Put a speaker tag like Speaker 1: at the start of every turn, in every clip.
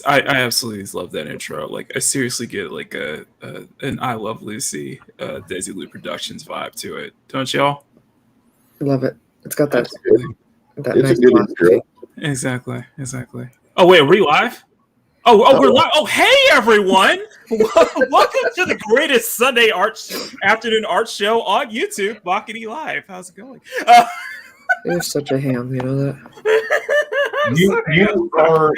Speaker 1: I absolutely love that intro. Like, I seriously get like an I Love Lucy, Daisy Lou Productions vibe to it, don't y'all?
Speaker 2: I love it. It's got that
Speaker 1: Absolutely.
Speaker 2: that
Speaker 3: It's
Speaker 2: nice
Speaker 3: a good
Speaker 2: philosophy.
Speaker 3: intro.
Speaker 1: Exactly. Oh wait, are we live? We're live. Oh, hey everyone! Welcome to the greatest Sunday afternoon art show on YouTube, Makini Live. How's it going?
Speaker 2: You're such a ham, you know that?
Speaker 3: You are.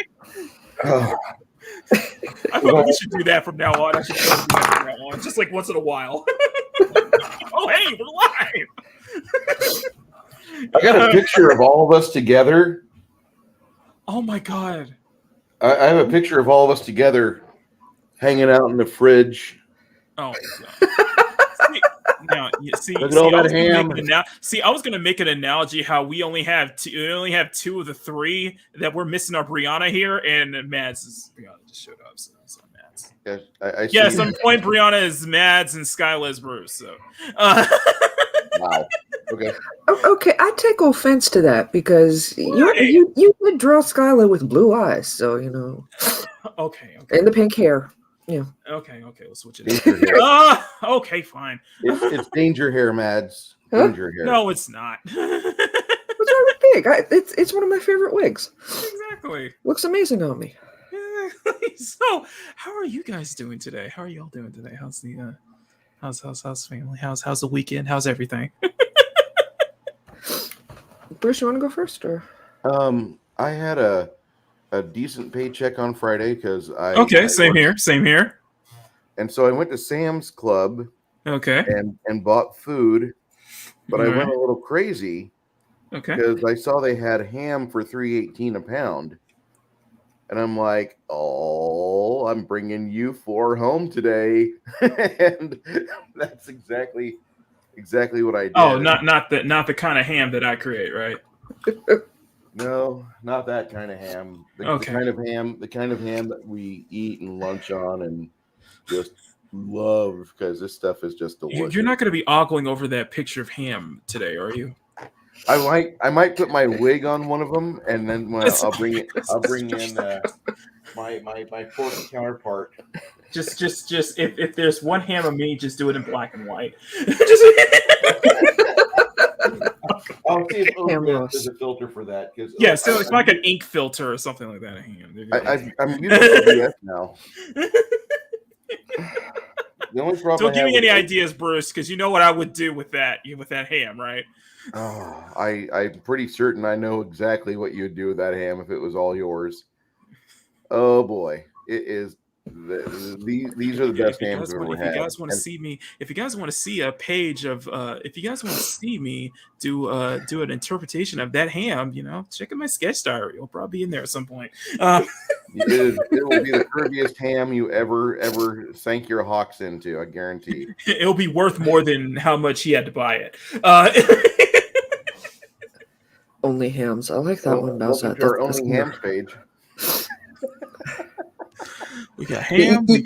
Speaker 1: I thought we should do that from now on. I should do that from now on, just like once in a while. Oh, hey, we're live.
Speaker 3: I got a picture of all of us together.
Speaker 1: Oh my god!
Speaker 3: I have a picture of all of us together, hanging out in the fridge.
Speaker 1: Oh. Now, see,
Speaker 3: Look at all that ham.
Speaker 1: I was gonna make an analogy how we only have two of the three that we're missing our Brianna here, and Brianna just showed up. So Mads.
Speaker 3: Yes, I see.
Speaker 1: Yeah, at some point Brianna is Mads and Skyla is Bruce. So.
Speaker 3: Wow. Okay.
Speaker 2: Okay, I take offense to that because you did draw Skylar with blue eyes, so you know.
Speaker 1: Okay.
Speaker 2: And the pink hair. Yeah.
Speaker 1: Okay, we'll switch it. Okay, fine.
Speaker 3: It's danger hair, Mads. Danger hair.
Speaker 1: No, it's not.
Speaker 2: What's wrong with pink? It's one of my favorite wigs.
Speaker 1: Exactly.
Speaker 2: Looks amazing on me.
Speaker 1: So, how are you guys doing today? How are y'all doing today? How's the how's family? How's the weekend? How's everything?
Speaker 2: Bruce, you want to go first, or?
Speaker 3: I had a decent paycheck on Friday because
Speaker 1: Same here.
Speaker 3: And so I went to Sam's Club.
Speaker 1: Okay.
Speaker 3: And bought food, but I
Speaker 1: All
Speaker 3: went
Speaker 1: right.
Speaker 3: a little crazy.
Speaker 1: Okay.
Speaker 3: Because I saw they had ham for $3.18 a pound. And I'm like, oh, I'm bringing you 4 home today. And that's exactly what I did.
Speaker 1: Oh, not the kind of ham that I create, right?
Speaker 3: No, not that kind of ham. The kind of ham that we eat and lunch on and just love, because this stuff is just delicious.
Speaker 1: You're not going to be ogling over that picture of ham today, are you?
Speaker 3: I might put my wig on one of them, and then I'll bring in my pork counterpart.
Speaker 1: Just if there's one ham of me, just do it in black and white.
Speaker 3: I'll see if there's a filter for that.
Speaker 1: Yeah, so it's like an ink filter or something like that. A ham.
Speaker 3: I'm using OBS now. The only problem.
Speaker 1: Don't give me any ideas, Bruce, because you know what I would do with that ham, right?
Speaker 3: Oh, I'm pretty certain I know exactly what you would do with that ham if it was all yours. Oh boy, it is. These are the best hams I've ever had.
Speaker 1: If you guys want to see me, if you guys want to see a page of, if you guys want to see me do an interpretation of that ham, check out my sketch diary. It'll probably be in there at some point.
Speaker 3: It will be the curviest ham you ever sank your hawks into. I guarantee.
Speaker 1: It'll be worth more than how much he had to buy it.
Speaker 2: Only hams. I like that one.
Speaker 3: Welcome to our only hams page.
Speaker 1: We got ham. We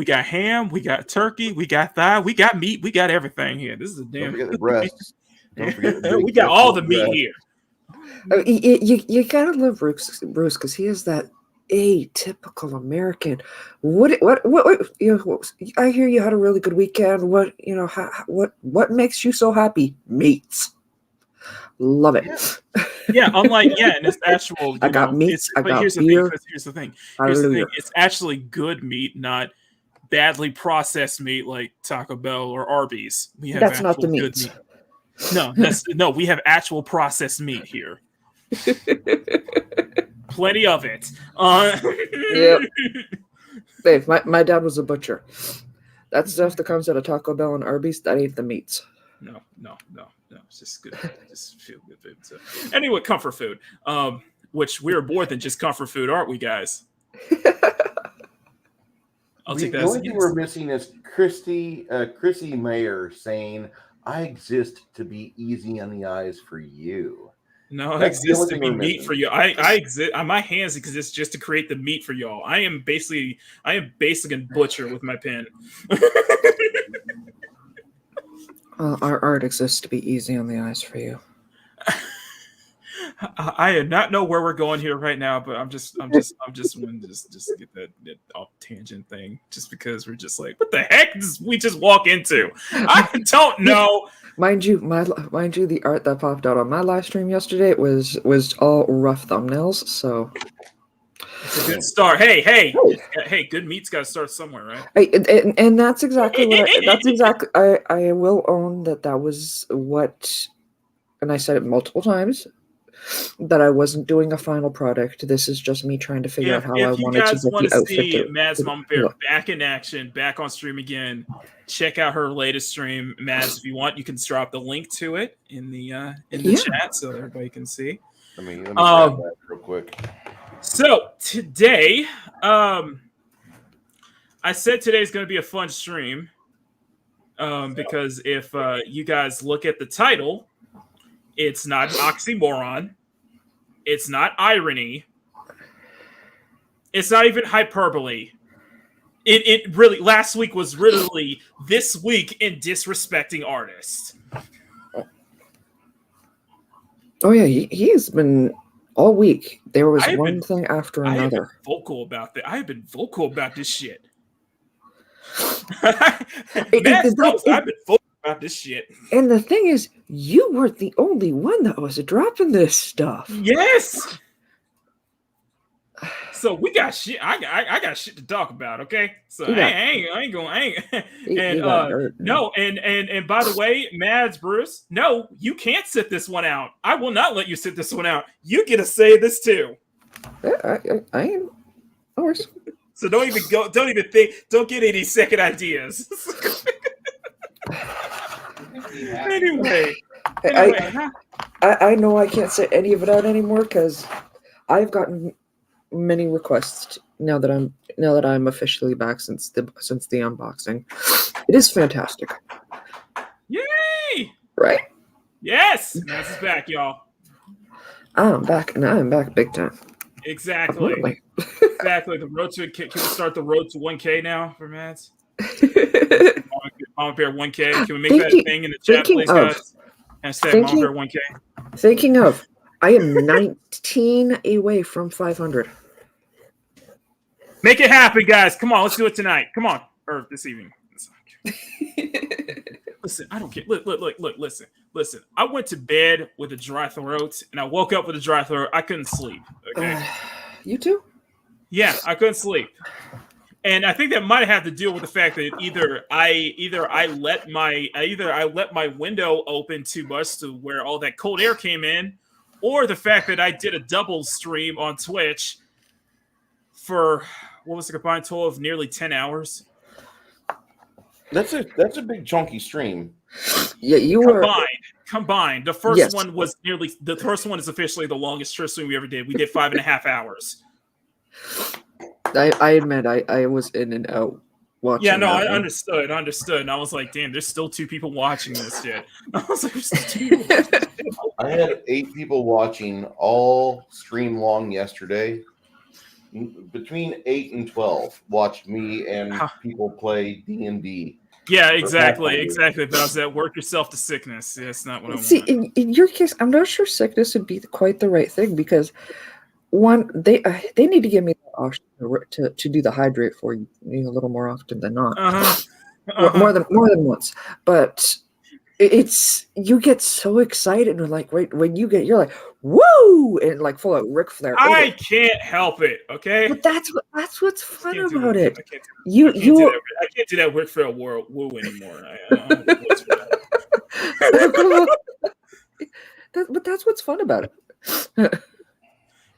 Speaker 1: got ham. We got turkey. We got thigh. We got meat. We got everything here. This is a damn.
Speaker 3: Don't forget the breasts.
Speaker 1: We got all the meat here.
Speaker 2: You gotta love Bruce, because he is that atypical American. What? I hear you had a really good weekend. What makes you so happy? Meats. Love it.
Speaker 1: Yeah, and it's actual.
Speaker 2: I got meats. I got
Speaker 1: here's
Speaker 2: beer.
Speaker 1: Here's the thing. It's actually good meat, not badly processed meat like Taco Bell or Arby's. We have
Speaker 2: that's not the meat.
Speaker 1: No, we have actual processed meat here. Plenty of it.
Speaker 2: Yep. Dave, my dad was a butcher. That stuff that comes out of Taco Bell and Arby's, that ain't the meats.
Speaker 1: No. It's just good. Just feel good food. So, anyway, comfort food. Which we're more than just comfort food, aren't we, guys? I'll take that.
Speaker 3: The only thing we're missing is Chrissy Mayer saying, "I exist to be easy on the eyes for you."
Speaker 1: No, I exist to be meat for you. I exist. My hands exist just to create the meat for y'all. I am basically a butcher with my pen.
Speaker 2: Our art exists to be easy on the eyes for you.
Speaker 1: I do not know where we're going here right now, but I'm just wanting to just get that off tangent thing, just because we're just like, what the heck did we just walk into? I don't know.
Speaker 2: Mind you, the art that popped out on my live stream yesterday was all rough thumbnails. So
Speaker 1: It's a good start. Hey, good meat's got to start somewhere, right?
Speaker 2: And that's exactly I will own that was what, and I said it multiple times, that I wasn't doing a final product. This is just me trying to figure out how I
Speaker 1: If you
Speaker 2: wanted to
Speaker 1: guys
Speaker 2: get
Speaker 1: want
Speaker 2: the
Speaker 1: to
Speaker 2: outfit
Speaker 1: see
Speaker 2: to
Speaker 1: Mads Mama Bear
Speaker 2: look.
Speaker 1: back in action, back on stream again, check out her latest stream. Mads, if you want, you can drop the link to it in the chat so everybody can see.
Speaker 3: Let me grab that real quick.
Speaker 1: So today, I said today's going to be a fun stream because if you guys look at the title, it's not oxymoron. It's not irony. It's not even hyperbole. It really, last week was really this week in disrespecting artists.
Speaker 2: Oh yeah, he's been all week. There was one thing after another.
Speaker 1: I have been vocal about that. I have been vocal about this shit. I've been vocal about this shit.
Speaker 2: And the thing is, you weren't the only one that was dropping this stuff.
Speaker 1: Yes. So we got shit. I got shit to talk about. Okay. So I ain't going. And no. And by the way, Mads Bruce, no, you can't sit this one out. I will not let you sit this one out. You get to say this too.
Speaker 2: I am. Of course.
Speaker 1: So don't even go. Don't even think. Don't get any second ideas. Anyway,
Speaker 2: I know I can't say any of it out anymore because I've gotten many requests now that I'm officially back since the unboxing. It is fantastic.
Speaker 1: Yay!
Speaker 2: Right?
Speaker 1: Yes, Mads is back, y'all.
Speaker 2: I'm back, and I'm back big time.
Speaker 1: Exactly. Exactly. The road to can we start the road to 1K now for Mads? Mama Bear 1K. Can we make that thing in the chat, please, guys? Hashtag Mama Bear 1K.
Speaker 2: Thinking of, I am 19 away from 500.
Speaker 1: Make it happen, guys. Come on, let's do it tonight. Come on, or this evening. Listen, I don't care. Look, listen. I went to bed with a dry throat, and I woke up with a dry throat. I couldn't sleep. Okay.
Speaker 2: You too?
Speaker 1: Yeah, I couldn't sleep. And I think that might have to deal with the fact that either I let my window open too much to where all that cold air came in, or the fact that I did a double stream on Twitch for what was the combined total of nearly 10 hours.
Speaker 3: That's a big chunky stream.
Speaker 2: Yeah, you
Speaker 1: combined. The first one is officially the longest stream we ever did. We did 5.5 hours.
Speaker 2: I admit I was in and out watching.
Speaker 1: Yeah, no, I understood. And I was like, damn, there's still 2 people watching this shit. I was like, there's still 2 people watching this shit.
Speaker 3: I had 8 people watching all stream long yesterday. Between 8 and 12 watched me and people play D&D.
Speaker 1: Yeah, exactly. But I was at work yourself to sickness. Yeah, it's not what I want.
Speaker 2: See, in your case, I'm not sure sickness would be quite the right thing because one, they need to give me the option to do the hydrate for you a little more often than not. More than once. But it's you get so excited and like right when you're like woo and like full of Ric Flair.
Speaker 1: I can't help it, okay?
Speaker 2: But that's what's fun about it.
Speaker 1: I can't do that Ric Flair woo anymore. I don't know what's for that.
Speaker 2: But that's what's fun about it.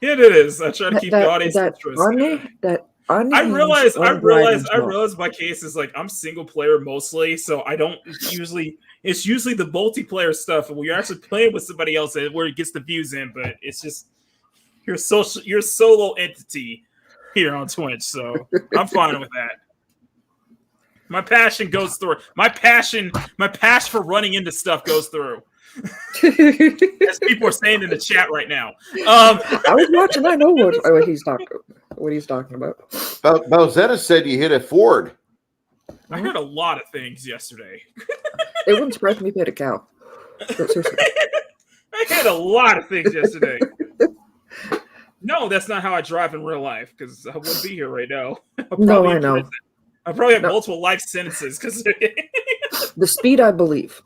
Speaker 1: It is. I try to keep the audience interested. I realize my case is like I'm single player mostly, so I don't usually. It's usually the multiplayer stuff, and when you're actually playing with somebody else, where it gets the views in. But it's just you're a solo entity here on Twitch, so I'm fine with that. My passion goes through. My passion for running into stuff goes through. As people are saying in the chat right now.
Speaker 2: I was watching. I know what he's talking about.
Speaker 3: Bowsetta said you hit a Ford.
Speaker 1: I heard a lot of things yesterday.
Speaker 2: It wouldn't surprise me if you hit a cow.
Speaker 1: I had a lot of things yesterday. No, that's not how I drive in real life because I wouldn't be here right now.
Speaker 2: No, I know.
Speaker 1: I probably have multiple life sentences because
Speaker 2: the speed I believe.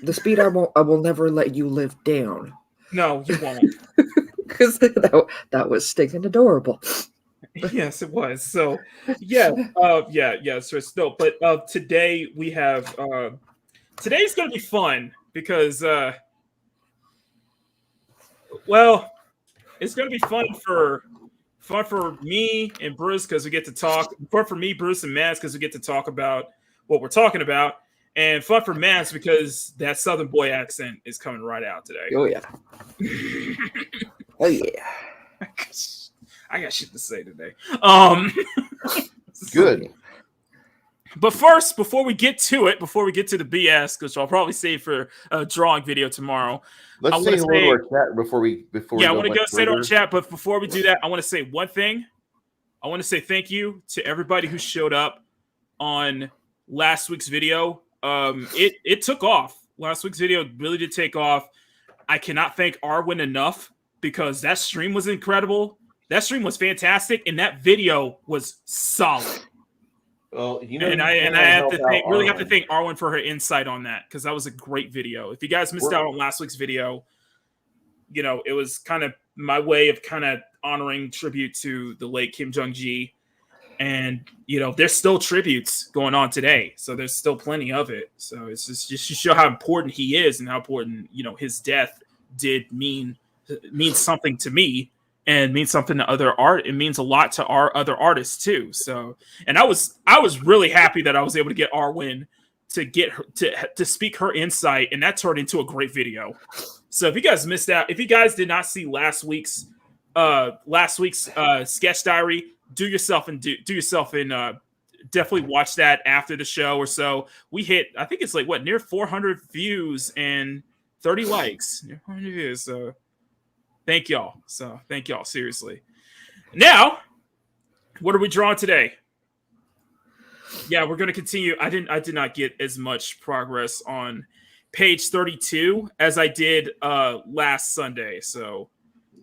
Speaker 2: The speed I will never let you live down.
Speaker 1: No, you won't.
Speaker 2: because that was stinking adorable.
Speaker 1: Yes, it was. So, yeah, So it's dope. But today we have today's going to be fun because, well, it's going to be fun for me and Bruce because we get to talk. Fun for me, Bruce, and Mads because we get to talk about what we're talking about, and fun for Mads because that Southern boy accent is coming right out today.
Speaker 2: Oh yeah. Oh yeah.
Speaker 1: I got shit to say today.
Speaker 3: Good.
Speaker 1: But first, before we get to the BS, which I'll probably save for a drawing video tomorrow.
Speaker 3: Let's say hello to our chat before we.
Speaker 1: I want to go say to our chat, but before we do that, I want to say one thing. I want to say thank you to everybody who showed up on last week's video. It took off. Last week's video really did take off. I cannot thank Arwen enough because that stream was incredible. That stream was fantastic, and that video was solid.
Speaker 3: Well,
Speaker 1: I have to thank Arwen for her insight on that because that was a great video. If you guys missed out on last week's video, it was kind of my way of kind of honoring tribute to the late Kim Jong-gi, and there's still tributes going on today, so there's still plenty of it. So it's just to show how important he is and how important his death means something to me. And means something to other art. It means a lot to our other artists too. So, and I was really happy that I was able to get Arwen to get her to speak her insight, and that turned into a great video. So if you guys missed out, if you guys did not see last week's sketch diary, do yourself and definitely watch that after the show or so. We hit, I think it's like near 400 views and 30 likes. Near 400 views. So. Thank y'all. Seriously. Now, what are we drawing today? Yeah, we're going to continue. I did not get as much progress on page 32 as I did last Sunday. So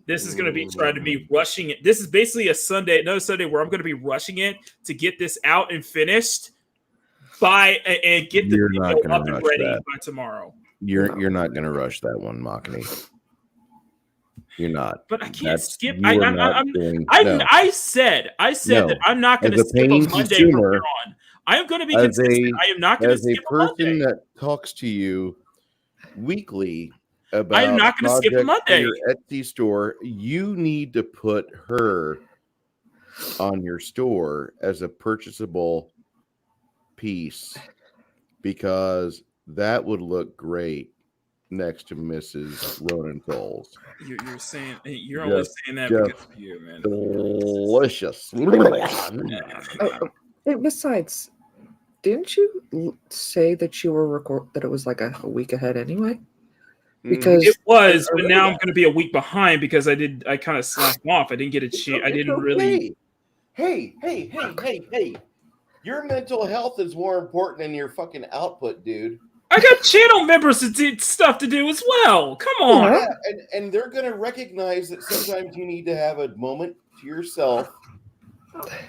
Speaker 1: this is going to be trying to be rushing it. This is basically another Sunday where I'm going to be rushing it to get this out and finished and get the video up and ready by tomorrow.
Speaker 3: You're not going to rush that one, Makini. You're not.
Speaker 1: But I can't skip. I said that I'm not going to skip a Monday from here on. I am going to be consistent. I am not going to skip a Monday. As a person
Speaker 3: that talks to you weekly about
Speaker 1: I am not going to skip a Monday.
Speaker 3: Your Etsy store, you need to put her on your store as a purchasable piece because that would look great next to Mrs. Ronenthal's.
Speaker 1: You're only saying that because of you, man.
Speaker 3: Delicious.
Speaker 2: Besides, didn't you say that you were that it was like a week ahead anyway? Because
Speaker 1: it was, but now I'm going to be a week behind because I kind of slacked off. I didn't get a chance. I didn't really.
Speaker 3: Hey! Your mental health is more important than your fucking output, dude.
Speaker 1: I got channel members to do stuff to do as well. Come on.
Speaker 3: Yeah, and they're going to recognize that sometimes you need to have a moment to yourself,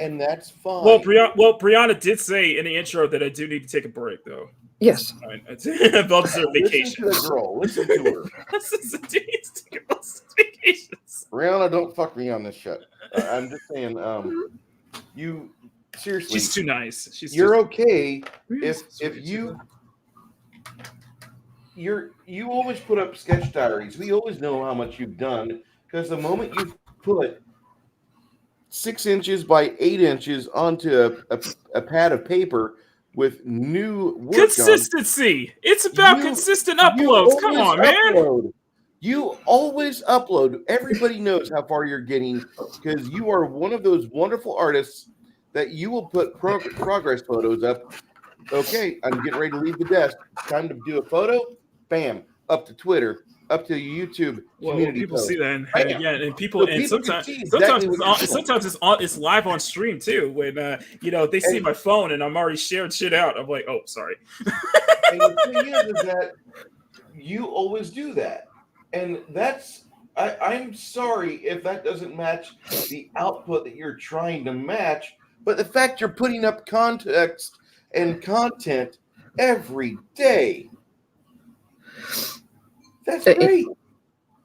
Speaker 3: and that's fine.
Speaker 1: Well, Brianna did say in the intro that I do need to take a break, though.
Speaker 2: Yes.
Speaker 1: I'll deserve vacation.
Speaker 3: Listen to the girl. Listen to her. Brianna, don't fuck me on this shit. I'm just saying, you seriously.
Speaker 1: She's too nice.
Speaker 3: You're okay if you always put up sketch diaries. We always know how much you've done because the moment you put 6 inches by 8 inches onto a pad of paper with new work
Speaker 1: consistency. It's about consistent uploads. Come on, man.
Speaker 3: You always upload. Everybody knows how far you're getting because you are one of those wonderful artists that you will put progress photos up. Okay, I'm getting ready to leave the desk. Time to do a photo. Bam, up to Twitter, up to YouTube. Community
Speaker 1: people
Speaker 3: post.
Speaker 1: see that, and sometimes it's live on stream too. When they see my phone and I'm already sharing shit out. I'm like, oh, sorry.
Speaker 3: And the thing is that you always do that, and that's. I'm sorry if that doesn't match the output that you're trying to match, but the fact you're putting up context and content every day. That's great.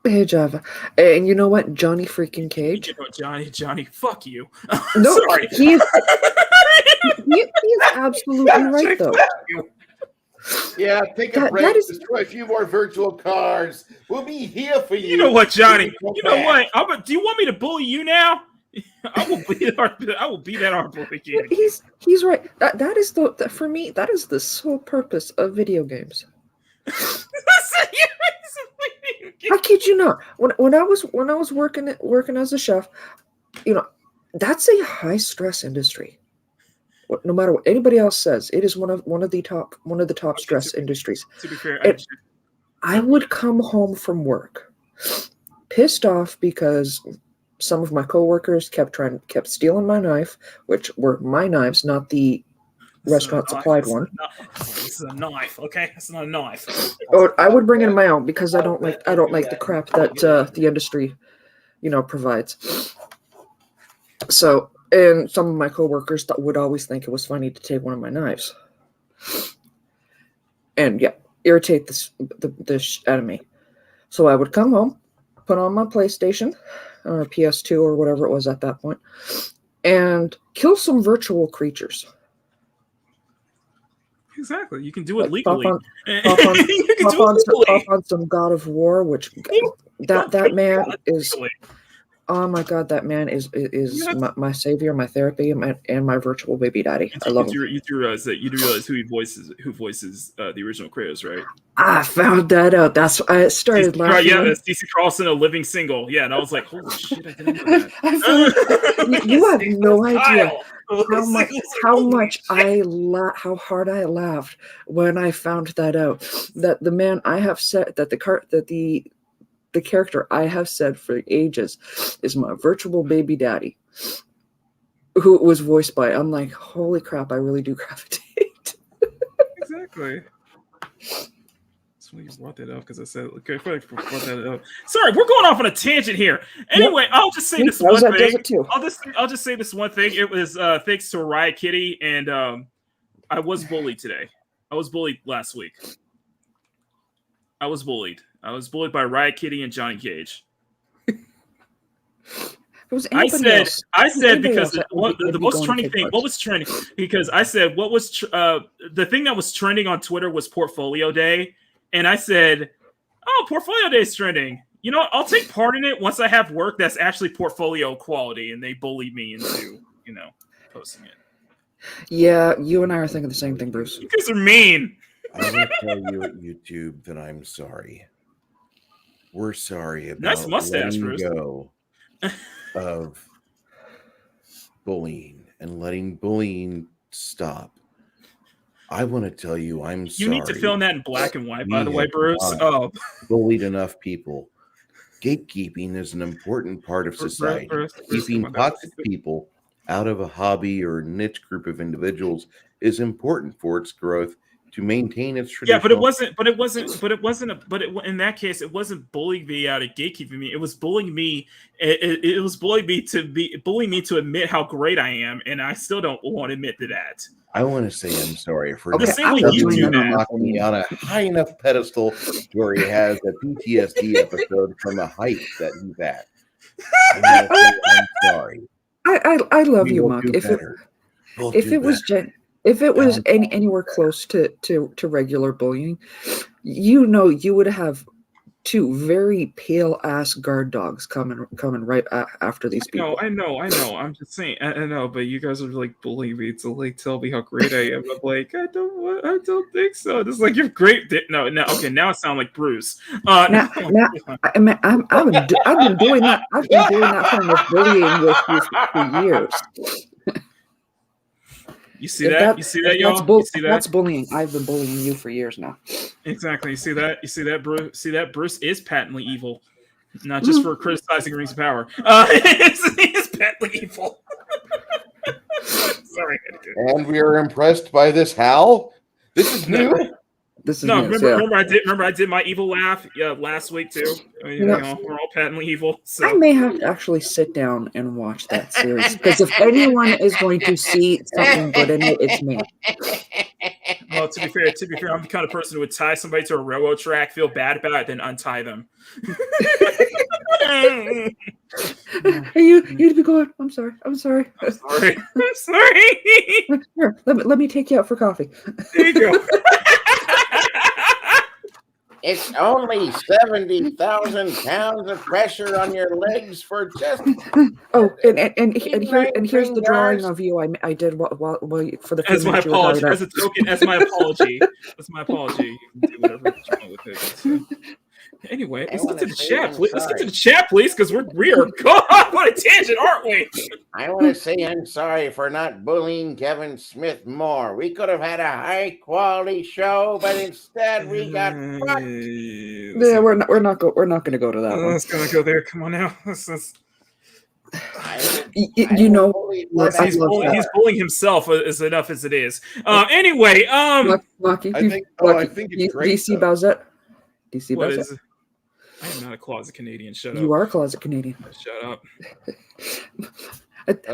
Speaker 2: Hey Java, and you know what, Johnny freaking Cage?
Speaker 1: You know, Johnny, fuck you.
Speaker 2: No,
Speaker 1: Sorry.
Speaker 2: he is absolutely right though.
Speaker 3: Yeah, take a break. Destroy a few more virtual cars. We'll be here for you.
Speaker 1: You know what, Johnny? You know what? Do you want me to bully you now? I will be that our bully kid.
Speaker 2: He's right. That is for me. That is the sole purpose of video games. I kid you not. When I was working as a chef, you know, that's a high stress industry. No matter what anybody else says, it is one of the top stress industries.
Speaker 1: To be fair,
Speaker 2: I would come home from work pissed off because some of my coworkers kept stealing my knife, which were my knives, not the restaurant supplied one.
Speaker 1: This is a knife, okay? It's not a knife.
Speaker 2: Oh, I would bring in my own because I don't like the crap that the industry, provides. So, and some of my coworkers would always think it was funny to take one of my knives, and irritate the shit out of me. So I would come home, put on my PlayStation, or PS2 or whatever it was at that point, and kill some virtual creatures.
Speaker 1: Exactly, you can do it legally.
Speaker 2: Pop on some God of War, which that man is. Oh my God, that man is my savior, my therapy, and my virtual baby daddy. I love him.
Speaker 1: You do realize who voices the original Kratos, right?
Speaker 2: I found that out. That's why I started laughing.
Speaker 1: Right, yeah, that's DC Carlson, a living single. Yeah, and I was like, holy shit, I didn't know that.
Speaker 2: You have no idea how hard I laughed when I found that out. That the man I have said that the character I have said for ages is my virtual baby daddy, who was voiced by. I'm like, holy crap! I really do gravitate.
Speaker 1: Exactly. That's when you brought that up because I said, okay, I brought that up. Sorry, we're going off on a tangent here. Anyway, I'll just say this one thing. I'll just say this one thing. It was thanks to Riot Kitty, and I was bullied today. I was bullied last week. I was bullied by Riot Kitty and Johnny Cage. I said because the most trending thing. What was trending? Because I said what was the thing that was trending on Twitter was Portfolio Day, and I said, "Oh, Portfolio Day is trending. You know, I'll take part in it once I have work that's actually portfolio quality." And they bullied me into posting it.
Speaker 2: Yeah, you and I are thinking the same thing, Bruce.
Speaker 1: You guys are mean.
Speaker 3: I will tell you at YouTube that I'm sorry. We're sorry about
Speaker 1: nice mustache,
Speaker 3: letting
Speaker 1: Bruce.
Speaker 3: Go of bullying and letting bullying stop. I want to tell you I'm sorry.
Speaker 1: You need to film that in black and white, by the way, Bruce.
Speaker 3: Bullied enough people. Gatekeeping is an important part of society. Keeping toxic people out of a hobby or niche group of individuals is important for its growth. To maintain its tradition.
Speaker 1: Yeah, in that case, it wasn't bullying me out of gatekeeping me. It was bullying me. It was bullying me to admit how great I am, and I still don't want to admit to that.
Speaker 3: I want to say I'm sorry for
Speaker 1: the same way you do that.
Speaker 3: Knocking me on a high enough pedestal where he has a PTSD episode from a height that he's at. I'm sorry.
Speaker 2: I love you, Mark. If it was anywhere close to regular bullying, you would have two very pale ass guard dogs coming right after these people.
Speaker 1: I know. I'm just saying. I know, but you guys are like bullying me to like tell me how great I am. I'm like, I don't think so. It's like you're great. No. Okay, now it sounds like Bruce.
Speaker 2: I've been doing that. I've been doing that kind of bullying with you for years.
Speaker 1: You see that, y'all? You see that?
Speaker 2: That's bullying. I've been bullying you for years now.
Speaker 1: Exactly. You see that, Bruce? See that? Bruce is patently evil. Not just for criticizing Rings of Power. It's patently evil. Sorry.
Speaker 3: And we are impressed by this howl. This is new.
Speaker 1: Remember I did my evil laugh last week too. We're all patently evil. So.
Speaker 2: I may have to actually sit down and watch that series because if anyone is going to see something good in it, it's me.
Speaker 1: Well, to be fair, I'm the kind of person who would tie somebody to a railroad track, feel bad about it, then untie them.
Speaker 2: You'd be going, I'm sorry.
Speaker 1: Here,
Speaker 2: let me take you out for coffee.
Speaker 1: There you go.
Speaker 4: It's only 70,000 pounds of pressure on your legs for just.
Speaker 2: Oh, and here's the drawing of you I did while for the
Speaker 1: as my apology, as a token, as my apology. That's my apology. You can do whatever you want with it. Anyway, let's get to the chat, please. Let's get to the chat, please, because we are going on a tangent, aren't we?
Speaker 4: I want to say I'm sorry for not bullying Kevin Smith more. We could have had a high quality show, but instead we got fucked.
Speaker 2: Yeah, we're not going to go to that one.
Speaker 1: Let's go there. Come on now.
Speaker 2: You know,
Speaker 1: he's bullying himself as enough as it is. Anyway,
Speaker 2: Lucky,
Speaker 3: I think it's great.
Speaker 2: DC Bowsette. DC
Speaker 1: what
Speaker 2: Bowsette.
Speaker 1: is it? I am not a closet Canadian. Shut up.
Speaker 2: You are a closet Canadian.
Speaker 1: Shut up.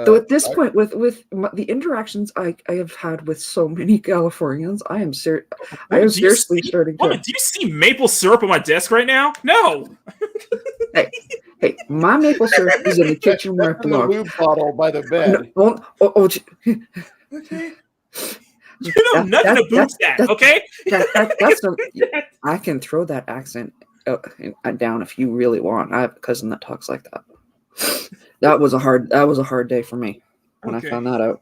Speaker 2: Though at this point, with the interactions I have had with so many Californians, I am seriously starting to.
Speaker 1: Do you see maple syrup on my desk right now? No.
Speaker 2: Hey, my maple syrup is in the kitchen where it
Speaker 3: The
Speaker 2: belongs.
Speaker 3: lube bottle by the bed.
Speaker 1: Okay. You know nothing about that, okay?
Speaker 2: That's I can throw that accent down if you really want. I have a cousin that talks like that. That was a hard day for me when I found that out.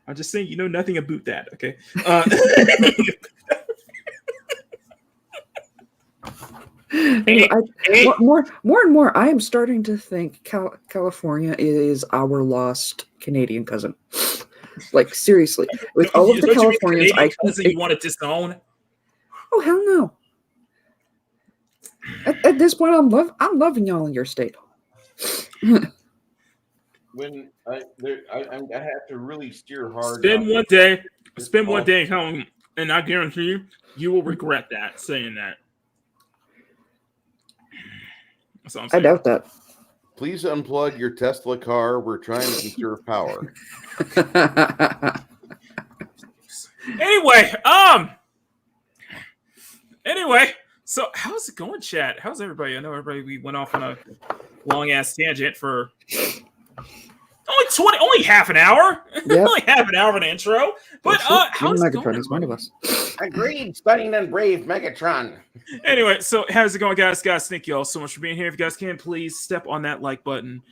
Speaker 1: I'm just saying you know nothing about that, okay?
Speaker 2: More and more, I am starting to think California is our lost Canadian cousin. Like seriously, with all of the Californians,
Speaker 1: you want to disown.
Speaker 2: Oh hell no! At this point, I'm loving y'all in your state.
Speaker 3: When I have to really steer hard.
Speaker 1: Spend one day home, and I guarantee you will regret that. Saying that. That's all I'm saying.
Speaker 2: I doubt that.
Speaker 3: Please unplug your Tesla car. We're trying to conserve power.
Speaker 1: Anyway, so how's it going, chat? How's everybody? I know everybody. We went off on a long ass tangent for only half an hour.
Speaker 2: Yep.
Speaker 1: Only half an hour of an intro. But how's it going?
Speaker 2: One of us.
Speaker 4: Agreed, stunning and brave Megatron.
Speaker 1: Anyway, so how's it going, guys? Thank you all so much for being here. If you guys can, please step on that like button.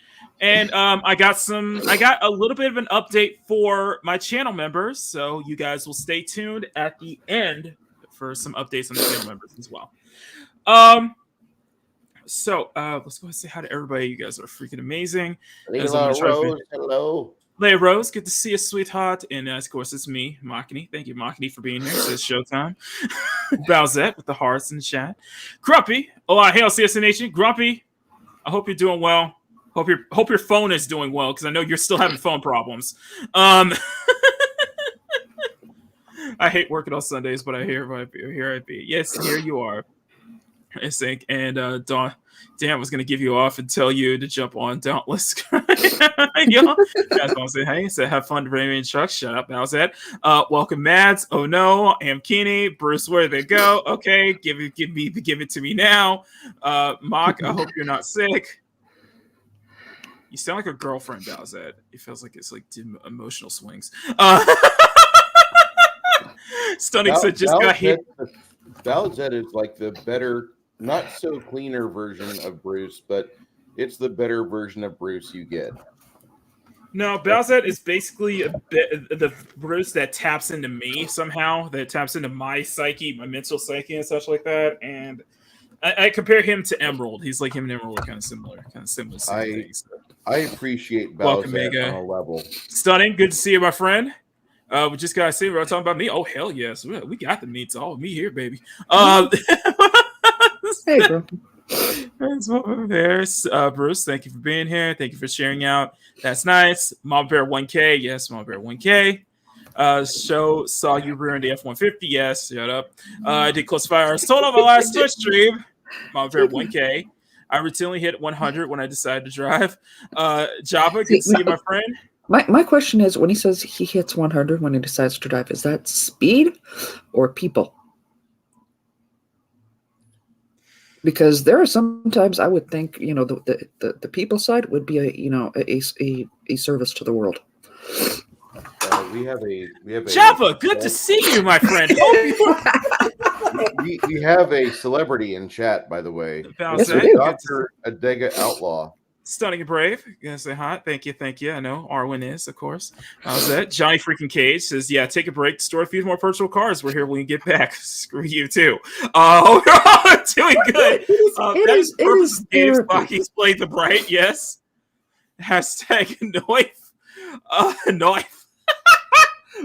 Speaker 1: And I got a little bit of an update for my channel members, so you guys will stay tuned at the end for some updates on the channel members as well. So let's go and say hi to everybody. You guys are freaking amazing.
Speaker 4: Leila Rose, hello.
Speaker 1: Leia Rose, good to see you, sweetheart. And of course, it's me, Makini. Thank you, Makini, for being here. So it's showtime. Bowsette with the hearts in the chat. Grumpy, hail CSN Nation. Grumpy, I hope you're doing well. Hope your phone is doing well, because I know you're still having phone problems. I hate working on Sundays, but here I be. Yes, here you are. I think. And Dan was going to give you off and tell you to jump on Dauntless. Yo, guys want to say hey, say have fun to Raymond and Chuck. Shut up, how's that? Welcome, Mads. Oh no, Makini. Bruce, where they go? Okay, give it to me now. Mock, I hope you're not sick. You sound like a girlfriend, Bowsette. It feels like it's like emotional swings. Stunning said just got hit.
Speaker 3: Bowsette is like the better, not so cleaner version of Bruce, but it's the better version of Bruce you get.
Speaker 1: No, Bowsette is basically a bit the Bruce that taps into me somehow, that taps into my psyche, my mental psyche and such like that. And I compare him to Emerald. He's like him and Emerald are kind of similar things.
Speaker 3: I appreciate Bowsette on a level.
Speaker 1: Stunning, good to see you, my friend. We just gotta see we're talking about me. Oh hell yes, we got the meats. All me here, baby.
Speaker 2: Hey, bro.
Speaker 1: There's Bruce. Thank you for being here. Thank you for sharing out. That's nice. Mama Bear 1K. Yes, Mama Bear 1K. Show saw you rearing the F-150. Yes, shut up. I did close fire. Sold on my last Twitch stream. Mama Bear 1K. I routinely hit 100 when I decided to drive. Java, good to see you, my friend.
Speaker 2: My question is, when he says he hits 100 when he decides to drive, is that speed or people? Because there are sometimes I would think, the people side would be a service to the world.
Speaker 3: We have a
Speaker 1: Java, good to see you, my friend.
Speaker 3: we have a celebrity in chat, by the way.
Speaker 2: Yes, we do.
Speaker 3: Dr. Adega Outlaw.
Speaker 1: Stunning and brave. Gonna say hi. Thank you. I know Arwen is, of course. How's that? Johnny freaking Cage says, "Yeah, take a break. Store a few more virtual cars. We're here when you get back." Screw you too. We're all doing good. He's played the bright. Yes. Hashtag knife. Knife.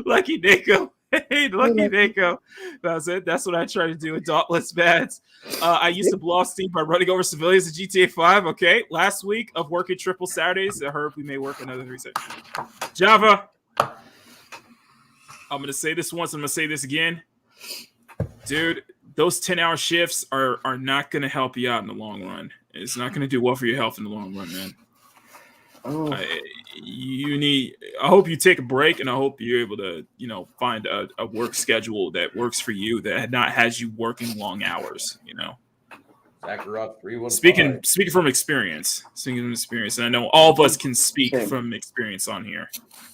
Speaker 1: Lucky Nico. Hey, Lucky Nico. That's it. That's what I try to do with Dauntless Bats. I used to blow off steam by running over civilians in GTA 5. Okay. Last week of working triple Saturdays, I heard we may work another 3 seconds. Java. I'm going to say this once. I'm going to say this again. Dude, those 10-hour shifts are not going to help you out in the long run. It's not going to do well for your health in the long run, man.
Speaker 2: Oh.
Speaker 1: I hope you take a break, and I hope you're able to, find a work schedule that works for you, that not has you working long hours, Speaking from experience, and I know all of us can speak from experience on here.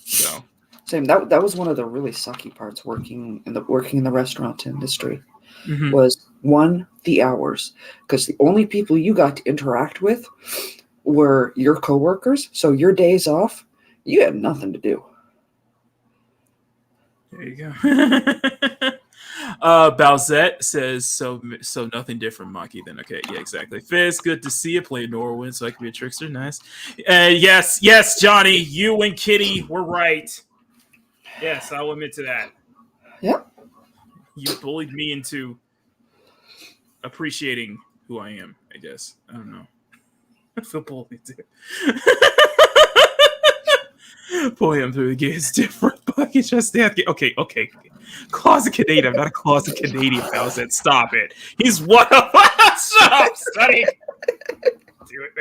Speaker 1: So
Speaker 2: same. That was one of the really sucky parts working in the restaurant industry.
Speaker 1: Mm-hmm.
Speaker 2: Was the hours, because the only people you got to interact with were your coworkers. So your days off, you had nothing to do.
Speaker 1: There you go. Bowsette says, so nothing different, Maki, then. Okay, yeah, exactly. Fizz, good to see you. Play Norwin, so I can be a trickster. Nice. Yes, Johnny, you and Kitty were right. Yes, I'll admit to that.
Speaker 2: Yep.
Speaker 1: You bullied me into appreciating who I am, I guess. I don't know. I feel bullied too. Pulling him through the gate is different. Bucky just okay. Closet Canadian. I'm not a closet Canadian. Bowsette. Stop it. He's one of us. Shut up, Sonny. Do it,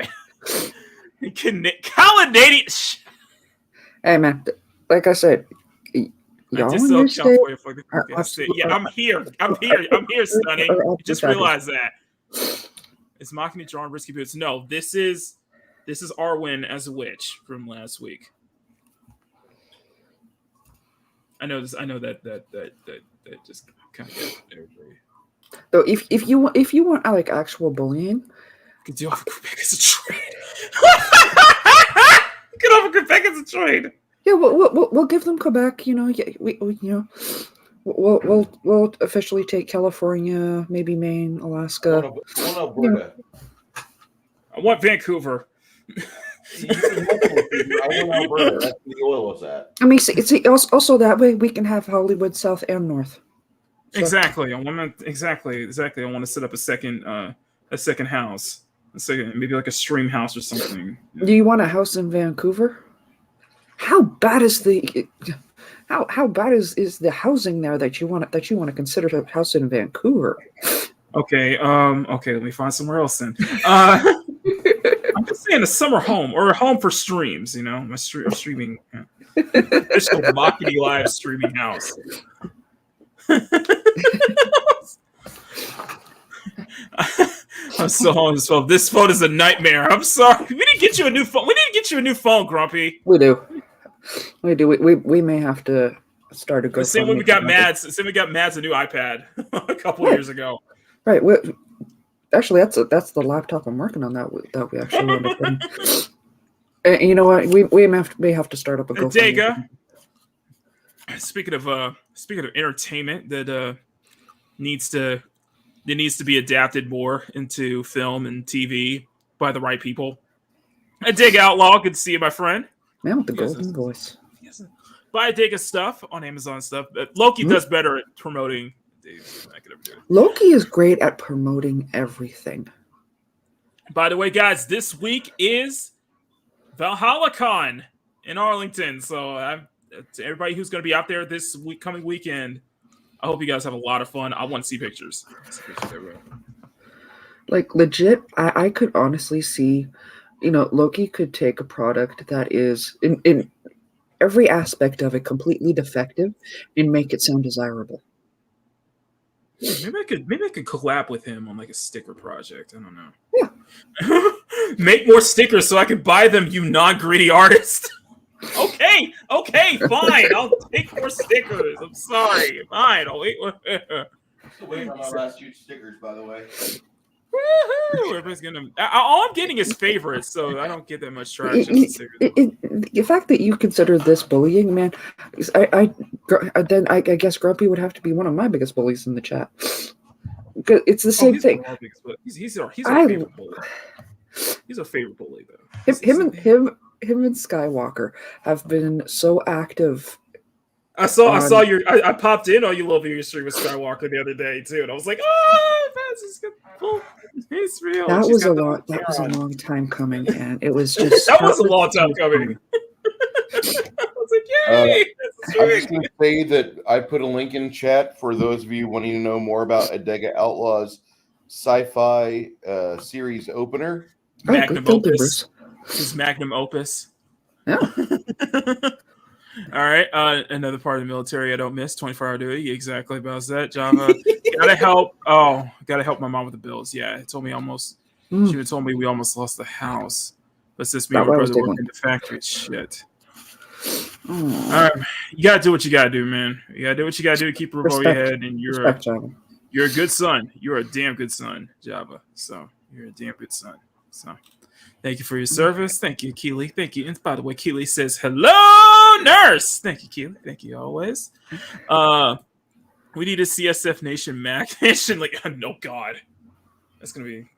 Speaker 1: man. Canadian.
Speaker 2: Hey, man. Like I said, y'all in your state.
Speaker 1: Yeah, I'm here, Sonny. Just realize that. Is Makini drawing risky boots? No, this is Arwen as a witch from last week. I know this. I know that just kind of everybody.
Speaker 2: Though, if you want like actual bullying,
Speaker 1: get the offer Quebec as a trade. Get over Quebec as a trade.
Speaker 2: Yeah, we'll give them Quebec. We'll officially take California, maybe Maine, Alaska.
Speaker 3: I want Alberta.
Speaker 1: I want Vancouver.
Speaker 3: I want Alberta. That's where the oil was at.
Speaker 2: I mean, it's also that way we can have Hollywood South and North.
Speaker 1: So. Exactly. I want to set up a second house, maybe like a stream house or something.
Speaker 2: Do you want a house in Vancouver? How bad is the housing there that you want to consider a house in Vancouver?
Speaker 1: Okay. Let me find somewhere else then. I'm just saying a summer home or a home for streams. My streaming, official Makini live streaming house. I'm so on this phone. This phone is a nightmare. I'm sorry. We didn't get you a new phone. Grumpy.
Speaker 2: We do. We may have to start a go.
Speaker 1: Same when we got Mads. A new iPad a couple years ago.
Speaker 2: Right. Actually, that's the laptop I'm working on that we actually wound up getting. And you know what? We may have to start up a GoFundMe.
Speaker 1: Dega. Speaking of entertainment that needs to be adapted more into film and TV by the right people. Dega Outlaw, good to see you, my friend.
Speaker 2: Man with the golden voice.
Speaker 1: Buy Dega stuff on Amazon stuff. Loki does better at promoting.
Speaker 2: Loki is great at promoting everything.
Speaker 1: By the way, guys, this week is ValhallaCon in Arlington. So to everybody who's going to be out there this coming weekend, I hope you guys have a lot of fun. I want to see pictures.
Speaker 2: Like legit, I could honestly see, Loki could take a product that is in every aspect of it completely defective and make it sound desirable.
Speaker 1: Maybe I could collab with him on like a sticker project. I don't know.
Speaker 2: Yeah.
Speaker 1: Make more stickers so I can buy them, you non-greedy artist. Okay, fine. I'll take more stickers. I'm sorry. Fine, I'll wait.
Speaker 3: Waiting on my last huge stickers, by the way.
Speaker 1: Woohoo! Everybody's gonna. All I'm getting is favorites, so I don't get that much traction.
Speaker 2: The fact that you consider this bullying, man, I guess Grumpy would have to be one of my biggest bullies in the chat. It's the same thing.
Speaker 1: He's our favorite bully. He's a favorite bully, though.
Speaker 2: Him and Skywalker have been so active.
Speaker 1: I saw your. I popped in on you love your stream with Skywalker the other day too, and I was like, oh, he's real.
Speaker 2: That was a long time coming, and it was just
Speaker 1: that was a long time coming. I was like, yay!
Speaker 3: I'm just going to say that I put a link in chat for those of you wanting to know more about Adega Outlaws sci-fi series opener.
Speaker 1: Magnum opus. His magnum opus.
Speaker 2: Yeah.
Speaker 1: All right. Another part of the military I don't miss. 24-hour duty. Exactly about that. Java. Gotta help. Oh, gotta help my mom with the bills. Yeah. It told me she told me we almost lost the house. But since me and my brother work in the factory, shit. All right. You gotta do what you gotta do, man. You gotta do what you gotta do to keep a roof over your head. And you're a good son. You're a damn good son, Java. So you're a damn good son. So thank you for your service. Thank you, Keely. Thank you. And by the way, Keely says, hello, nurse. Thank you, Keely. Thank you always. We need a CSF Nation Mac Nation. Like, no, God. That's going to be...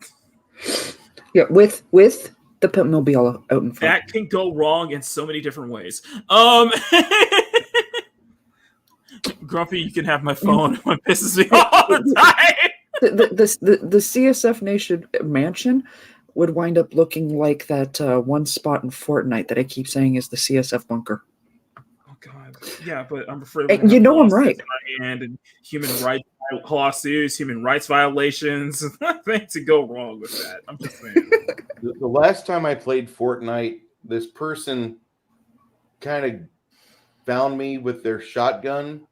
Speaker 2: Yeah, with the Pitmobile out in front.
Speaker 1: That can go wrong in so many different ways. Grumpy, you can have my phone. It pisses me off all the time.
Speaker 2: The CSF Nation mansion would wind up looking like that one spot in Fortnite that I keep saying is the CSF bunker.
Speaker 1: Oh God, yeah, but I'm afraid.
Speaker 2: And you know I'm right.
Speaker 1: And human rights lawsuits, human rights violations, nothing to go wrong with that. I'm just saying.
Speaker 3: The last time I played Fortnite, this person kind of found me with their shotgun,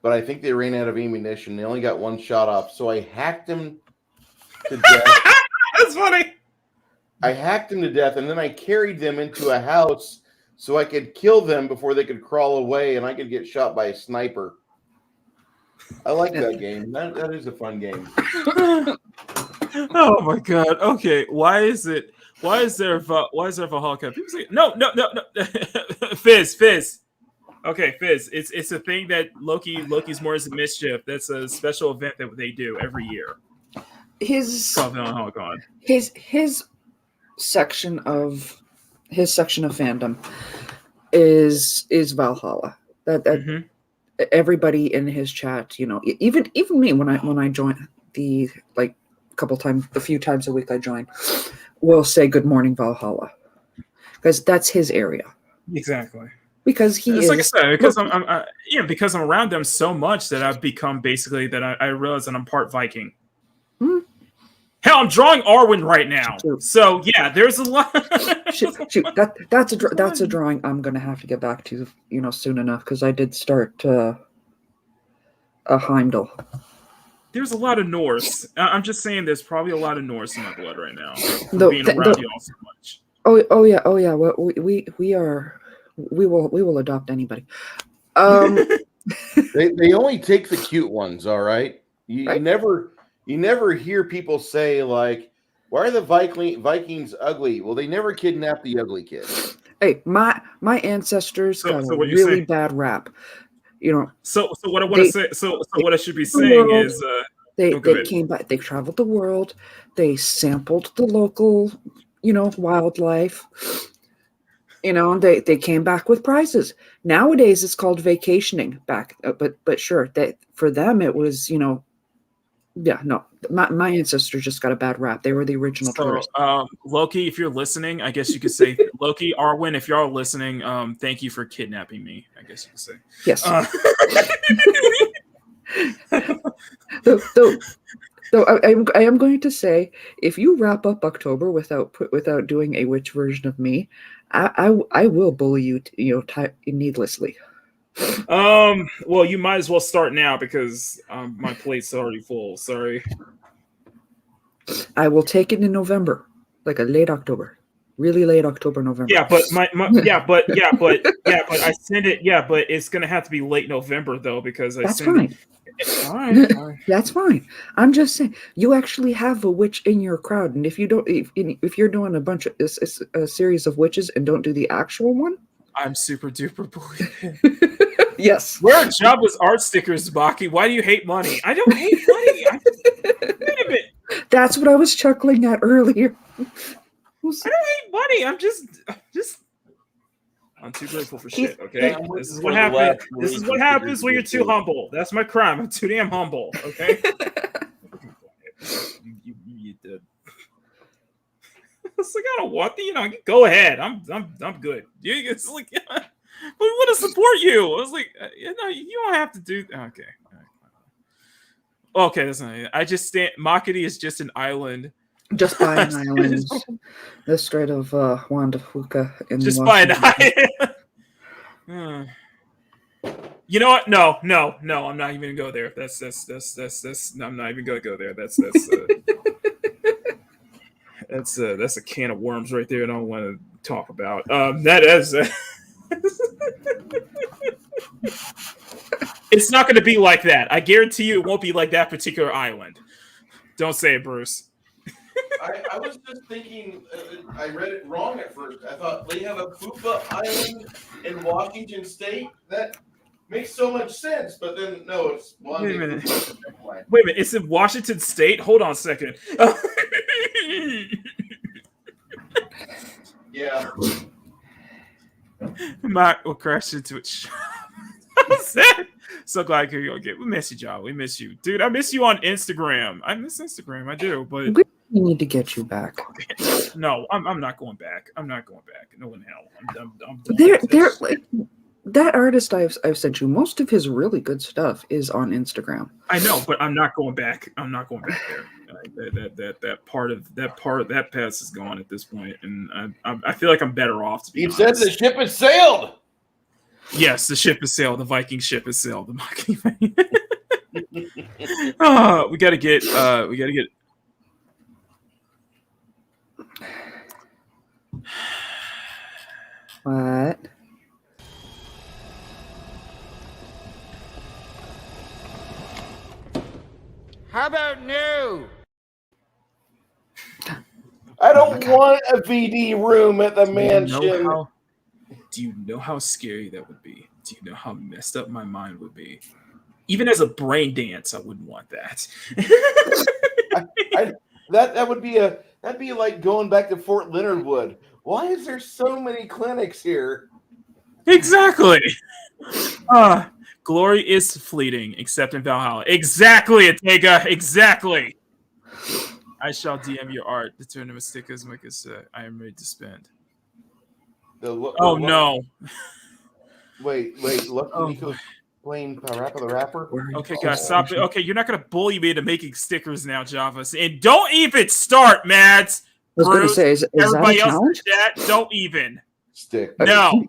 Speaker 3: but I think they ran out of ammunition. They only got one shot off, so I hacked him to death.
Speaker 1: That's funny.
Speaker 3: I hacked them to death, and then I carried them into a house so I could kill them before they could crawl away, and I could get shot by a sniper. I like that game. That is a fun game.
Speaker 1: Oh my God. Okay, why is there Valhalla? People say no. Fizz. Okay, Fizz. It's a thing that Loki's more as a mischief. That's a special event that they do every year.
Speaker 2: His section of fandom is Valhalla. That everybody in his chat, you know, even me when I join the few times a week I join, will say good morning Valhalla, because that's his area.
Speaker 1: Exactly.
Speaker 2: Because
Speaker 1: it's like I said, because I'm around them so much that I've become basically that I realize that I'm part Viking.
Speaker 2: Mm-hmm.
Speaker 1: Hell, I'm drawing Arwen right now. So yeah, there's a lot.
Speaker 2: shoot, that's a drawing I'm gonna have to get back to, you know, soon enough, because I did start a Heimdall.
Speaker 1: There's a lot of Norse. I'm just saying, there's probably a lot of Norse in my blood right now. Being around y'all so much.
Speaker 2: Oh yeah. Well, we will adopt anybody.
Speaker 3: They only take the cute ones, all right? You never hear people say, like, why are the Vikings ugly? Well, they never kidnap the ugly kid.
Speaker 2: Hey, my ancestors got a really bad rap. You know.
Speaker 1: So what I want to say. So what I should be saying is,
Speaker 2: they came back. They traveled the world. They sampled the local, you know, wildlife. You know, they came back with prizes. Nowadays, it's called vacationing back. But sure, that for them it was, you know. Yeah, no, my ancestors just got a bad rap. They were the original tourists.
Speaker 1: Loki, if you're listening, I guess you could say, Loki, Arwen, if y'all listening, thank you for kidnapping me, I guess you could say.
Speaker 2: Yes. Though I am going to say, if you wrap up October without doing a witch version of me, I will bully you, needlessly.
Speaker 1: Well, you might as well start now because my plate's already full. Sorry.
Speaker 2: I will take it in November, like a late October, really late October, November.
Speaker 1: Yeah, but but I send it. Yeah, but it's gonna have to be late November though because
Speaker 2: That's fine.
Speaker 1: All right.
Speaker 2: That's fine. I'm just saying you actually have a witch in your crowd, and if you don't, if you're doing a bunch of a series of witches and don't do the actual one,
Speaker 1: I'm super duper bullied.
Speaker 2: Yes.
Speaker 1: Where are Jabba's art stickers, Baki? Why do you hate money? I don't hate money. Wait a minute.
Speaker 2: That's what I was chuckling at earlier.
Speaker 1: I don't hate money. I'm too grateful for shit. Okay, this is what happens. This is what happens when you're too humble. That's my crime. I'm too damn humble. Okay. you did. It's like I don't want the. Go ahead. I'm good. It's like, we want to support you. I was like, you don't have to do. Okay, that's not it. I just stand. Makini is just an island.
Speaker 2: Just by an island, the Strait of Juan de Fuca.
Speaker 1: Just by an island. You know what? No. I'm not even gonna go there. That's. No, I'm not even gonna go there. That's a can of worms right there. I don't want to talk about. That is. It's not going to be like that. I guarantee you, it won't be like that particular island. Don't say it, Bruce.
Speaker 3: I was just thinking, I read it wrong at first. I thought they have a Fupa Island in Washington State. That makes so much sense, but then no, it's one.
Speaker 1: Wait a minute. It's in Washington State. Hold on a second.
Speaker 3: Yeah.
Speaker 1: Matt will crash into it. So glad I could go get. We miss you, John. We miss you, dude. I miss you on Instagram. I miss Instagram. I do, but
Speaker 2: we need to get you back.
Speaker 1: No, I'm not going back. I'm not going back. No in hell. I'm
Speaker 2: they're like that artist I've sent you. Most of his really good stuff is on Instagram.
Speaker 1: I know, but I'm not going back. I'm not going back there. That pass is gone at this point, and I feel like I'm better off. To be honest.
Speaker 3: Said the ship has sailed.
Speaker 1: Yes, the ship has sailed. The Viking ship has sailed. The Makini. We gotta get.
Speaker 2: What?
Speaker 4: How about new?
Speaker 3: I don't want a VD room at the mansion.
Speaker 1: Do you know how scary that would be? Do you know how messed up my mind would be? Even as a brain dance, I wouldn't want that.
Speaker 3: That'd be like going back to Fort Leonard Wood. Why is there so many clinics here?
Speaker 1: Exactly. Glory is fleeting, except in Valhalla. Exactly, Atega. Exactly. I shall DM your art. The tournament stickers make us. I am ready to spend. No.
Speaker 3: Wait. Look, Nico's playing Rapper the Rapper.
Speaker 1: Okay, guys, stop it. Okay, you're not going to bully me into making stickers now, Java. And don't even start, Mads.
Speaker 2: I was going to say, is
Speaker 1: everybody
Speaker 2: that a
Speaker 1: else
Speaker 2: challenge?
Speaker 1: in chat, don't even.
Speaker 3: Stick.
Speaker 1: No.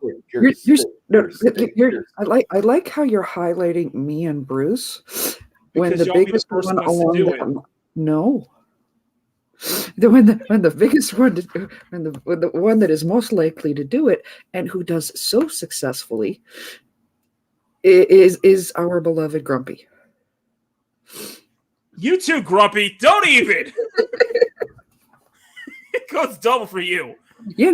Speaker 2: I like how you're highlighting me and Bruce when
Speaker 1: Because
Speaker 2: the biggest
Speaker 1: be the
Speaker 2: one
Speaker 1: along
Speaker 2: that, no. When the biggest one, when the one that is most likely to do it, and who does so successfully, is our beloved Grumpy.
Speaker 1: You too, Grumpy. Don't even. It goes double for you.
Speaker 2: You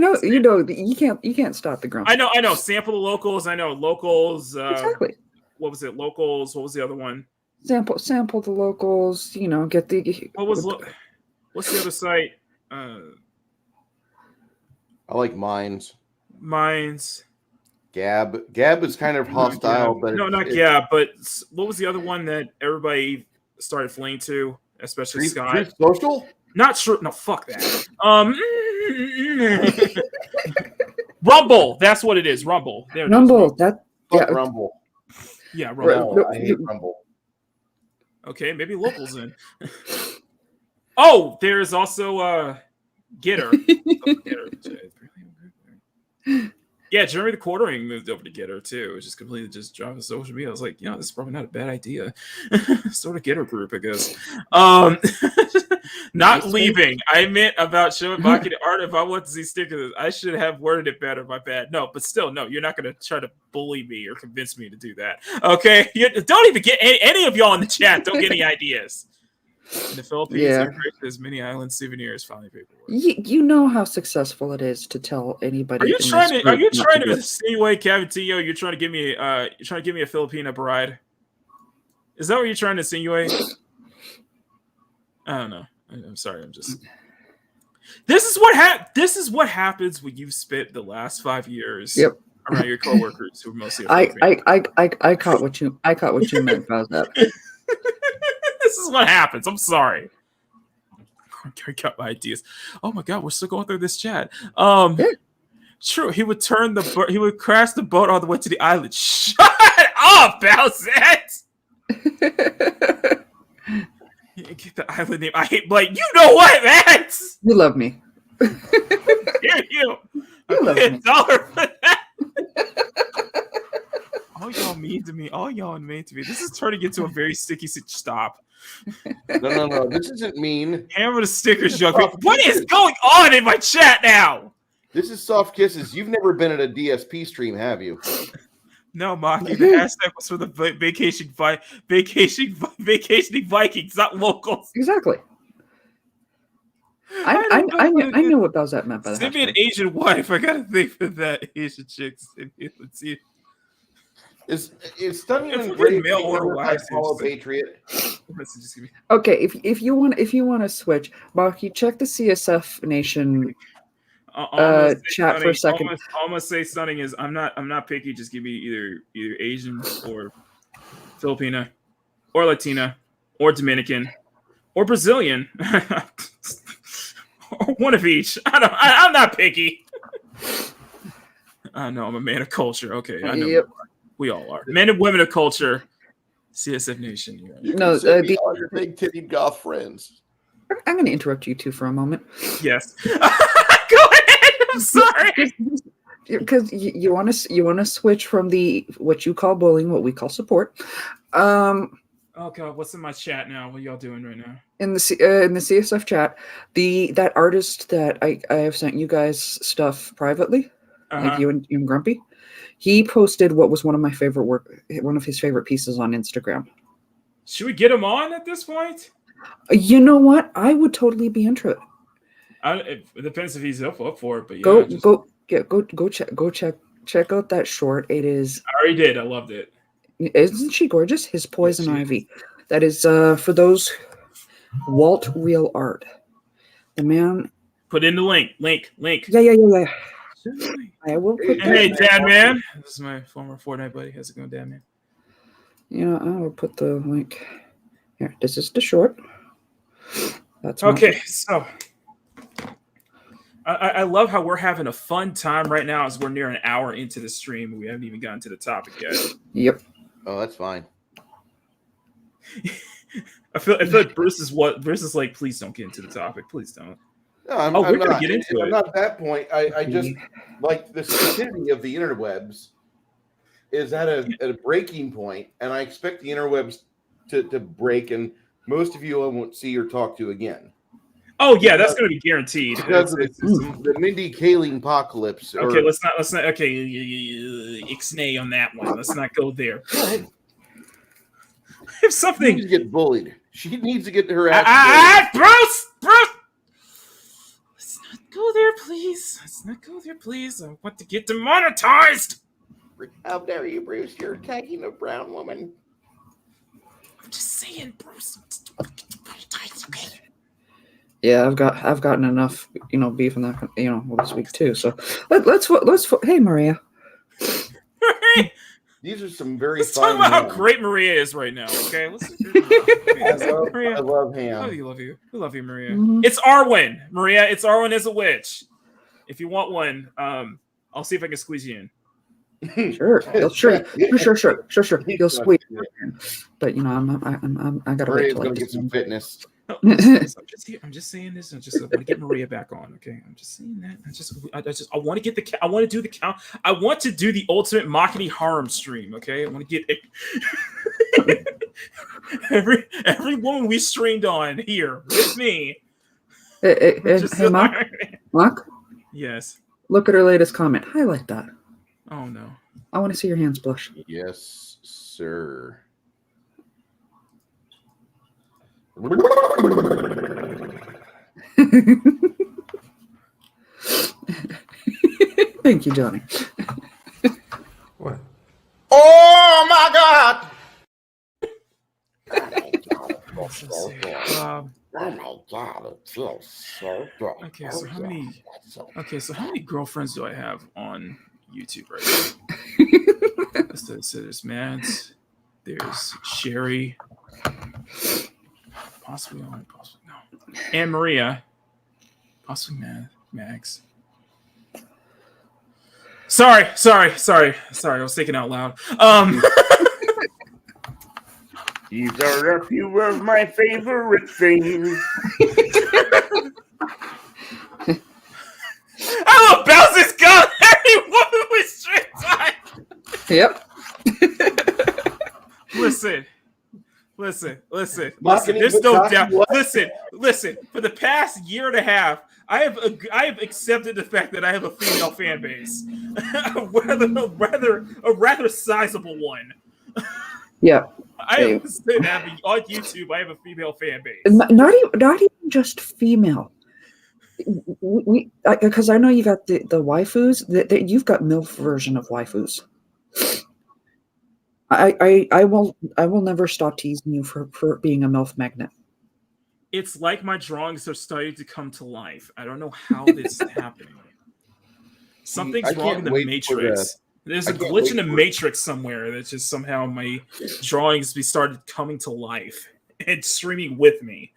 Speaker 2: can't stop the Grumpy.
Speaker 1: I know. Sample the locals. I know locals.
Speaker 2: Exactly.
Speaker 1: What was it? Locals. What was the other one?
Speaker 2: Sample the locals. Get the.
Speaker 1: What's the other site?
Speaker 3: I like Mines. Gab is kind of hostile, but
Speaker 1: not Gab. But what was the other one that everybody started fleeing to, especially Scott?
Speaker 3: Truth Social?
Speaker 1: Not sure. No, fuck that. Rumble. That's what it is. Rumble. There it
Speaker 2: Rumble.
Speaker 1: is.
Speaker 3: Rumble.
Speaker 1: Yeah, Rumble.
Speaker 3: No, I hate Rumble.
Speaker 1: Okay, maybe locals in. Oh, there's also Getter. Yeah, Jeremy the Quartering moved over to get her too. It was just completely just dropped on social media. I was like, this is probably not a bad idea. Sort of get her group, I guess. Not leaving. I meant about showing Makini art. If I want to see stickers, I should have worded it better. My bad. No, but still, no. You're not going to try to bully me or convince me to do that. Okay, don't even get any of y'all in the chat. Don't get any ideas. In the Philippines, they're creating as many island souvenirs, finally paperwork.
Speaker 2: You know how successful it is to tell anybody.
Speaker 1: Are you trying to insinuate, Cavatillo? You're trying to give me a Filipina bride? Is that what you're trying to insinuate? I don't know. I'm sorry. I'm just. This is what happens when you've spent the last 5 years around your coworkers who are mostly.
Speaker 2: I caught what you meant about that.
Speaker 1: This is what happens. I'm sorry. I got my ideas. Oh my god, we're still going through this chat. True. He would he would crash the boat all the way to the island. Shut up, Bowsette! Get the island name. I hate Blake. You know what, man?
Speaker 2: You love me.
Speaker 1: You love me. $1 for that. All y'all mean to me. This is turning into a very sticky stop.
Speaker 3: No. This isn't mean.
Speaker 1: Hammer the stickers, young people. What is going on in my chat now?
Speaker 3: This is Soft Kisses. You've never been at a DSP stream, have you?
Speaker 1: No, Maki. The hashtag was for the vacationing Vikings, not locals.
Speaker 2: Exactly. I know what that meant by that.
Speaker 1: Send me an Asian wife. I gotta think for that Asian chick. Let's see.
Speaker 3: Is Stunning and Brave
Speaker 1: mail order wives?
Speaker 3: Follow Patriot?
Speaker 2: Okay, if you want to switch, Maki, check the CSF Nation chat for a second.
Speaker 1: All I'm gonna say, Stunning, is I'm not picky. Just give me either Asian or Filipina or Latina or Dominican or Brazilian. Or one of each. I'm not picky. I know I'm a man of culture. Okay, I know.
Speaker 2: Yep.
Speaker 1: We all are. Men and women of culture. CSF Nation.
Speaker 3: No, all your big titty goth friends.
Speaker 2: I'm going to interrupt you two for a moment.
Speaker 1: Yes. Go ahead. I'm sorry.
Speaker 2: Because you want to switch from the what you call bullying, what we call support.
Speaker 1: Oh god, what's in my chat now? What are y'all doing right now?
Speaker 2: In the CSF chat, that artist that I have sent you guys stuff privately, like you and Grumpy. He posted what was one of his favorite pieces on Instagram.
Speaker 1: Should we get him on at this point?
Speaker 2: You know what? I would totally be into it.
Speaker 1: It depends if he's up for it, but
Speaker 2: yeah. Go check out that short. It is.
Speaker 1: I already did. I loved it.
Speaker 2: Isn't she gorgeous? His Poison Ivy. That is for those Walt Real Art. The man.
Speaker 1: Put in the link.
Speaker 2: Yeah. I will put
Speaker 1: Hey, Dad Man. This is my former Fortnite buddy. How's it going, Dad Man?
Speaker 2: Yeah, I will put the link here. This is the short. That's
Speaker 1: okay. So I love how we're having a fun time right now as we're near an hour into the stream. We haven't even gotten to the topic yet.
Speaker 2: Yep.
Speaker 3: Oh, that's fine.
Speaker 1: I feel like Bruce is like, please don't get into the topic. Please don't.
Speaker 3: No, I'm
Speaker 1: we're
Speaker 3: not.
Speaker 1: Gonna get into it.
Speaker 3: I'm not at that point. I just like the stupidity of the interwebs is at a breaking point, and I expect the interwebs to break, and most of you I won't see or talk to again.
Speaker 1: Oh yeah, that's going to be guaranteed.
Speaker 3: Because the Mindy Kaling apocalypse.
Speaker 1: Okay, let's not. Okay, ixnay on that one. Let's not go there. If something
Speaker 3: she needs to get bullied, she needs to get her ass.
Speaker 1: Bruce. Let's not go there, please. I want to get demonetized.
Speaker 3: How dare you, Bruce? You're attacking a brown woman.
Speaker 1: I'm just saying, Bruce. Okay.
Speaker 2: Yeah, I've gotten enough, beef in that, this week too. So let's hey Maria.
Speaker 3: These are some very.
Speaker 1: Let's talk about how great Maria is right now. Okay,
Speaker 3: I love ham.
Speaker 1: We love you, Maria.
Speaker 2: Mm-hmm.
Speaker 1: It's Arwen, Maria. It's Arwen as a witch. If you want one, I'll see if I can squeeze you in.
Speaker 2: Sure. You'll squeeze. But I gotta
Speaker 3: Maria's
Speaker 2: wait till
Speaker 3: gonna get some fitness.
Speaker 1: I'm just saying this. I want to get Maria back on. Okay, I'm just saying that. I want to get I want to do the count. I want to do the ultimate Makini harem stream. Okay, I want to get every woman we streamed on here with me.
Speaker 2: Hey, Mark.
Speaker 1: Yes.
Speaker 2: Look at her latest comment. Highlight that.
Speaker 1: Oh no.
Speaker 2: I want to see your hands blush.
Speaker 3: Yes, sir.
Speaker 2: Thank you, Johnny.
Speaker 4: What? Oh my God!
Speaker 1: Oh
Speaker 4: my God, it feels so good.
Speaker 1: Okay, so how many girlfriends do I have on YouTube right now? So there's Mads, there's Sherry, possibly no, and Maria, possibly Max. Sorry. I was thinking out loud.
Speaker 4: These are a few of my favorite things.
Speaker 1: I will bounce this gun every woman with straight time.
Speaker 2: Yep.
Speaker 1: Listen. There's no doubt. Listen. For the past year and a half, I have accepted the fact that I have a female fan base, a rather sizable one.
Speaker 2: Yeah.
Speaker 1: I have said that on YouTube. I have a female fan base.
Speaker 2: Not even just female. Because I know you got the waifus. That you've got MILF version of waifus. I will never stop teasing you for being a MILF magnet.
Speaker 1: It's like my drawings are starting to come to life. I don't know how this is happening. Something's wrong in the Matrix. There's a glitch in the Matrix somewhere that just somehow my drawings started coming to life and streaming with me.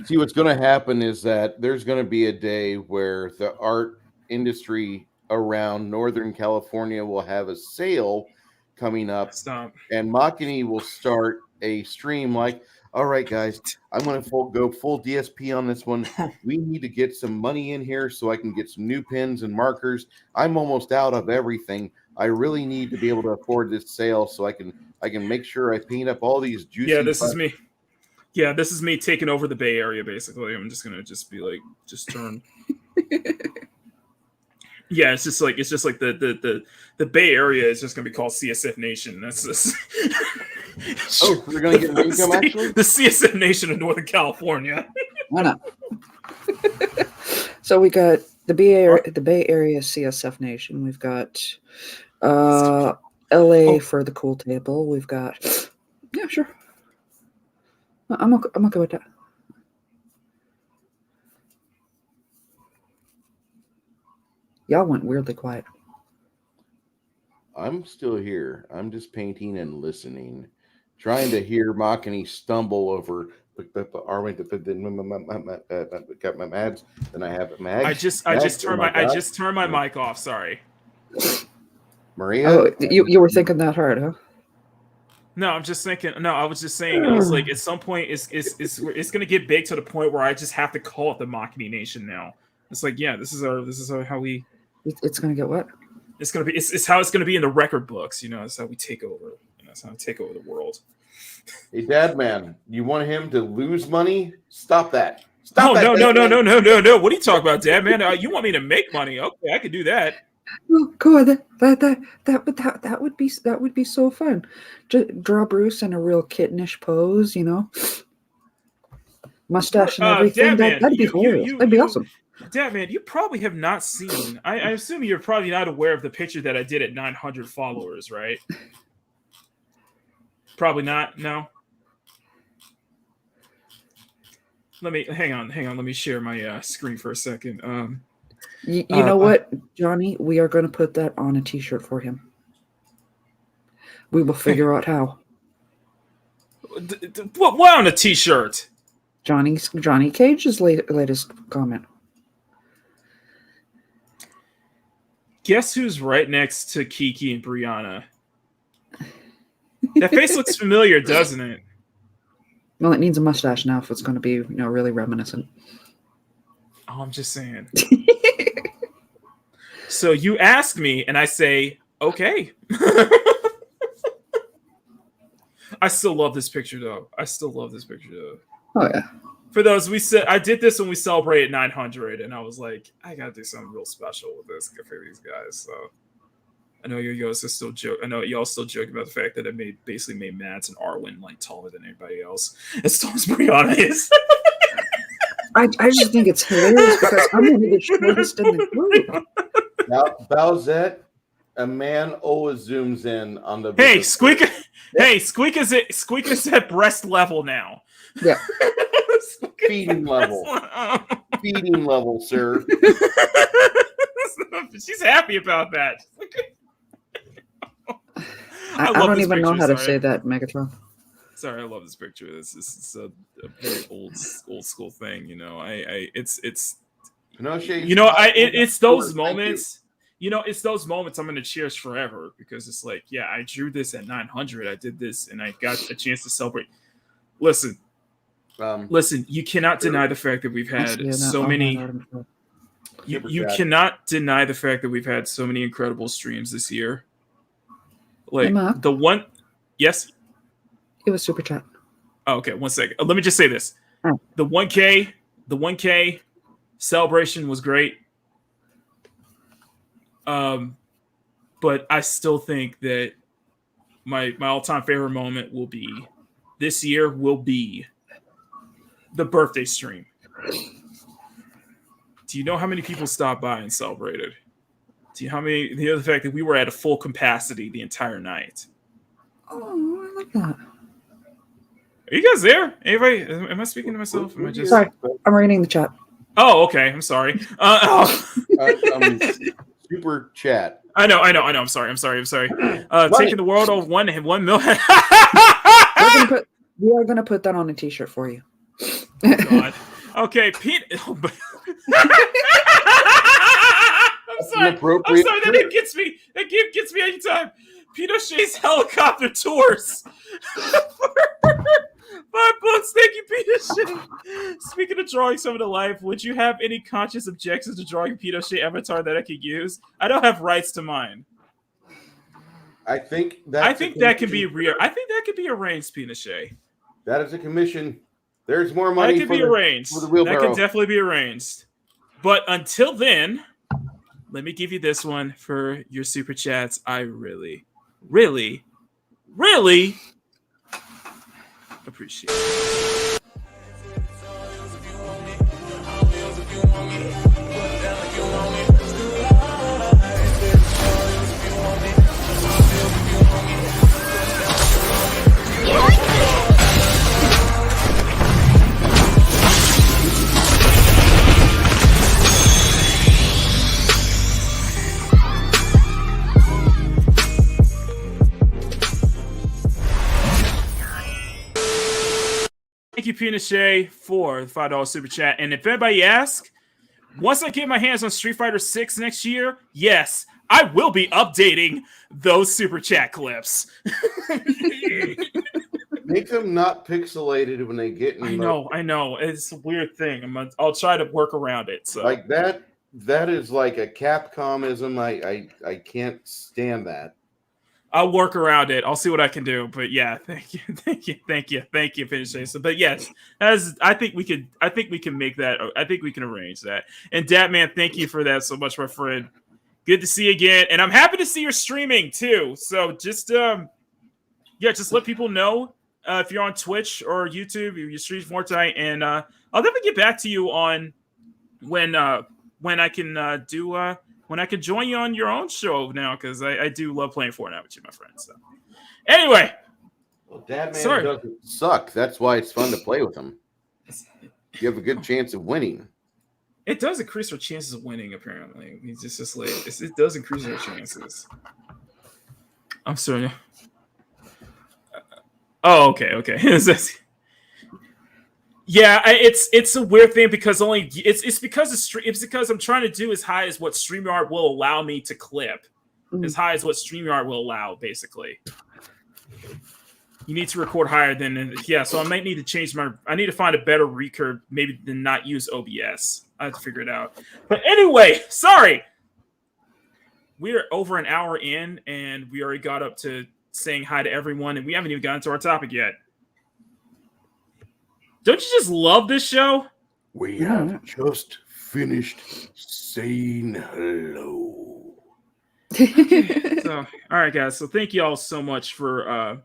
Speaker 3: See, what's going to happen is that there's going to be a day where the art industry around Northern California will have a sale coming up.
Speaker 1: Stop.
Speaker 3: And Makini will start a stream like, all right, guys, I'm going to go full DSP on this one. We need to get some money in here so I can get some new pens and markers. I'm almost out of everything. I really need to be able to afford this sale so I can make sure I paint up all these juicy.
Speaker 1: Yeah, this is me. Yeah, this is me taking over the Bay Area. Basically, I'm just gonna be like, just turn. Yeah, it's just like the Bay Area is just gonna be called CSF Nation. That's this.
Speaker 3: Oh, we're gonna get an income actually.
Speaker 1: The CSF Nation of Northern California.
Speaker 2: Why not? So we got the Bay Area CSF Nation. We've got LA for the cool table. We've got sure. I'm okay with that. Y'all went weirdly quiet.
Speaker 3: I'm still here. I'm just painting and listening, trying to hear Makini stumble over. Got my Mads. Then I have Mags.
Speaker 1: I just turned my mic off. Sorry,
Speaker 3: Maria.
Speaker 2: Oh, you were thinking that hard, huh?
Speaker 1: No, I'm just thinking. No, I was just saying. It's like at some point, it's gonna get big to the point where I just have to call it the Makini Nation now. It's like, yeah, this is how we.
Speaker 2: It's gonna get what?
Speaker 1: It's gonna be. It's how it's gonna be in the record books. You know, it's how we take over. You know, it's how we take over the world.
Speaker 3: Hey, Dad, man, you want him to lose money? Stop that. Stop
Speaker 1: that.
Speaker 3: No.
Speaker 1: What are you talking about, Dad, man? You want me to make money? Okay, I could do that.
Speaker 2: Oh, God, that would be so fun. Just draw Bruce in a real kittenish pose, you know, mustache and everything. That'd be hilarious. That'd be awesome.
Speaker 1: Dad, man, you probably have not seen. I assume you're probably not aware of the picture that I did at 900 followers, right? Probably not. No. Let me hang on. Let me share my screen for a second.
Speaker 2: You know what, Johnny? We are going to put that on a T-shirt for him. We will figure out how.
Speaker 1: What on a T-shirt?
Speaker 2: Johnny Cage's latest comment.
Speaker 1: Guess who's right next to Kiki and Brianna? That face looks familiar, doesn't it?
Speaker 2: Well, it needs a mustache now if it's going to be, really reminiscent.
Speaker 1: Oh, I'm just saying. So you ask me, and I say, okay. I still love this picture, though.
Speaker 2: Oh, yeah.
Speaker 1: For those, I did this when we celebrated 900, and I was like, I gotta do something real special with this for these guys. So I know y'all still joke about the fact that it basically made Mads and Arwen like taller than anybody else, as tall as Brianna is.
Speaker 2: I just think it's hilarious because I'm one of the shortest in the group.
Speaker 3: Now, Bowsette, a man always zooms in on the.
Speaker 1: Hey, Squeak! Hey, Squeak is at breast level now.
Speaker 2: Yeah.
Speaker 3: Feeding level. Feeding level, sir.
Speaker 1: She's happy about that.
Speaker 2: I don't even know how to say that, Megatron.
Speaker 1: Sorry, I love this picture. This is a very old school thing. It's those moments. It's those moments I'm going to cherish forever because it's like, yeah, I drew this at 900. I did this, and I got a chance to celebrate. Listen, you cannot deny the fact that we've had so many. You cannot deny the fact that we've had so many incredible streams this year. Like the one, yes,
Speaker 2: it was super chat.
Speaker 1: Oh, okay, 1 second. Let me just say this: the 1K celebration was great. But I still think that my all-time favorite moment this year will be the birthday stream. Do you know how many people stopped by and celebrated? Do you know how many? The fact that we were at a full capacity the entire night.
Speaker 2: Oh, I like that.
Speaker 1: Are you guys there? Anybody? Am I speaking to myself? Am I just?
Speaker 2: Sorry, I'm reading the chat.
Speaker 1: Oh, okay. I'm sorry.
Speaker 3: Super chat.
Speaker 1: I know. I'm sorry. Taking the world over 1 million.
Speaker 2: We are gonna put that on a T-shirt for you.
Speaker 1: Oh, God. Okay, Pete. I'm sorry. That gets me. That gets me every time. Pinochet's helicopter tours. 5 bucks. Thank you, Pinochet. Speaking of drawing someone to life, would you have any conscious objections to drawing a Pinochet avatar that I could use? I don't have rights to mine.
Speaker 3: I think
Speaker 1: that can be real. I think that could be arranged, Pinochet.
Speaker 3: That is a commission. There's more money.
Speaker 1: That could be arranged. That can definitely be arranged. But until then, let me give you this one for your super chats. I really, really, really appreciate it. Thank you, Pinochet, for the $5 super chat. And if anybody asks, once I get my hands on Street Fighter 6 next year, yes, I will be updating those super chat clips.
Speaker 3: Make them not pixelated when they get in.
Speaker 1: I know. It's a weird thing. I'll try to work around it. So
Speaker 3: like that is like a Capcomism. I can't stand that.
Speaker 1: I'll work around it. I'll see what I can do. But yeah, thank you, Pinochet. So, but yes, I think we can make that. I think we can arrange that. And Datman, thank you for that so much, my friend. Good to see you again, and I'm happy to see you're streaming too. So just just let people know if you're on Twitch or YouTube, you stream Fortnite, and I'll definitely get back to you on when I can when I could join you on your own show now, because I do love playing Fortnite with you, my friend. So, anyway.
Speaker 3: Well, Dadman doesn't suck. That's why it's fun to play with him. You have a good chance of winning.
Speaker 1: It does increase our chances of winning, apparently. It's just like, it does increase our chances. I'm sorry. Oh, okay. Yeah, it's a weird thing because it's because I'm trying to do as high as what StreamYard will allow me to clip, as high as what StreamYard will allow, basically. You need to record higher than so I might need to change I need to find a better recurve maybe than not use OBS. I have to figure it out. But anyway, sorry. We're over an hour in and we already got up to saying hi to everyone and we haven't even gotten to our topic yet. Don't you just love this show?
Speaker 3: We have just finished saying hello.
Speaker 1: So, all right, guys. So thank you all so much for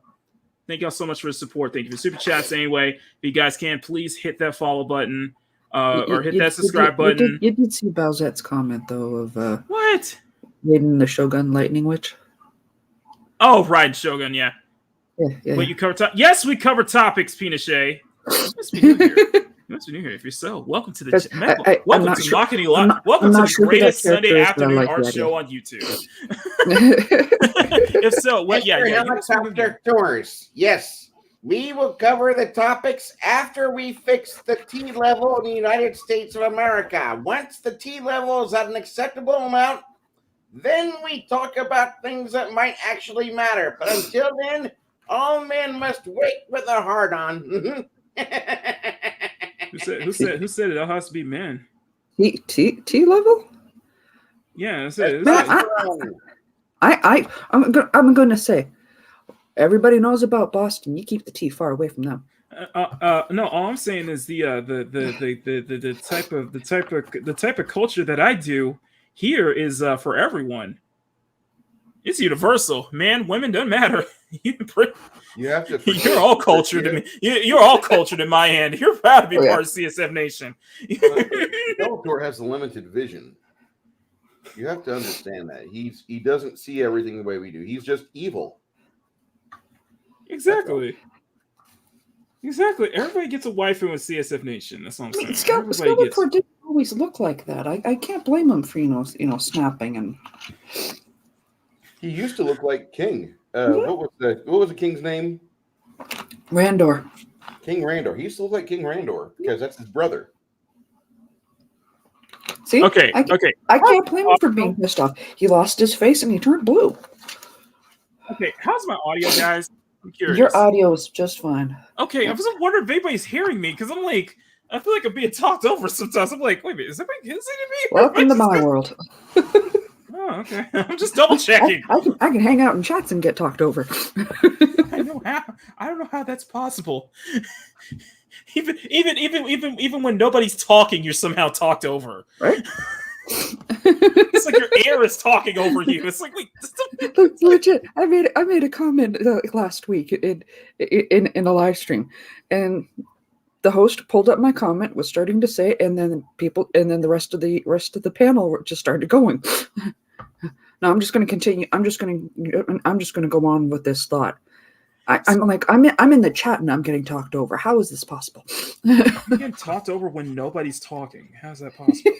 Speaker 1: the support. Thank you for super chats. Anyway, if you guys can, please hit that follow button or hit that subscribe button.
Speaker 2: You did see Bowsette's comment though of
Speaker 1: what?
Speaker 2: Raiden the Shogun Lightning Witch.
Speaker 1: Oh, right, Shogun. Yeah.
Speaker 2: Yeah.
Speaker 1: But you cover yes, we cover topics, Pinochet. You must be new here. You must be new here. If you're so, welcome to the welcome to Makini Live. Welcome to the greatest Sunday afternoon art show on YouTube. If so,
Speaker 4: helicopter tours. Yes, we will cover the topics after we fix the T level in the United States of America. Once the T level is at an acceptable amount, then we talk about things that might actually matter. But until then, all men must wait with a heart on.
Speaker 1: Who said it all has to be men?
Speaker 2: T level?
Speaker 1: Yeah, that's it.
Speaker 2: I'm going to say, everybody knows about Boston. You keep the T far away from them.
Speaker 1: No, all I'm saying is the type of culture that I do here is for everyone. It's universal, man. Women doesn't matter.
Speaker 3: You have to.
Speaker 1: You're all cultured to me. You're all cultured in my hand. You're proud to be part of CSF Nation.
Speaker 3: Bellator has a limited vision. You have to understand that he doesn't see everything the way we do. He's just evil.
Speaker 1: Exactly. Everybody gets a waifu in CSF Nation. That's what I'm saying.
Speaker 2: Skeletor didn't always look like that. I can't blame him for snapping and.
Speaker 3: He used to look like King. What was the king's name?
Speaker 2: Randor.
Speaker 3: King Randor. He used to look like King Randor because that's his brother.
Speaker 2: See?
Speaker 1: Okay.
Speaker 2: I can't blame him for being pissed off. He lost his face and he turned blue.
Speaker 1: Okay, how's my audio, guys? I'm curious.
Speaker 2: Your audio is just fine.
Speaker 1: Okay, I was wondering if anybody's hearing me because I'm like, I feel like I'm being talked over sometimes. I'm like, wait a minute, is anybody listening to me?
Speaker 2: Welcome to my world.
Speaker 1: Oh, okay. I'm just double checking.
Speaker 2: I can hang out in chats and get talked over.
Speaker 1: I don't know how that's possible. Even when nobody's talking, you're somehow talked over.
Speaker 2: Right?
Speaker 1: It's like your air is talking over you. It's like
Speaker 2: wait. Legit. I made a comment last week in a live stream, and the host pulled up my comment, was starting to say, and then the rest of the panel just started going. Now I'm just going to continue. I'm just going to go on with this thought. I'm in the chat and I'm getting talked over. How is this possible?
Speaker 1: You're getting talked over when nobody's talking. How's that possible?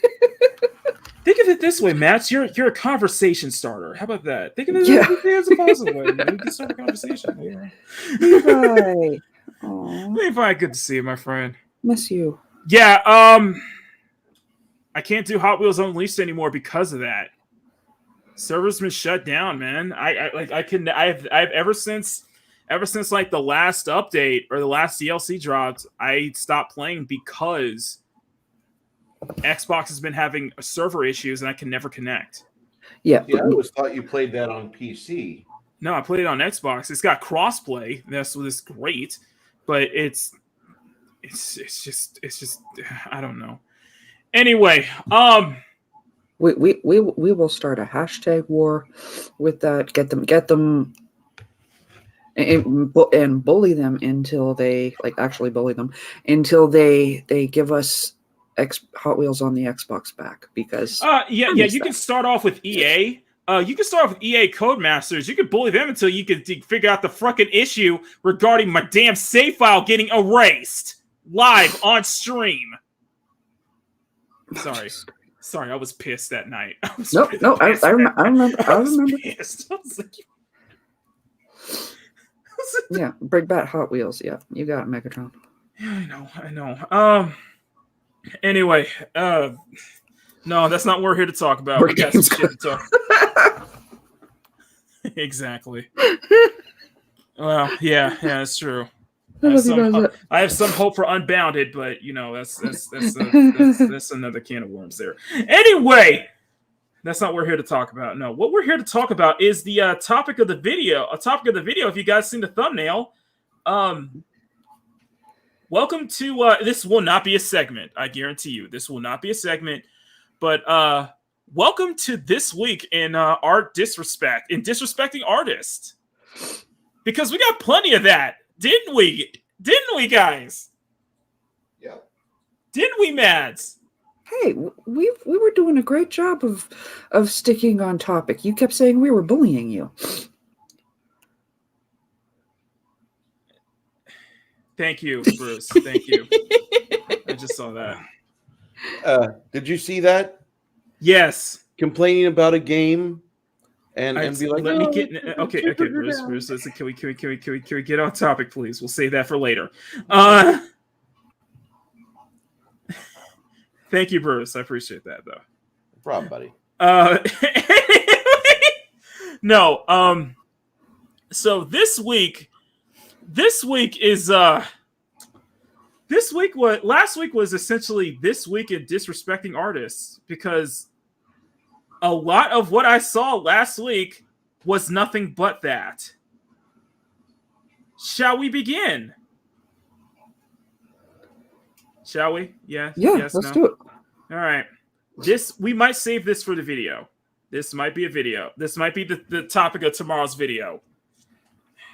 Speaker 1: Think of it this way, Matt. You're a conversation starter. How about that? Think of it as a positive way. We can start a conversation.
Speaker 2: Levi.
Speaker 1: Levi, good to see you, my friend.
Speaker 2: Miss you.
Speaker 1: Yeah. I can't do Hot Wheels Unleashed anymore because of that. Server's been shut down, man. I've ever since like the last update or the last DLC dropped, I stopped playing because Xbox has been having server issues and I can never connect.
Speaker 2: Yeah.
Speaker 3: I always thought you played that on PC.
Speaker 1: No, I played it on Xbox. It's got crossplay. That's great, but it's just I don't know. Anyway,
Speaker 2: we will start a hashtag war with that. Get them and bully them until they actually bully them until they give us Hot Wheels on the Xbox back because
Speaker 1: you can start off with EA. You can start off with EA Codemasters. You can bully them until you can figure out the fucking issue regarding my damn save file getting erased live on stream. Sorry, I was pissed that night. I
Speaker 2: remember.
Speaker 1: Pissed. I was like,
Speaker 2: yeah, bring back Hot Wheels. Yeah, you got it, Megatron.
Speaker 1: Yeah, I know. Anyway, no, that's not what we're here to talk about. We got some shit to talk. Exactly. Well, yeah, that's true. I have some hope for Unbounded, but that's another can of worms there. Anyway, that's not what we're here to talk about. No, what we're here to talk about is the topic of the video. A topic of the video. If you guys seen the thumbnail, welcome to. This will not be a segment. I guarantee you, this will not be a segment. But welcome to this week in art disrespect, in disrespecting artists, because we got plenty of that. Didn't we? Didn't we, guys?
Speaker 3: Yeah.
Speaker 1: Didn't we, Mads?
Speaker 2: Hey, we were doing a great job of sticking on topic. You kept saying we were bullying you.
Speaker 1: Thank you, Bruce. Thank you. I just saw that.
Speaker 3: Did you see that?
Speaker 1: Yes.
Speaker 3: Complaining about a game. And be like,
Speaker 1: let me get okay, Bruce. Listen, can we get on topic, please? We'll save that for later. Thank you, Bruce. I appreciate that, though.
Speaker 3: No problem, buddy.
Speaker 1: No. So this week is last week was essentially this week in disrespecting artists, because a lot of what I saw last week was nothing but that. Shall we begin? Shall we? Yeah.
Speaker 2: Yeah,
Speaker 1: yes,
Speaker 2: let's
Speaker 1: no?
Speaker 2: do it.
Speaker 1: All right. We might save this for the video. This might be a video. This might be the topic of tomorrow's video.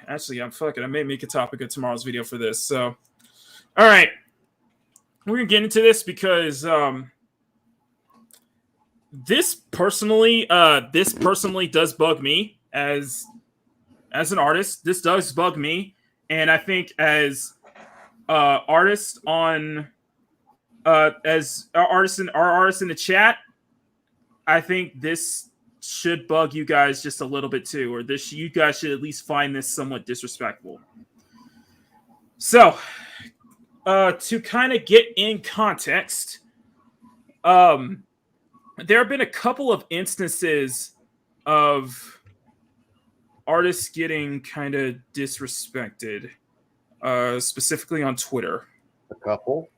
Speaker 1: Actually, I may make a topic of tomorrow's video for this. So, all right. We're going to get into this because this personally does bug me as an artist. This does bug me, and I think as artists in the chat, I think this should bug you guys just a little bit too, or you guys should at least find this somewhat disrespectful. So, to kind of get in context, there have been a couple of instances of artists getting kind of disrespected, specifically on Twitter.
Speaker 3: A couple?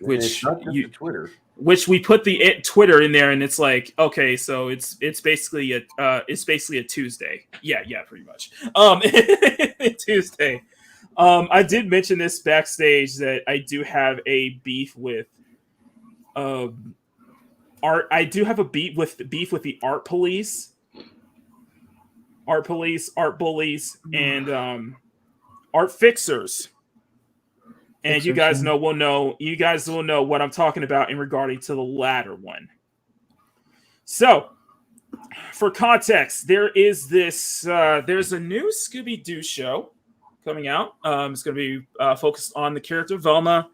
Speaker 1: Which
Speaker 3: Twitter.
Speaker 1: Which we put the Twitter in there, and it's like, okay, so it's basically a Tuesday. Yeah, pretty much. Tuesday. I did mention this backstage that I do have a beef with art. I do have a beef with the art police, art bullies, and art fixers. And you guys will know what I'm talking about in regarding to the latter one. So, for context, there's a new Scooby-Doo show coming out. It's going to be focused on the character Velma.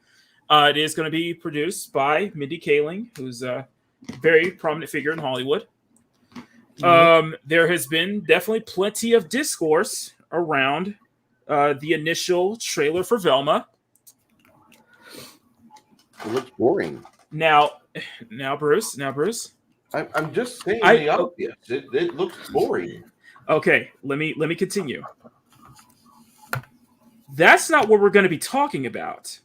Speaker 1: It is going to be produced by Mindy Kaling, who's a very prominent figure in Hollywood. There has been definitely plenty of discourse around the initial trailer for Velma.
Speaker 3: It looks boring.
Speaker 1: Now, Bruce.
Speaker 3: I'm just saying the obvious. It looks boring.
Speaker 1: Okay, let me continue. That's not what we're going to be talking about.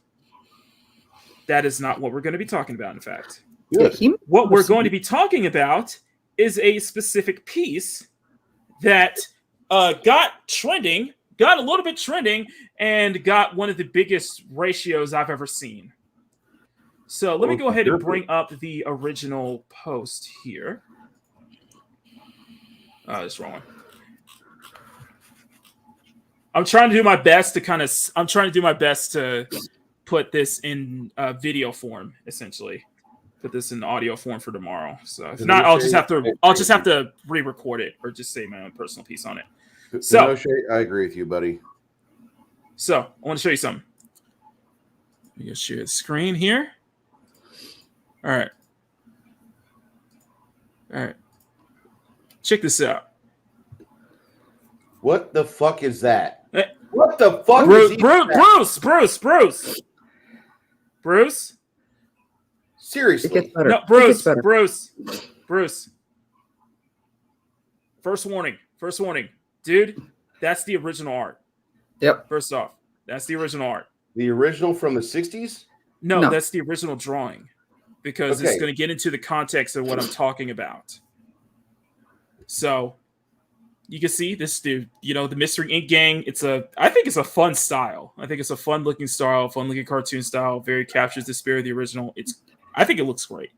Speaker 1: That is not what we're going to be talking about, in fact.
Speaker 3: Good.
Speaker 1: What we're going to be talking about is a specific piece that got a little bit trending, and got one of the biggest ratios I've ever seen. So let me go ahead and bring up the original post here. That's wrong one. I'm trying to do my best to put this in video form, essentially. Put this in audio form for tomorrow. So if not, I'll just have to re-record it, or just say my own personal piece on it. So
Speaker 3: I agree with you, buddy.
Speaker 1: So I want to show you something. Let me just share the screen here. All right. Check this out.
Speaker 3: What the fuck is that?
Speaker 1: Hey.
Speaker 3: What the fuck
Speaker 1: is Bruce?
Speaker 3: Seriously.
Speaker 2: It gets better.
Speaker 1: No, Bruce. First warning. Dude, That's the original art.
Speaker 2: Yep.
Speaker 1: First off, that's the original art.
Speaker 3: The original from the 60s?
Speaker 1: No, that's the original drawing, because it's going to get into the context of what I'm talking about. So you can see this dude, the Mystery Inc. gang. I think it's a fun style. I think it's a fun looking style, fun looking cartoon style. Very captures the spirit of the original. I think it looks great.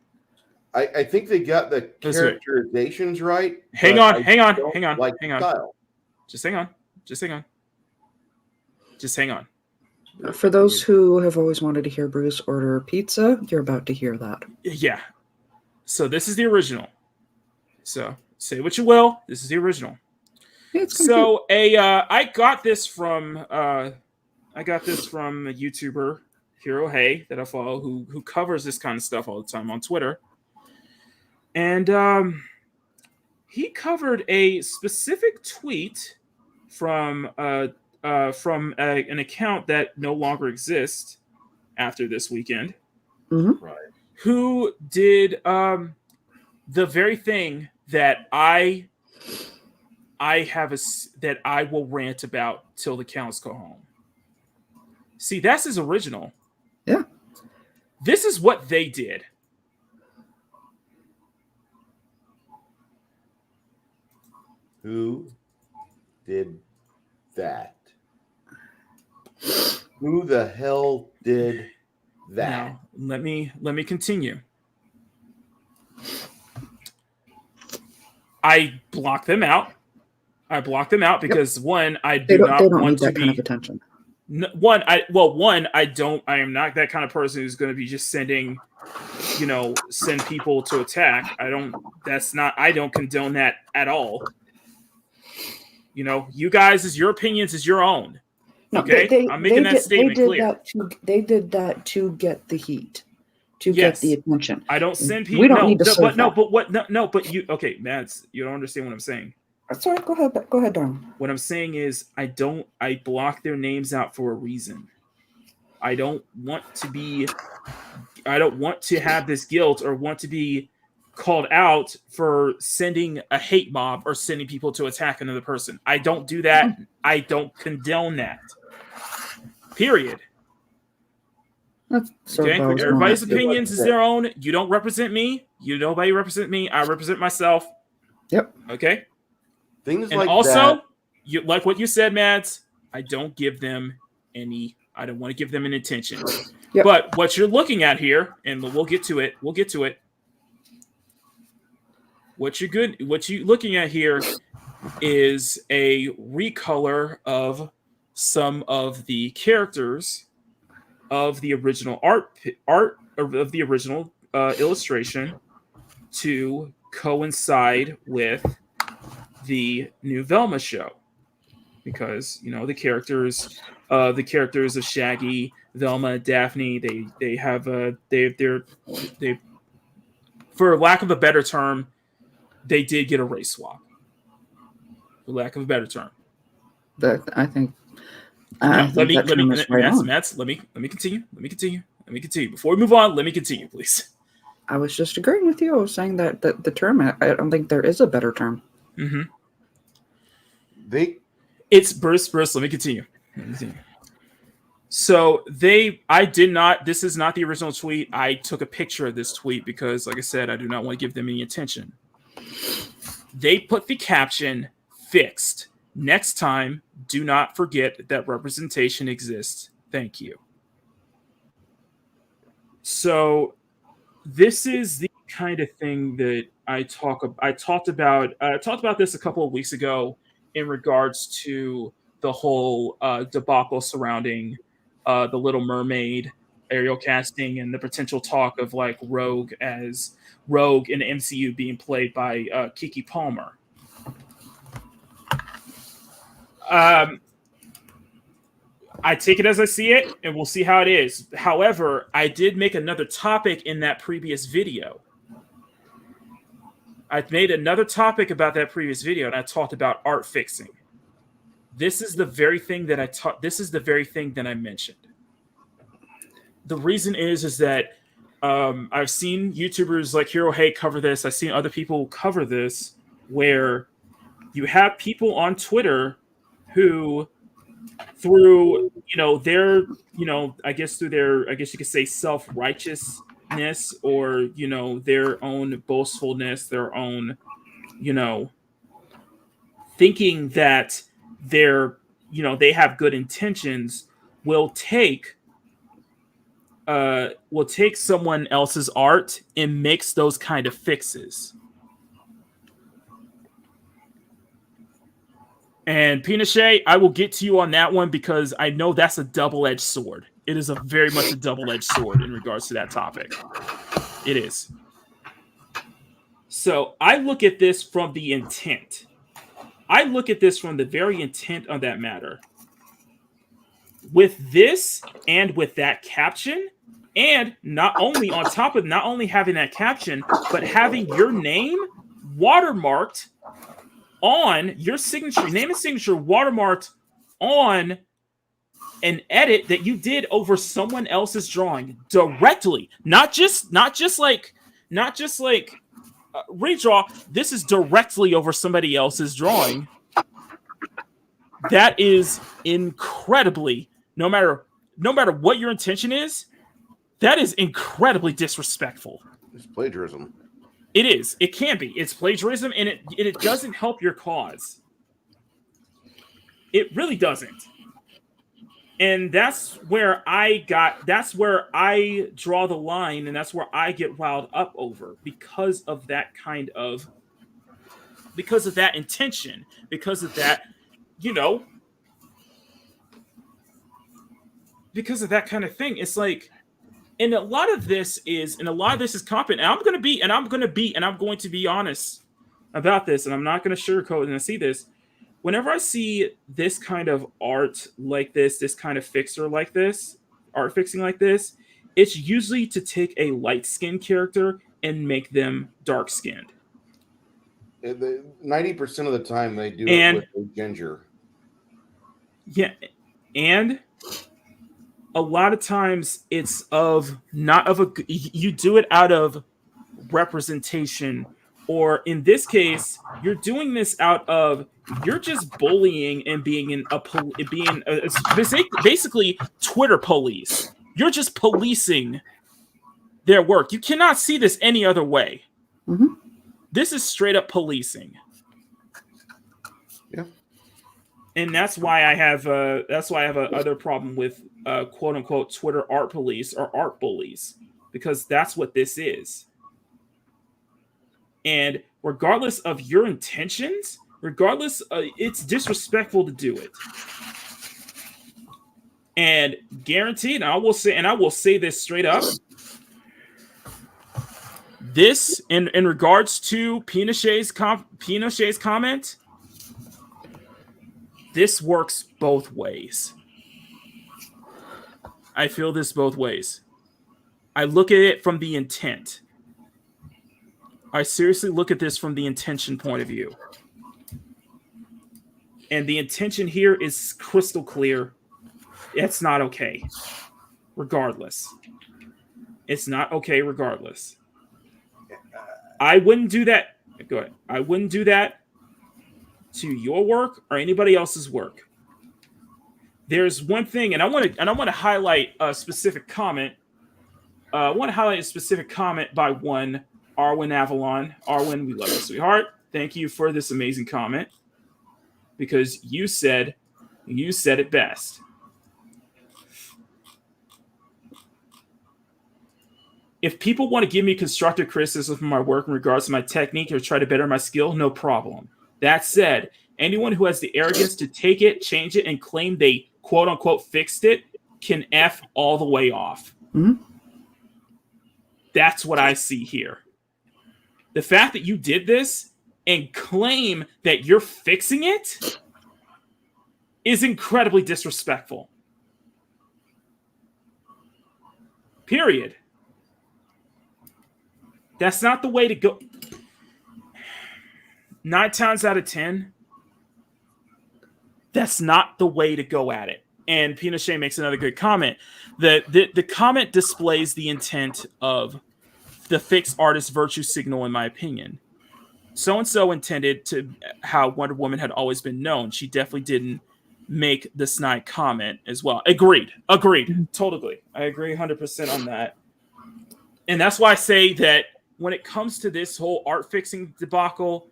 Speaker 3: I think they got the characterizations right.
Speaker 1: Hang on. Just hang on.
Speaker 2: For those who have always wanted to hear Bruce order pizza, you're about to hear that.
Speaker 1: Yeah. So this is the original. So say what you will. This is the original. Yeah, so I got this from a YouTuber, Hero Hey, that I follow, who covers this kind of stuff all the time on Twitter. And he covered a specific tweet from an account that no longer exists after this weekend,
Speaker 2: right?
Speaker 1: Who did the very thing that I will rant about till the cows go home. See, that's his original.
Speaker 2: Yeah.
Speaker 1: This is what they did.
Speaker 3: Who did that? Who the hell did that?
Speaker 1: Now, let me continue. I blocked them out. Because one, I do not want to be
Speaker 2: kind of attention.
Speaker 1: I am not that kind of person who's going to be just send people to attack. I don't condone that at all. You guys, your opinions is your own.
Speaker 2: No,
Speaker 1: okay, I'm making that statement clear.
Speaker 2: They did that to get the heat, get the attention.
Speaker 1: I don't send people.
Speaker 2: We don't need to
Speaker 1: but you, okay, Mads, you don't understand what I'm saying.
Speaker 2: Sorry, go ahead, Don.
Speaker 1: What I'm saying is, I block their names out for a reason. I don't want to have this guilt or want to be called out for sending a hate mob or sending people to attack another person. I don't do that. I don't condone that. Period. Okay, everybody's opinions is their own. You don't represent me. Nobody represent me. I represent myself.
Speaker 2: Yep.
Speaker 1: Okay.
Speaker 3: Things
Speaker 1: and
Speaker 3: like
Speaker 1: also,
Speaker 3: that.
Speaker 1: You like what you said, Mads. I don't give them any. I don't want to give them an intention. Yep. But what you're looking at here, and we'll get to it. What you're looking at here is a recolor of some of the characters of the original art of the original illustration to coincide with the new Velma show, because the characters of Shaggy, Velma, Daphne, they for lack of a better term, they did get a race swap. For lack of a better term,
Speaker 2: I think.
Speaker 1: Let me continue. Before we move on, let me continue, please.
Speaker 2: I was just agreeing with you. I was saying that the term. I don't think there is a better term.
Speaker 1: Mm-hmm.
Speaker 3: It's
Speaker 1: Bruce. Let me continue. So I did not. This is not the original tweet. I took a picture of this tweet because, like I said, I do not want to give them any attention. They put the caption "Fixed. Next time, do not forget that representation exists. Thank you." So this is the kind of thing that I talked about this a couple of weeks ago in regards to the whole debacle surrounding the Little Mermaid Ariel casting and the potential talk of like Rogue in the MCU being played by Keke Palmer. I take it as I see it, and we'll see how it is. However, I did make another topic in that previous video. I made another topic about that previous video, and I talked about art fixing. This is the very thing that This is the very thing that I mentioned. The reason is that I've seen YouTubers like Hero Hey cover this. I've seen other people cover this, where you have people on Twitter who through their I guess you could say self-righteousness, or their own boastfulness, their own thinking that they have good intentions, will take someone else's art and makes those kind of fixes. And Pinochet, I will get to you on that one, because I know that's a double-edged sword. It is very much a double-edged sword in regards to that topic. It is. So I look at this from the intent. I look at this from the very intent of that matter. With this and with that caption, and not only having that caption, but having your name watermarked on your signature, name and signature watermarked on an edit that you did over someone else's drawing directly, not just like redraw. This is directly over somebody else's drawing. That is incredibly, no matter what your intention is, that is incredibly disrespectful.
Speaker 3: It's plagiarism.
Speaker 1: It is. It can be. It's plagiarism, and it doesn't help your cause. It really doesn't. And that's where I draw the line, and that's where I get riled up over, because of that intention, because of that, because of that kind of thing. It's like, and a lot of this is competent. And I'm going to be honest about this, and I'm not going to sugarcoat it. And I see this. Whenever I see this kind of art like this kind of fixer like this, art fixing like this, it's usually to take a light-skinned character and make them dark-skinned.
Speaker 3: 90% of the time they do it with ginger.
Speaker 1: Yeah, and a lot of times it's you do it out of representation, or in this case, you're doing this out of, you're just bullying and being basically Twitter police. You're just policing their work. You cannot see this any other way.
Speaker 2: Mm-hmm.
Speaker 1: This is straight up policing.
Speaker 3: Yeah.
Speaker 1: And that's why I have a other problem with quote unquote Twitter art police or art bullies, because that's what this is. And regardless of your intentions, it's disrespectful to do it. And guaranteed, and I will say this straight up. This, in regards to Pinochet's comment, this works both ways. I feel this both ways. I look at it from the intent. I seriously look at this from the intention point of view. And the intention here is crystal clear. It's not okay. Regardless. It's not okay regardless. I wouldn't do that. Go ahead. I wouldn't do that to your work or anybody else's work. There's one thing, and I want to highlight a specific comment. I want to highlight a specific comment by one Arwen Avalon. Arwen, we love you, sweetheart. Thank you for this amazing comment, because you said it best. If people want to give me constructive criticism for my work in regards to my technique or try to better my skill, no problem. That said, anyone who has the arrogance to take it, change it, and claim they quote unquote fixed it can F all the way off.
Speaker 2: Mm-hmm.
Speaker 1: That's what I see here. The fact that you did this and claim that you're fixing it is incredibly disrespectful. Period. That's not the way to go. 9 times out of 10, that's not the way to go at it. And Pinochet makes another good comment. The comment displays the intent of the fixed artist virtue signal, in my opinion. So-and-so intended to how Wonder Woman had always been known. She definitely didn't make the snide comment as well. Agreed. Totally. I agree 100% on that. And that's why I say that when it comes to this whole art fixing debacle,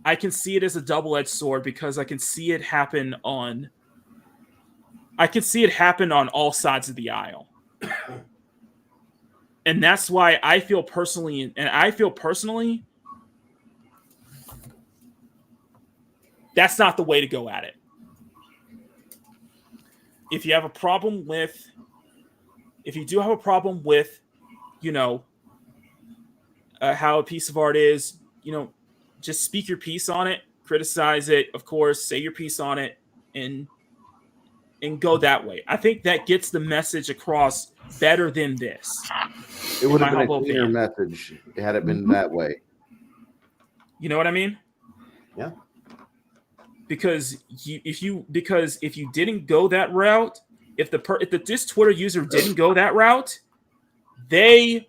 Speaker 1: I can see it as a double-edged sword because I can see it happen on all sides of the aisle. And that's why I feel personally that's not the way to go at it. If you do have a problem with, how a piece of art is, just speak your piece on it, criticize it, of course, say your piece on it, and go that way. I think that gets the message across better than this.
Speaker 3: It would have been a cleaner message had it been that way.
Speaker 1: You know what I mean?
Speaker 3: Yeah.
Speaker 1: Because if you didn't go that route, if this Twitter user didn't go that route, they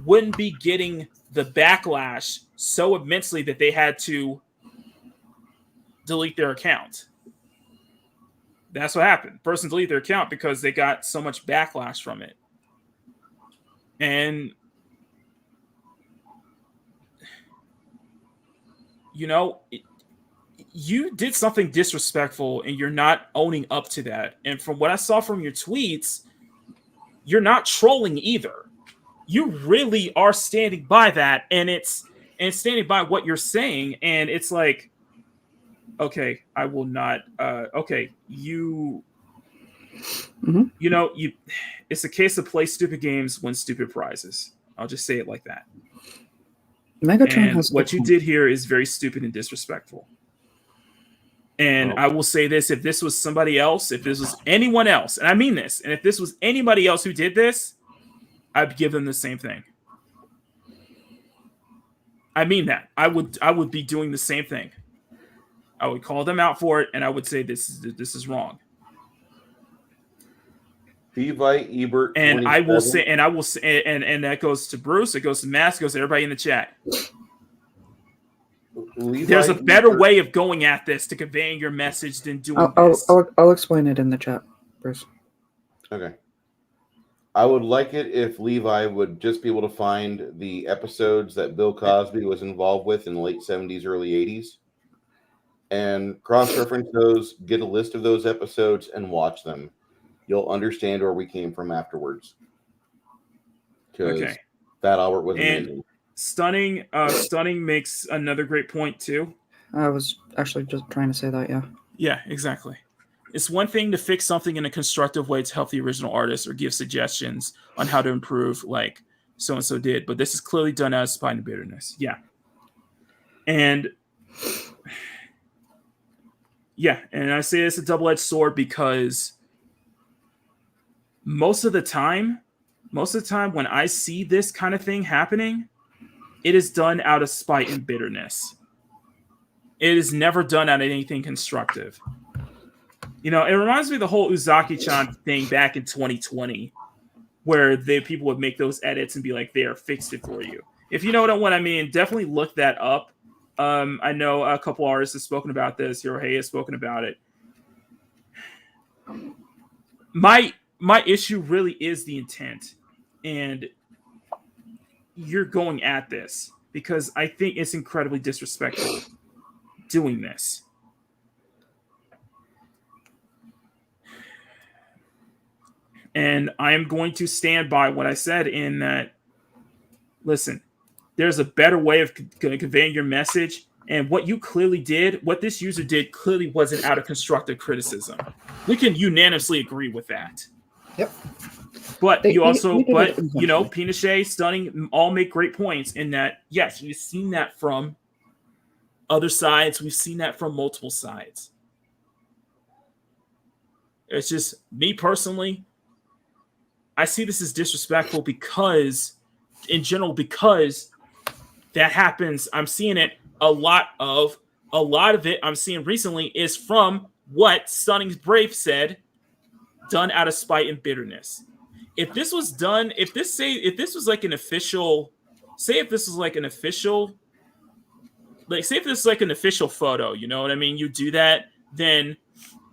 Speaker 1: wouldn't be getting the backlash so immensely that they had to delete their account. That's what happened. Person deleted their account because they got so much backlash from it. And you did something disrespectful and you're not owning up to that. And from what I saw from your tweets, you're not trolling either. You really are standing by that, and standing by what you're saying. And it's like, okay, I will not. Okay, it's a case of play stupid games, win stupid prizes. I'll just say it like that.
Speaker 2: Megatron has
Speaker 1: what you did here is very stupid and disrespectful. And I will say this: if this was somebody else, if this was anyone else, and I mean this, and if this was anybody else who did this, I'd give them the same thing. I mean that. I would be doing the same thing. I would call them out for it, and I would say this is wrong.
Speaker 3: Levi Ebert,
Speaker 1: and I will say, and that goes to Bruce, it goes to Mass, it goes to everybody in the chat. There's a better way of going at this to conveying your message than doing this.
Speaker 2: I'll explain it in the chat, Bruce.
Speaker 3: Okay. I would like it if Levi would just be able to find the episodes that Bill Cosby was involved with in the late 70s, early 80s, and cross-reference those, get a list of those episodes, and watch them. You'll understand where we came from afterwards. Because that Albert was amazing.
Speaker 1: Stunning makes another great point, too.
Speaker 2: I was actually just trying to say that, yeah.
Speaker 1: Yeah, exactly. It's one thing to fix something in a constructive way to help the original artist or give suggestions on how to improve, like so-and-so did. But this is clearly done out of spite and bitterness. Yeah. And I say it's a double-edged sword because most of the time when I see this kind of thing happening, it is done out of spite and bitterness. It is never done out of anything constructive. It reminds me of the whole Uzaki-chan thing back in 2020, where people would make those edits and be like, "They are fixed it for you." If you know what I mean, definitely look that up. I know a couple artists have spoken about this. Hirohei has spoken about it. My issue really is the intent, and you're going at this because I think it's incredibly disrespectful doing this. And I am going to stand by what I said in that, listen, there's a better way of conveying your message. And what this user did clearly wasn't out of constructive criticism. We can unanimously agree with that.
Speaker 2: Yep.
Speaker 1: But Pinochet, Stunning, all make great points in that, yes, we've seen that from other sides. We've seen that from multiple sides. It's just me personally. I see this as disrespectful because that happens. I'm seeing it a lot of it I'm seeing recently is from what Stunning's Brave said, done out of spite and bitterness. If this was like an official photo, you know what I mean? You do that, then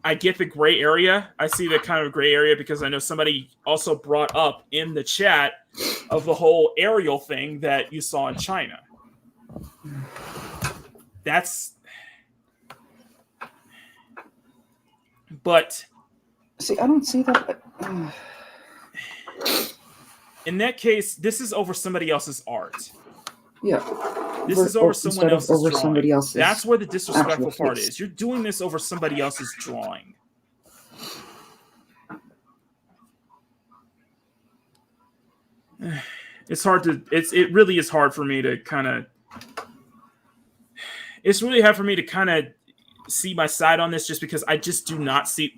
Speaker 1: I get the gray area. I see the kind of gray area because I know somebody also brought up in the chat of the whole aerial thing that you saw in China. But
Speaker 2: see, I don't see that.
Speaker 1: In that case, this is over somebody else's art.
Speaker 2: Yeah.
Speaker 1: This is over someone else's
Speaker 2: over
Speaker 1: drawing.
Speaker 2: Somebody else's
Speaker 1: That's where the disrespectful part is. You're doing this over somebody else's drawing. It's hard to. It really is hard for me to kind of. It's really hard for me to kind of see my side on this, just because I just do not see.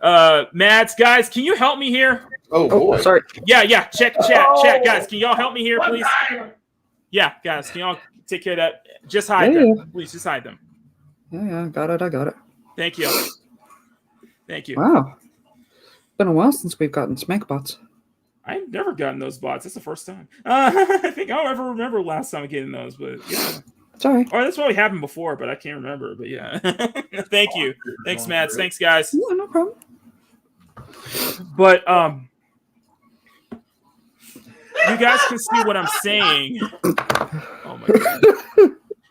Speaker 1: Mads, guys, can you help me here?
Speaker 3: Oh boy,
Speaker 2: sorry.
Speaker 1: Yeah. Check chat, guys. Can y'all help me here, please? Yeah, guys, can y'all take care of that? Just hide them. Please, just hide them.
Speaker 2: Yeah, I got it.
Speaker 1: Thank you.
Speaker 2: Wow. Been a while since we've gotten smack bots.
Speaker 1: I've never gotten those bots. That's the first time. I think I'll ever remember last time getting those, but yeah.
Speaker 2: Sorry.
Speaker 1: Or that's probably happened before, but I can't remember. But yeah. Thank you. Thanks, Matt. Thanks, guys.
Speaker 2: Yeah, no problem.
Speaker 1: But you guys can see what I'm saying. Oh my god.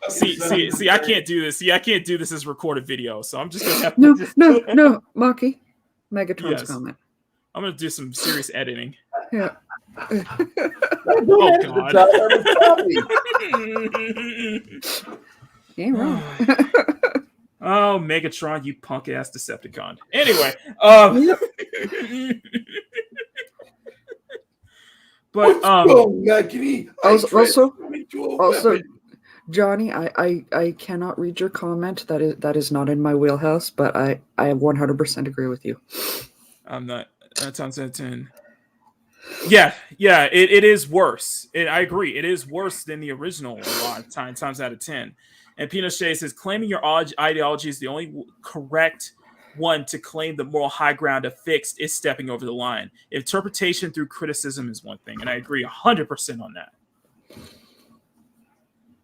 Speaker 1: See, I can't do this. See, I can't do this as recorded video, so I'm just gonna have to
Speaker 2: No, Maki. Megatron's comment.
Speaker 1: I'm gonna do some serious editing.
Speaker 2: Yeah.
Speaker 1: Oh god.
Speaker 2: You ain't wrong.
Speaker 1: Oh, Megatron, you punk ass Decepticon. Anyway, but
Speaker 2: also, Johnny, I cannot read your comment. That is not in my wheelhouse, but I 100% agree with you.
Speaker 1: I'm not. That sounds at 10. Yeah, it is worse. I agree. It is worse than the original a lot of times out of 10. And Pinochet says, claiming your ideology is the only correct one to claim the moral high ground of fixed is stepping over the line. Interpretation through criticism is one thing, and I agree 100% on that.
Speaker 3: Do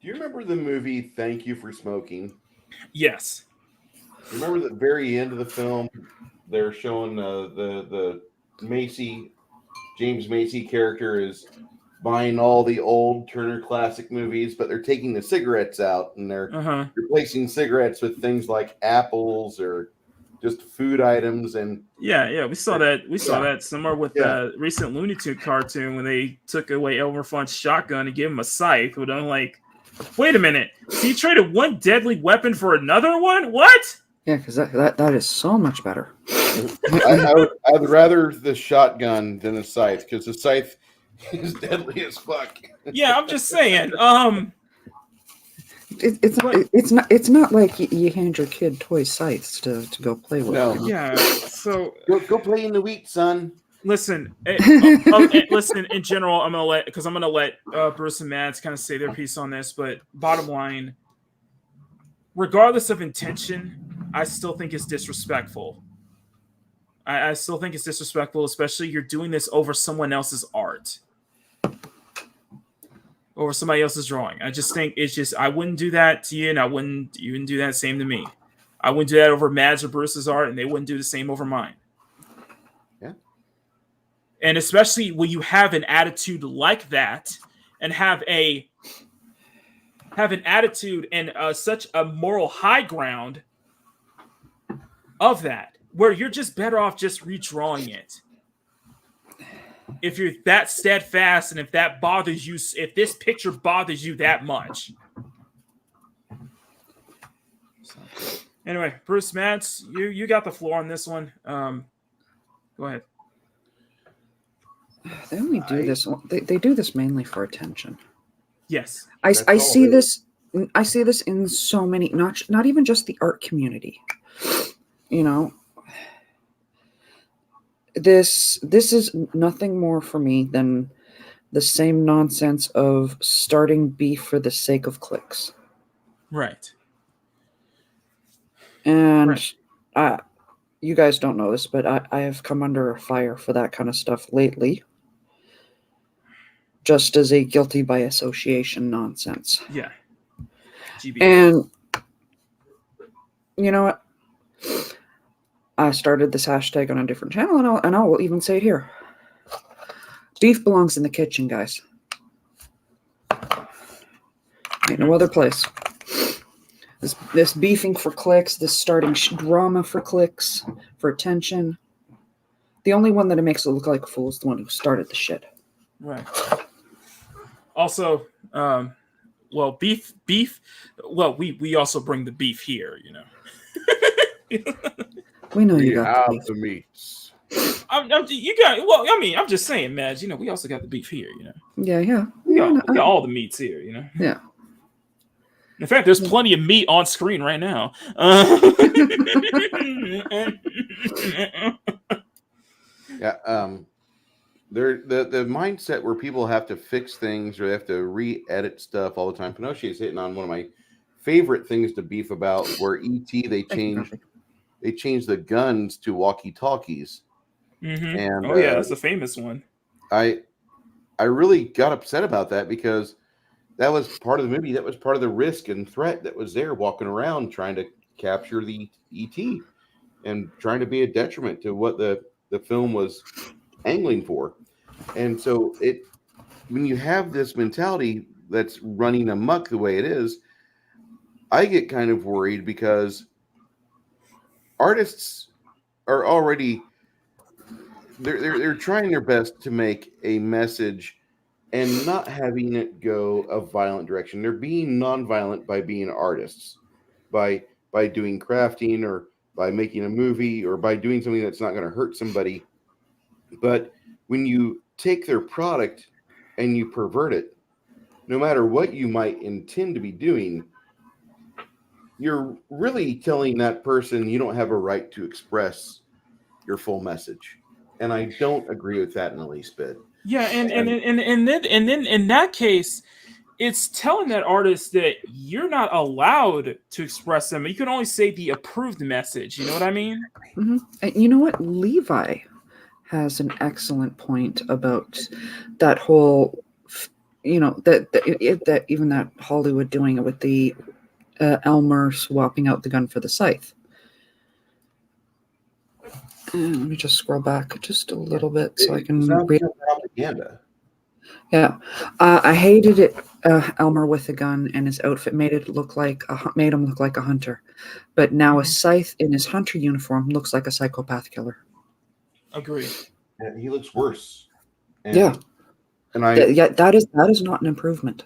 Speaker 3: you remember the movie Thank You for Smoking?
Speaker 1: Yes.
Speaker 3: You remember the very end of the film? They're showing the James Macy character is buying all the old Turner Classic movies, but they're taking the cigarettes out and they're replacing cigarettes with things like apples or just food items. And
Speaker 1: yeah, we saw that. We saw that somewhere with the recent Looney Tunes cartoon when they took away Elmer Fudd's shotgun and gave him a scythe. But I'm like, wait a minute, so you traded one deadly weapon for another one? What?
Speaker 2: Yeah, because that is so much better.
Speaker 3: I'd rather the shotgun than the scythe, because the scythe is deadly as fuck.
Speaker 1: Yeah, I'm just saying.
Speaker 2: It's not like you hand your kid toy scythes to go play with.
Speaker 3: No.
Speaker 1: Yeah. So
Speaker 3: go play in the wheat, son.
Speaker 1: Listen, listen. In general, I'm gonna let Bruce and Mads kind of say their piece on this. But bottom line, regardless of intention, I still think it's disrespectful. I still think it's disrespectful, especially you're doing this over someone else's art, over somebody else's drawing. I just think it's just, I wouldn't do that to you, and you wouldn't do that same to me. I wouldn't do that over Mads or Bruce's art, and they wouldn't do the same over mine.
Speaker 3: Yeah.
Speaker 1: And especially when you have an attitude like that, and have an attitude and such a moral high ground of that, where you're just better off just redrawing it. If you're that steadfast, and if that bothers you, if this picture bothers you that much. So, anyway, Bruce, Mads, you got the floor on this one. Go ahead.
Speaker 2: They only do this. They do this mainly for attention.
Speaker 1: Yes,
Speaker 2: I see this. I see this in so many, not even just the art community. You know, this is nothing more for me than the same nonsense of starting beef for the sake of clicks.
Speaker 1: Right.
Speaker 2: And you guys don't know this, but I have come under fire for that kind of stuff lately. Just as a guilty by association nonsense.
Speaker 1: Yeah. GB.
Speaker 2: And you know what? I started this hashtag on a different channel, and I'll even say it here. Beef belongs in the kitchen, guys. Ain't no other place. This beefing for clicks, this starting drama for clicks, for attention. The only one that it makes it look like a fool is the one who started the shit.
Speaker 1: Right. Also, well, beef. Well, we also bring the beef here, you know.
Speaker 2: We know you got
Speaker 3: the meats.
Speaker 1: I'm just saying, Madge. You know, we also got the beef here. You know.
Speaker 2: Yeah.
Speaker 1: We got all the meats here. You know.
Speaker 2: Yeah.
Speaker 1: In fact, there's plenty of meat on screen right now.
Speaker 3: Yeah. The mindset where people have to fix things or they have to re-edit stuff all the time. Pinoche is hitting on one of my favorite things to beef about, where ET they changed the guns to walkie-talkies.
Speaker 1: Mm-hmm.
Speaker 3: And
Speaker 1: that's a famous one.
Speaker 3: I really got upset about that because that was part of the movie. That was part of the risk and threat that was there, walking around trying to capture the ET and trying to be a detriment to what the film was angling for. And so when you have this mentality that's running amok the way it is, I get kind of worried because artists are already they're trying their best to make a message and not having it go a violent direction. They're being nonviolent by being artists, by doing crafting or by making a movie or by doing something that's not going to hurt somebody. But when you take their product and you pervert it, no matter what you might intend to be doing, you're really telling that person you don't have a right to express your full message. And I don't agree with that in the least bit.
Speaker 1: Yeah, and then in that case, it's telling that artist that you're not allowed to express them. You can only say the approved message. You know what I mean?
Speaker 2: Mm-hmm. And you know what? Levi has an excellent point about that whole, you know, that even that Hollywood doing it with the Elmer swapping out the gun for the scythe. And let me just scroll back just a little bit so I can read
Speaker 3: propaganda.
Speaker 2: Yeah, I hated it. Elmer with a gun and his outfit made him look like a hunter, but now a scythe in his hunter uniform looks like a psychopath killer.
Speaker 1: Agreed.
Speaker 3: And he looks worse. And
Speaker 2: that is not an improvement.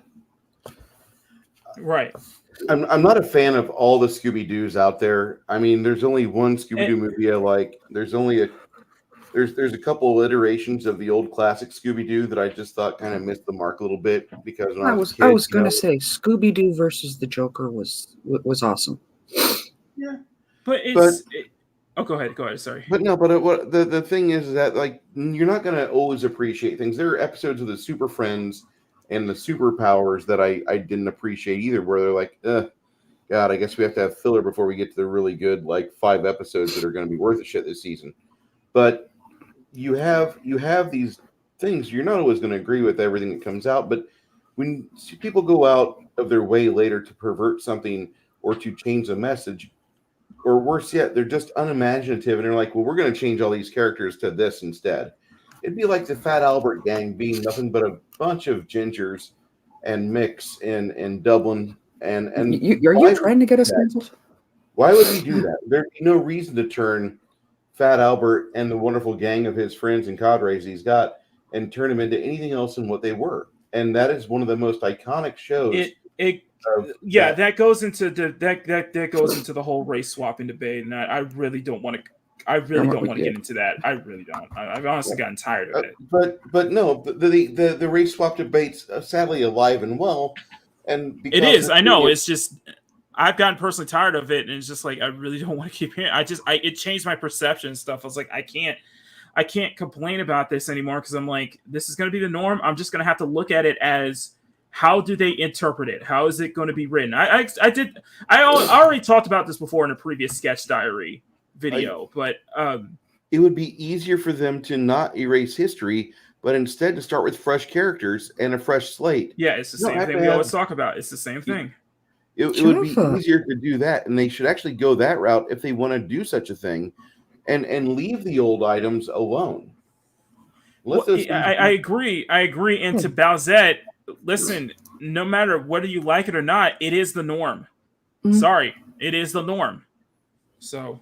Speaker 1: Right.
Speaker 3: I'm not a fan of all the Scooby-Doos out there. I mean, there's only one Scooby-Doo movie I like. There's a couple of iterations of the old classic Scooby-Doo that I just thought kind of missed the mark a little bit because when I was
Speaker 2: going to say Scooby-Doo versus the Joker was awesome.
Speaker 1: Yeah, go ahead. Sorry.
Speaker 3: But the thing is that, like, you're not going to always appreciate things. There are episodes of the Super Friends and the Superpowers that I didn't appreciate either, where they're like, God, I guess we have to have filler before we get to the really good, like, 5 episodes that are going to be worth a shit this season. But you have these things. You're not always going to agree with everything that comes out, but when people go out of their way later to pervert something or to change the message, or worse yet, they're just unimaginative and they're like, well, we're going to change all these characters to this instead. It'd be like the Fat Albert gang being nothing but a bunch of gingers and mix in Dublin. And
Speaker 2: are you trying to get us canceled?
Speaker 3: Why would we do that? There'd be no reason to turn Fat Albert and the wonderful gang of his friends and cadres he's got and turn them into anything else than what they were. And that is one of the most iconic shows.
Speaker 1: That goes into the whole race swapping debate, and I really don't want to. I really don't want to get into that. I really don't. I've honestly gotten tired of it.
Speaker 3: But no, the race swap debate's sadly alive and well, and
Speaker 1: it is. I know. It's just I've gotten personally tired of it, and it's just like I really don't want to keep hearing. It changed my perception and stuff. I was like, I can't complain about this anymore because I'm like, this is going to be the norm. I'm just going to have to look at it as how do they interpret it? How is it going to be written? I already talked about this before in a previous sketch diary video, but
Speaker 3: it would be easier for them to not erase history, but instead to start with fresh characters and a fresh slate.
Speaker 1: Yeah, it's the same thing we always talk about. It's the same thing.
Speaker 3: It would be easier to do that, and they should actually go that route if they want to do such a thing. and leave the old items alone.
Speaker 1: Well, I agree. And to Bowsette, listen, no matter whether you like it or not, it is the norm. Mm-hmm. Sorry, it is the norm. So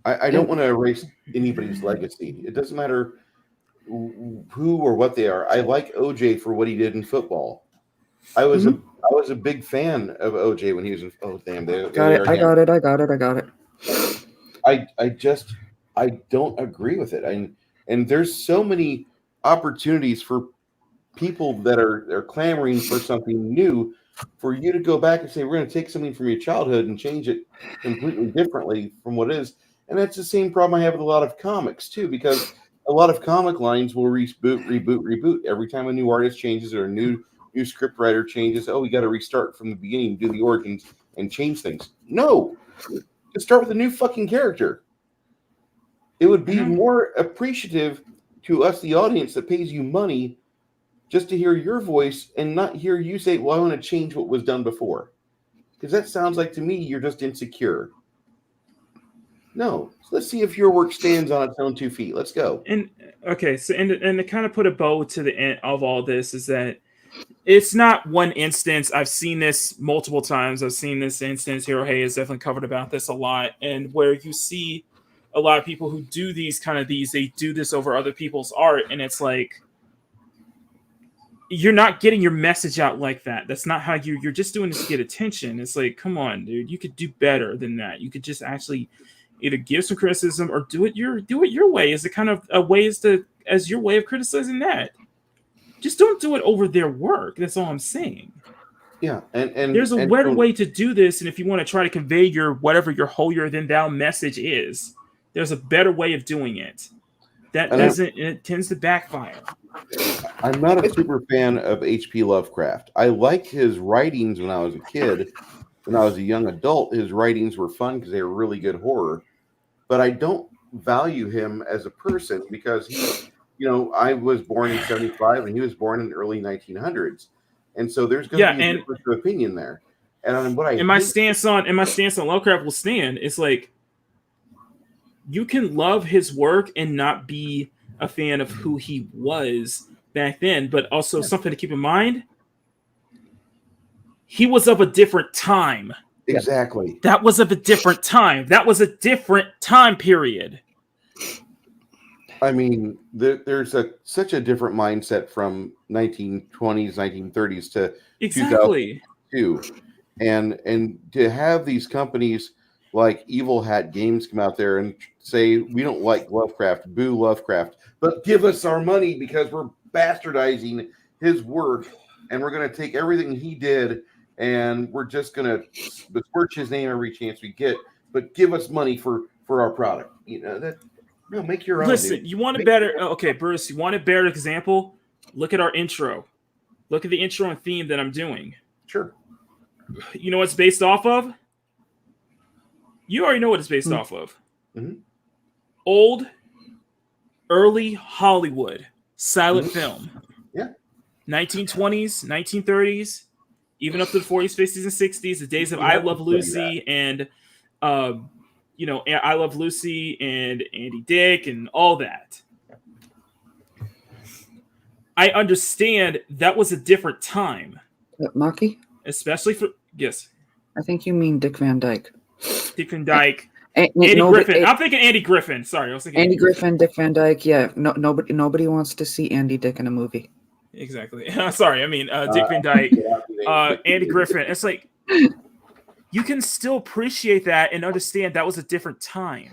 Speaker 3: I don't want to erase anybody's legacy. It doesn't matter who or what they are. I like OJ for what he did in football. I was a big fan of OJ when he was in. Oh damn!
Speaker 2: I got it.
Speaker 3: I don't agree with it. And there's so many opportunities for people that are clamoring for something new, for you to go back and say, we're going to take something from your childhood and change it completely differently from what it is. And that's the same problem I have with a lot of comics too, because a lot of comic lines will reboot every time a new artist changes or a new script writer changes. Oh, we got to restart from the beginning, do the origins and change things. No, just start with a new fucking character. It would be more appreciative to us, the audience that pays you money, just to hear your voice and not hear you say, well, I want to change what was done before. Because that sounds like to me you're just insecure. No, let's see if your work stands on its own 2 feet. Let's go.
Speaker 1: And okay, so and to kind of put a bow to the end of all this is that it's not one instance. I've seen this multiple times. I've seen this instance. Hero Hay has definitely covered about this a lot, and where you see a lot of people who do they do this over other people's art, and it's like, you're not getting your message out like that. That's not how you're just doing this to get attention. It's like, come on, dude, you could do better than that. You could just actually either give some criticism or do it your way. Is it kind of a way as your way of criticizing that? Just don't do it over their work. That's all I'm saying.
Speaker 3: Yeah, and
Speaker 1: there's a better way to do this, and if you want to try to convey your holier than thou message is, there's a better way of doing it. It tends to backfire.
Speaker 3: I'm not a super fan of H.P. Lovecraft. I liked his writings when I was a kid. When I was a young adult, his writings were fun because they were really good horror. But I don't value him as a person because I was born in 75 and he was born in the early 1900s. And so there's going to be a difference of opinion there. And
Speaker 1: my stance on Lovecraft will stand. It's like, you can love his work and not be a fan of who he was back then, but also something to keep in mind. He was of a different time.
Speaker 3: Exactly.
Speaker 1: That was of a different time. That was a different time period.
Speaker 3: I mean, there's such a different mindset from 1920s, 1930s to 2002. And to have these companies like Evil Hat Games come out there and say, we don't like Lovecraft, boo Lovecraft, but give us our money because we're bastardizing his work and we're going to take everything he did and we're just going to besmirch his name every chance we get, but give us money for our product. Make your own.
Speaker 1: Listen, you want a better, okay, Bruce, you want a better example? Look at our intro. Look at the intro and theme that I'm doing.
Speaker 3: Sure.
Speaker 1: You know what it's based off of? You already know what it's based off of.
Speaker 3: Mm-hmm.
Speaker 1: Old, early Hollywood silent film.
Speaker 3: Yeah.
Speaker 1: 1920s, 1930s, even up to the 40s, 50s, and 60s, the days of I Love Lucy and, I Love Lucy and Andy Dick and all that. I understand that was a different time.
Speaker 2: Maki?
Speaker 1: Especially for, yes.
Speaker 2: I think you mean Dick Van Dyke.
Speaker 1: Dick Van Dyke. Andy Griffin. I'm thinking Andy Griffin. Sorry, I was thinking
Speaker 2: Andy Griffin, Dick Van Dyke. Yeah, nobody wants to see Andy Dick in a movie.
Speaker 1: Exactly. Sorry, I mean Dick Van Dyke, Andy Griffin. It's like, you can still appreciate that and understand that was a different time.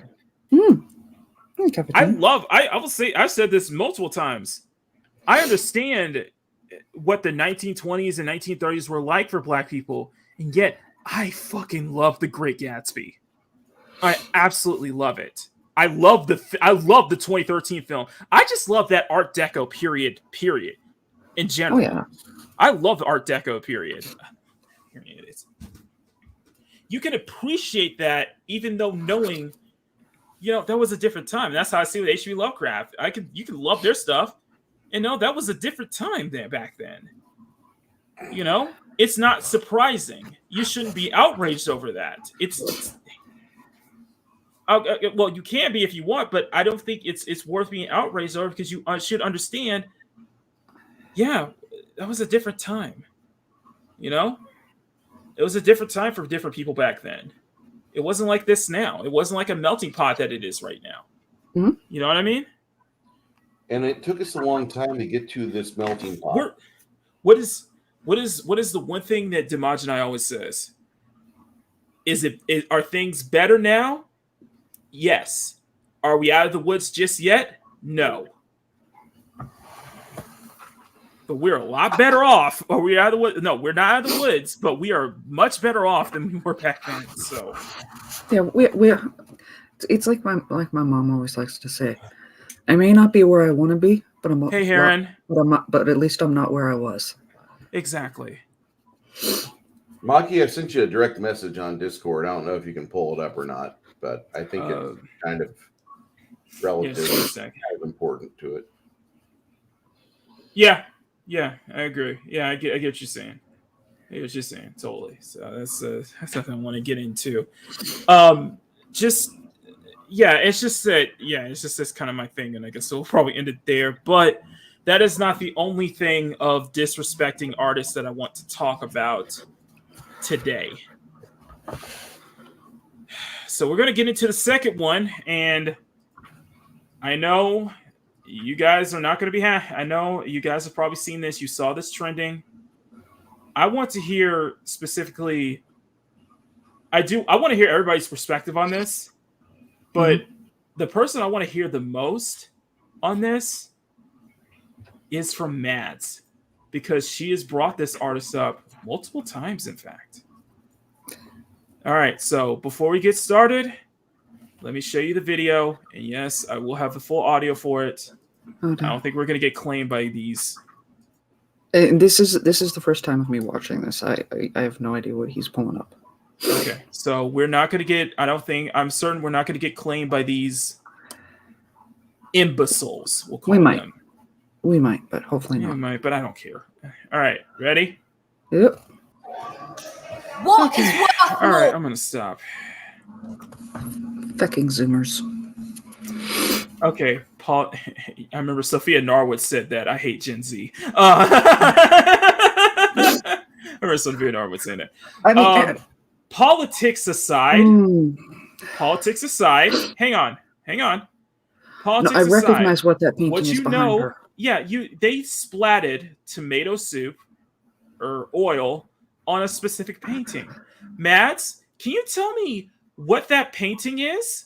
Speaker 1: I will say, I've said this multiple times. I understand what the 1920s and 1930s were like for Black people, and yet I fucking love The Great Gatsby. I absolutely love it. I love the 2013 film. I just love that Art Deco period in general.
Speaker 2: Oh, yeah.
Speaker 1: I love the Art Deco period. Here it is. You can appreciate that even though knowing, that was a different time. That's how I see with H.P. Lovecraft. You can love their stuff and know that was a different time back then. It's not surprising. You shouldn't be outraged over that. Well, you can be if you want, but I don't think it's worth being outraged over, because you should understand. Yeah, that was a different time. You know, it was a different time for different people back then. It wasn't like this now. It wasn't like a melting pot that it is right now.
Speaker 2: Mm-hmm.
Speaker 1: You know what I mean?
Speaker 3: And it took us a long time to get to this melting pot.
Speaker 1: What is the one thing that Dimaj and I always says? Are things better now? Yes. Are we out of the woods just yet? No. But we're a lot better off. Are we out of the woods? No, we're not out of the woods, but we are much better off than we were back then. So
Speaker 2: yeah, we it's like my mom always likes to say, I may not be where I want to be, but I'm
Speaker 1: hey Heron.
Speaker 2: But at least I'm not where I was.
Speaker 1: Exactly.
Speaker 3: Maki, I sent you a direct message on Discord. I don't know if you can pull it up or not, but I think it's kind of relative, kind of important to it.
Speaker 1: Yeah, I agree. Yeah, I get what you're saying. I get what you're saying, totally. So that's something I want to get into. It's just that's kind of my thing, and I guess we'll probably end it there. But that is not the only thing of disrespecting artists that I want to talk about today. So we're going to get into the second one, and I know you guys are not going to be happy. I know you guys have probably seen this. You saw this trending. I want to hear specifically. I want to hear everybody's perspective on this, but the person I want to hear the most on this is from Mads, because she has brought this artist up multiple times, in fact. All right, so before we get started, let me show you the video. And yes, I will have the full audio for it. I don't think we're going to get claimed by these.
Speaker 2: And this is the first time of me watching this. I have no idea what he's pulling up.
Speaker 1: Okay, so we're not going to get, I'm certain we're not going to get claimed by these imbeciles. We'll call them.
Speaker 2: We might, but hopefully not.
Speaker 1: We might, but I don't care. All right, ready?
Speaker 2: Yep.
Speaker 1: All right, I'm going to stop.
Speaker 2: Fucking Zoomers.
Speaker 1: Okay, Paul. I remember Sophia Norwood said that. I hate Gen Z. I remember Sophia Norwood saying that.
Speaker 2: I mean,
Speaker 1: politics aside. Politics aside. Hang on. Politics
Speaker 2: I recognize
Speaker 1: aside,
Speaker 2: what that painting is behind her.
Speaker 1: Yeah, they splatted tomato soup or oil on a specific painting. Mads, can you tell me what that painting is?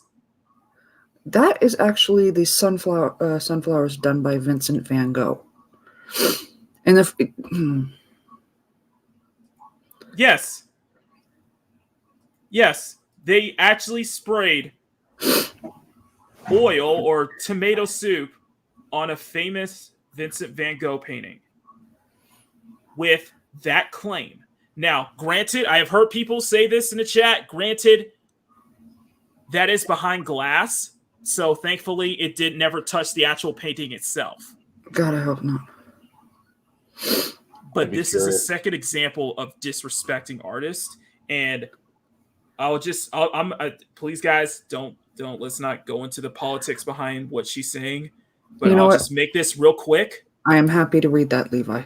Speaker 2: That is actually the sunflowers done by Vincent van Gogh. And
Speaker 1: yes, they actually sprayed oil or tomato soup on a famous Vincent van Gogh painting with that claim. Now, granted, I have heard people say this in the chat. Granted, that is behind glass. So thankfully, it did never touch the actual painting itself.
Speaker 2: God, I hope not.
Speaker 1: But this is a second example of disrespecting artists. And please, guys, let's not go into the politics behind what she's saying. But I'll just make this real quick.
Speaker 2: I am happy to read that, Levi.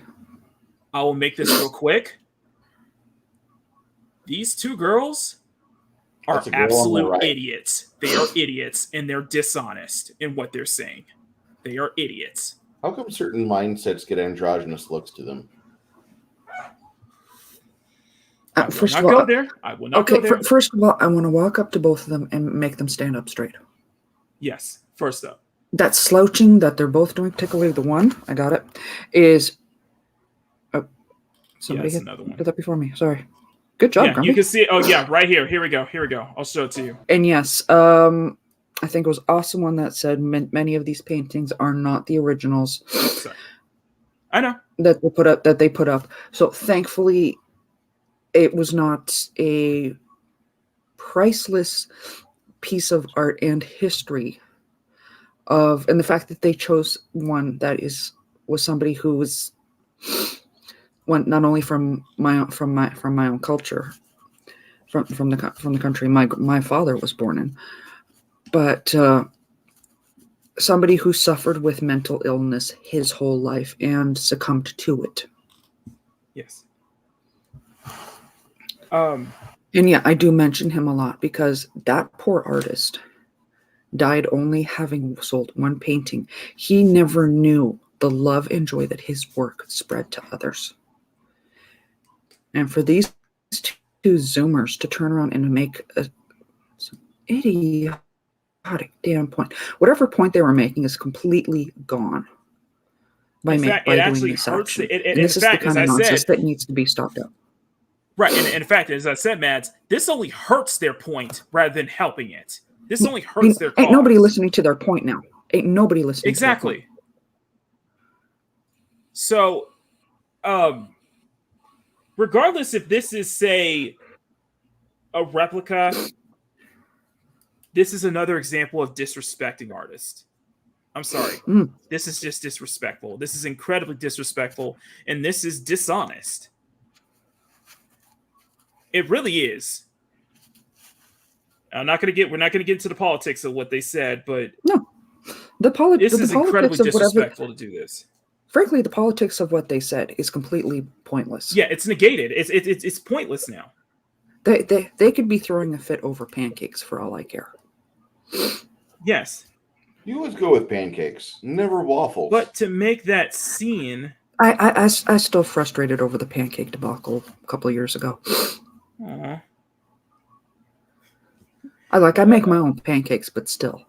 Speaker 1: I will make this real quick. These two girls are absolute idiots. They are idiots, and they're dishonest in what they're saying. They are idiots.
Speaker 3: How come certain mindsets get androgynous looks to them?
Speaker 2: First of all, go there. I will not go there. First of all, I want to walk up to both of them and make them stand up straight.
Speaker 1: Yes, first up.
Speaker 2: That slouching that they're both doing, particularly the one, I got it, is... Oh, somebody did that before me. Sorry. Good job, Grumpy.
Speaker 1: You can see it. Oh, yeah, right here. Here we go. I'll show it to you.
Speaker 2: And yes, I think it was Awesome One that said many of these paintings are not the originals.
Speaker 1: Sorry. I know.
Speaker 2: That they put up. So thankfully, it was not a priceless piece of art and history and the fact that they chose one that was somebody who was not only from my own culture, from the country my father was born in, but somebody who suffered with mental illness his whole life and succumbed to it.
Speaker 1: Yes.
Speaker 2: And yeah, I do mention him a lot because that poor artist died only having sold one painting. He never knew the love and joy that his work spread to others. And for these two Zoomers to turn around and make an idiotic damn point, whatever point they were making is completely gone by doing this action. And this is the kind of nonsense that needs to be stopped up.
Speaker 1: Right, and in fact, as I said, Mads, this only hurts their point rather than helping it. This only hurts their cause.
Speaker 2: Ain't nobody listening to their point now. Ain't nobody listening to their point.
Speaker 1: So, regardless if this is, say, a replica, this is another example of disrespecting artists. I'm sorry. This is just disrespectful. This is incredibly disrespectful, and this is dishonest. It really is. We're not going to get into the politics of what they said, but
Speaker 2: no,
Speaker 1: this is incredibly disrespectful to do this.
Speaker 2: Frankly, the politics of what they said is completely pointless.
Speaker 1: Yeah, it's negated. It's pointless now.
Speaker 2: They could be throwing a fit over pancakes for all I care.
Speaker 1: Yes.
Speaker 3: You always go with pancakes, never waffles.
Speaker 1: But to make that scene,
Speaker 2: I still frustrated over the pancake debacle a couple of years ago.
Speaker 1: Aww.
Speaker 2: I make my own pancakes, but still,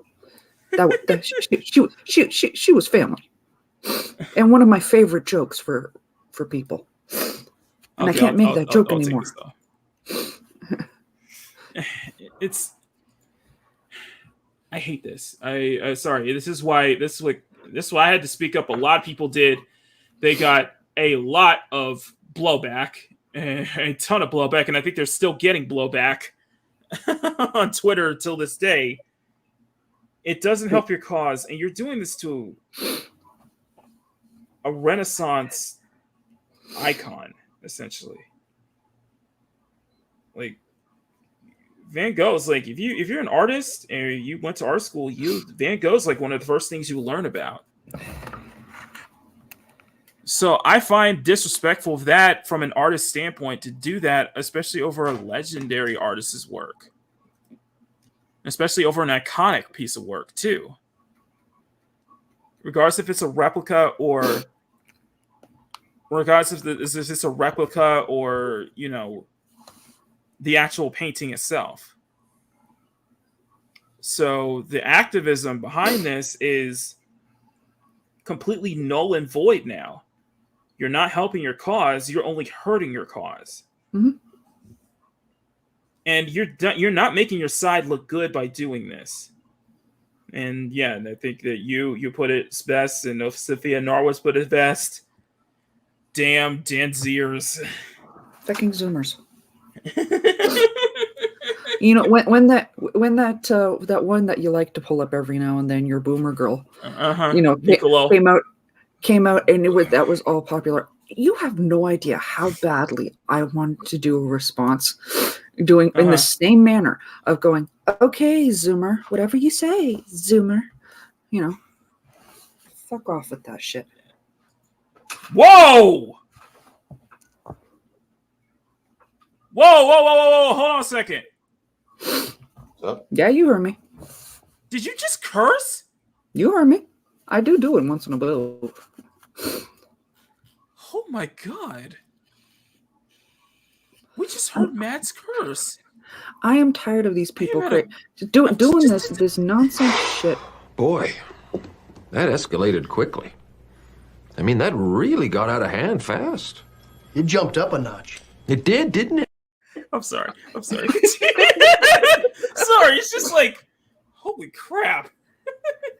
Speaker 2: she was family, and one of my favorite jokes for people. And I can't make that joke anymore.
Speaker 1: I hate this. Sorry. This is why I had to speak up. A lot of people did. They got a lot of blowback, a ton of blowback, and I think they're still getting blowback on Twitter till this day. It doesn't help your cause, and you're doing this to a Renaissance icon, essentially. Like Van Gogh's like, if you're an artist and you went to art school, Van Gogh's like one of the first things you learn about. So I find disrespectful of that from an artist standpoint to do that, especially over a legendary artist's work, especially over an iconic piece of work too. Regardless if it's a replica or the actual painting itself. So the activism behind this is completely null and void now. You're not helping your cause. You're only hurting your cause.
Speaker 2: Mm-hmm.
Speaker 1: And you're not making your side look good by doing this. And yeah, I think that you put it best, and Sophia Norwis put it best. Damn Dan Ziers.
Speaker 2: Fucking Zoomers. You know, when that one that you like to pull up every now and then, your boomer girl, you know, came out, and that was all popular. You have no idea how badly I want to do a response, doing in the same manner of going, okay, Zoomer, whatever you say, Zoomer, you know, fuck off with that shit.
Speaker 1: Whoa! Whoa! Hold on a second.
Speaker 2: Yeah, you heard me.
Speaker 1: Did you just curse?
Speaker 2: You heard me. I do it once in a while.
Speaker 1: Oh my god. We just heard Matt's curse.
Speaker 2: I am tired of these people doing this nonsense shit.
Speaker 5: Boy, that escalated quickly. I mean, that really got out of hand fast.
Speaker 6: It jumped up a notch.
Speaker 5: It did, didn't it?
Speaker 1: I'm sorry. Sorry, it's just like, holy crap.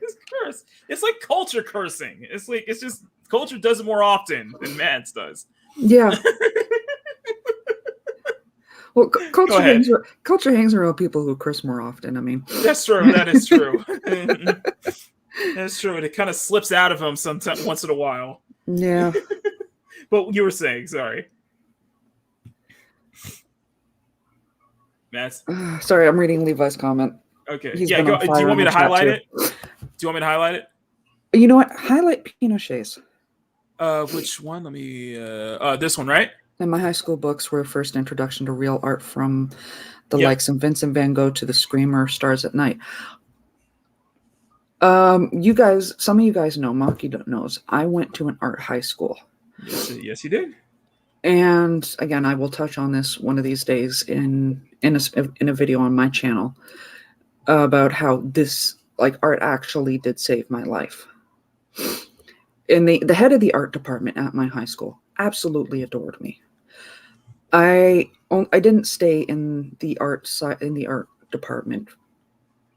Speaker 1: This curse. It's like culture cursing. It's just culture does it more often than Mads does.
Speaker 2: Yeah. Well, culture hangs around people who curse more often. I mean,
Speaker 1: that's true. That is true. That's true. It kind of slips out of them once in a while.
Speaker 2: Yeah.
Speaker 1: But you were saying, sorry. Matt.
Speaker 2: Sorry, I'm reading Levi's comment.
Speaker 1: Okay.
Speaker 2: He's
Speaker 1: Yeah.
Speaker 2: been on
Speaker 1: Do
Speaker 2: fire
Speaker 1: you want
Speaker 2: on
Speaker 1: me
Speaker 2: the
Speaker 1: to
Speaker 2: chat,
Speaker 1: highlight
Speaker 2: too.
Speaker 1: it? Do you want me to highlight it?
Speaker 2: You know what? Highlight Pinochet's.
Speaker 1: Which one? Let me. This one, right?
Speaker 2: In my high school books were first introduction to real art from the
Speaker 1: Yep.
Speaker 2: likes of Vincent van Gogh to the Screamer, Stars at Night. You guys, some of you guys know, Makini knows, I went to an art high school.
Speaker 1: Yes, you did.
Speaker 2: And again, I will touch on this one of these days in a video on my channel about how this art actually did save my life. And the head of the art department at my high school absolutely adored me. I didn't stay in the art department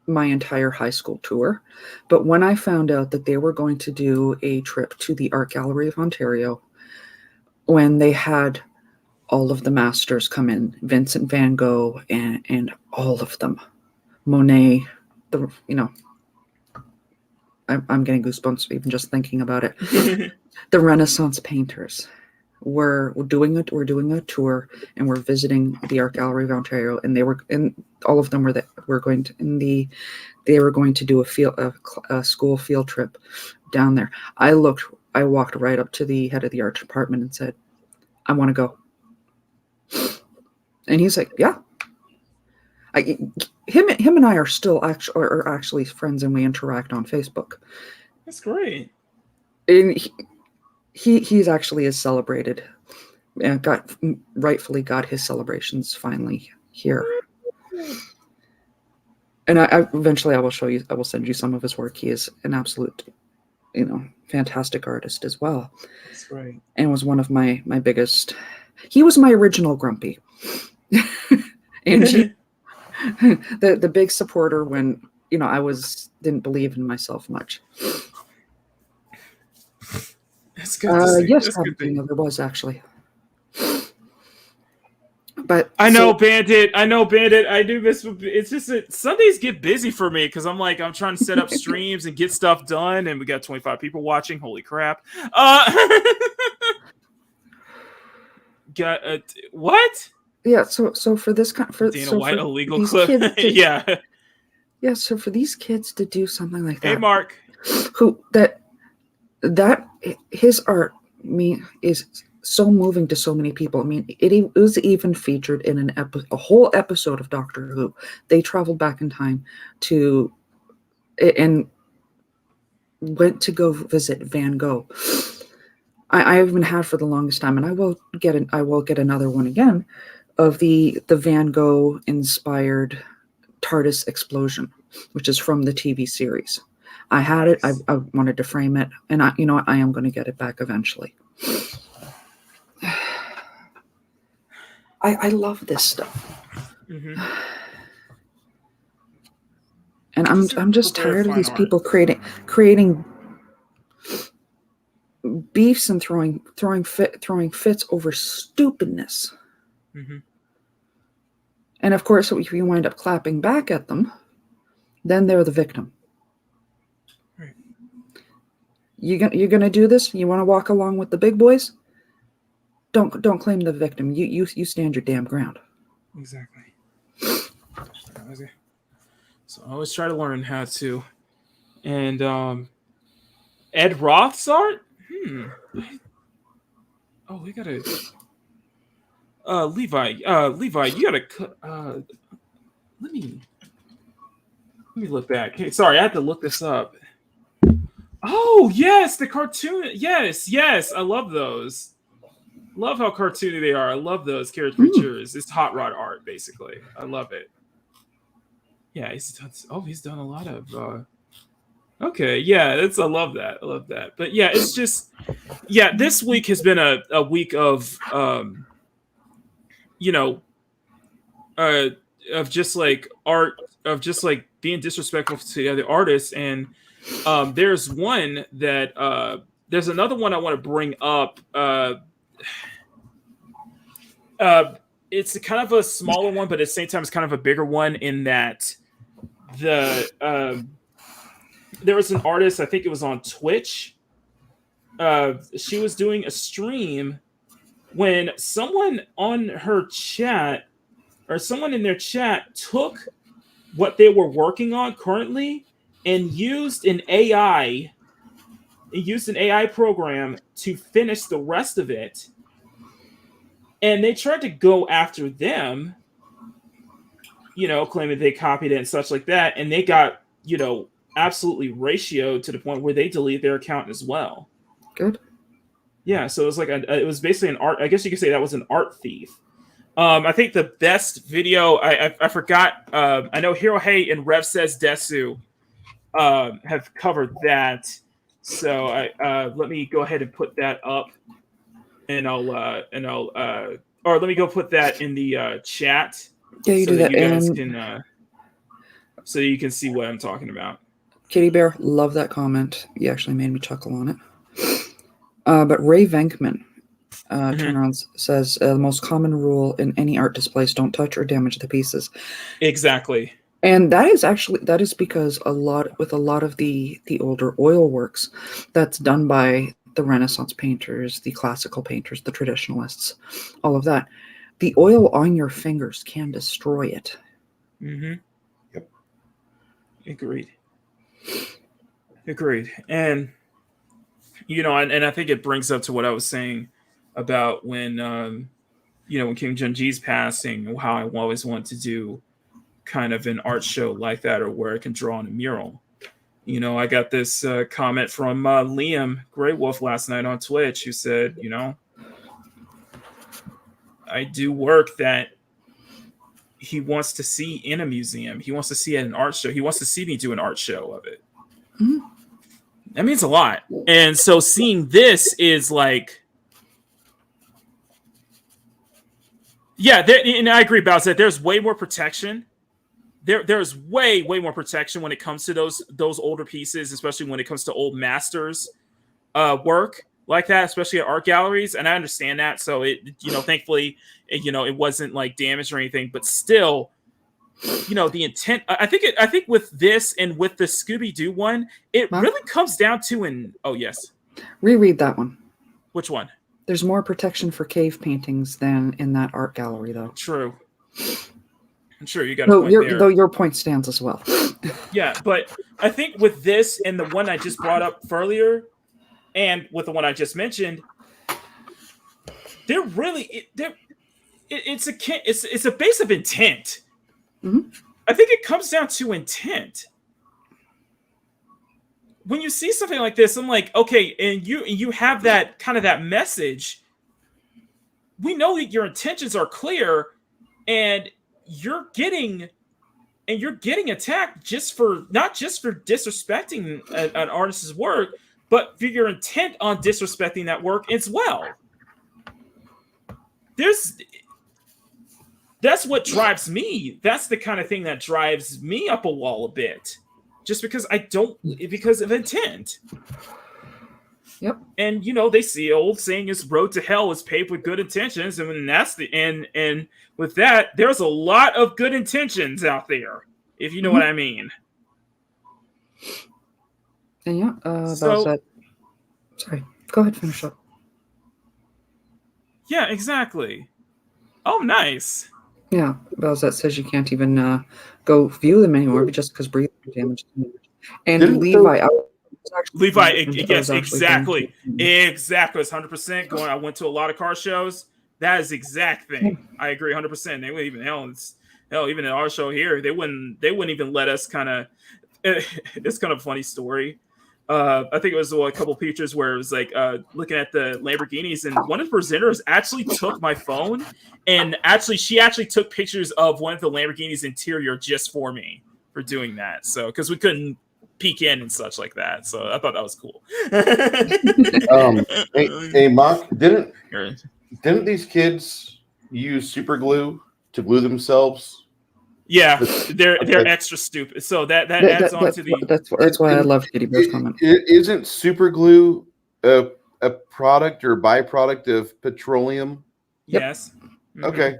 Speaker 2: my entire high school tour, but when I found out that they were going to do a trip to the Art Gallery of Ontario, when they had all of the masters come in, Vincent van Gogh and all of them, Monet, I'm getting goosebumps even just thinking about it. The Renaissance painters. We're doing a tour, and we're visiting the Art Gallery of Ontario, and all of them were going to do a school field trip down there. I walked right up to the head of the art department and said, "I want to go." And he's like, "Yeah." Him and I are still actually friends, and we interact on Facebook.
Speaker 1: That's great.
Speaker 2: And he's actually is celebrated and rightfully got his celebrations finally here. And I eventually I will send you some of his work. He is an absolute, fantastic artist as well.
Speaker 1: That's great.
Speaker 2: And was one of my biggest. He was my original Grumpy. And the big supporter when I didn't believe in myself much.
Speaker 1: That's good to see.
Speaker 2: Yes,
Speaker 1: That's good to
Speaker 2: there was actually. But
Speaker 1: I know Bandit. I do miss. It's just that Sundays get busy for me because I'm trying to set up streams and get stuff done, and we got 25 people watching. Holy crap! Got what?
Speaker 2: Yeah. So for this
Speaker 1: Dana White
Speaker 2: for
Speaker 1: illegal clip. Yeah.
Speaker 2: Yeah. So for these kids to do something like that.
Speaker 1: Hey, Mark.
Speaker 2: That his art is so moving to so many people. I mean, it was even featured in a whole episode of Doctor Who. They traveled back in time and went to go visit Van Gogh. I even had for the longest time, and I will get another one again of the Van Gogh inspired TARDIS explosion, which is from the TV series. I had it. I wanted to frame it, and I am going to get it back eventually. I love this stuff, and I'm just tired of these people creating beefs and throwing fits over stupidness. And of course, if you wind up clapping back at them, then they're the victim. You're gonna do this? You want to walk along with the big boys? Don't claim the victim. You stand your damn ground.
Speaker 1: Exactly. So I always try to learn how to. And Ed Roth's art? Oh, we gotta. Levi, you gotta. Let me look back. Hey, sorry, I had to look this up. Oh yes, the cartoon. Yes, I love those. Love how cartoony they are. I love those caricatures. It's hot rod art, basically. I love it. Yeah, he's done a lot of. Okay, yeah, I love that. But yeah, it's just, this week has been a week of, of just like art, of just like being disrespectful to the other artists, and there's one that there's another one I want to bring up. It's kind of a smaller one, but at the same time, it's kind of a bigger one in that there was an artist, I think it was on Twitch. She was doing a stream when someone on her chat or someone in their chat took what they were working on currently and used an AI program to finish the rest of it. And they tried to go after them, claiming they copied it and such like that. And they got, absolutely ratioed to the point where they deleted their account as well.
Speaker 2: Good.
Speaker 1: Yeah, so it was it was basically an art. I guess you could say that was an art thief. I think the best video I forgot. I know Hirohei and Rev Says Desu have covered that. So let me go ahead and put that up, or let me go put that in the chat.
Speaker 2: Yeah, you do that.
Speaker 1: You guys can, so you can see what I'm talking about.
Speaker 2: Kitty Bear, love that comment. You actually made me chuckle on it. But Ray Venkman turnarounds says the most common rule in any art displays: don't touch or damage the pieces.
Speaker 1: Exactly.
Speaker 2: And that is because a lot of the older oil works that's done by the Renaissance painters, the classical painters, the traditionalists, all of that. The oil on your fingers can destroy it.
Speaker 1: Mm-hmm. Yep. Agreed. And and I think it brings up to what I was saying about when when King Junji's passing, how I always want to do kind of an art show like that, or where I can draw on a mural. I got this comment from Liam Grey Wolf last night on Twitch, who said, I do work that he wants to see in a museum. He wants to see at an art show. He wants to see me do an art show of it. Mm-hmm. That means a lot. And so seeing this is like, yeah, and I agree about that. There's way more protection. There's way more protection when it comes to those older pieces, especially when it comes to old masters work like that, especially at art galleries. And I understand that. So it, thankfully, it wasn't like damaged or anything, but still, the intent, I think with this and with the Scooby-Doo one, it really comes down to oh yes.
Speaker 2: Reread that one.
Speaker 1: Which one?
Speaker 2: There's more protection for cave paintings than in that art gallery, though.
Speaker 1: True. I'm sure you got a point there.
Speaker 2: Though your point stands as well.
Speaker 1: Yeah, but I think with this and the one I just brought up earlier, and with the one I just mentioned, it's a base of intent.
Speaker 2: Mm-hmm.
Speaker 1: I think it comes down to intent. When you see something like this, I'm like, okay, and you have that kind of that message. We know that your intentions are clear, and you're getting attacked not just for disrespecting an artist's work, but for your intent on disrespecting that work as well. That's what drives me. That's the kind of thing that drives me up a wall a bit, just because because of intent.
Speaker 2: Yep.
Speaker 1: And they see old saying is road to hell is paved with good intentions, and that's the end. And with that, there's a lot of good intentions out there, if you know what I mean.
Speaker 2: And yeah, that. Sorry, go ahead, finish up.
Speaker 1: Yeah, exactly. Oh, nice.
Speaker 2: Yeah, Belzette says you can't even go view them anymore just because breathing damage. And Levi,
Speaker 1: yes, exactly. It's 100% going. I went to a lot of car shows. That is the exact thing. I agree 100%. They wouldn't even even in our show here, they wouldn't even let us kind of. It's kind of a funny story. I think it was a couple pictures where it was like looking at the Lamborghinis, and one of the presenters actually took my phone, and she actually took pictures of one of the Lamborghini's interior just for me for doing that. So because we couldn't peek in and such like that, so I thought that was cool.
Speaker 3: Hey, Mark, didn't these kids use super glue to glue themselves?
Speaker 1: Yeah, they're extra stupid. So that adds on to the.
Speaker 2: That's why I love Kitty Bear's comment.
Speaker 3: Isn't super glue a product or byproduct of petroleum?
Speaker 1: Yes.
Speaker 3: Mm-hmm. Okay.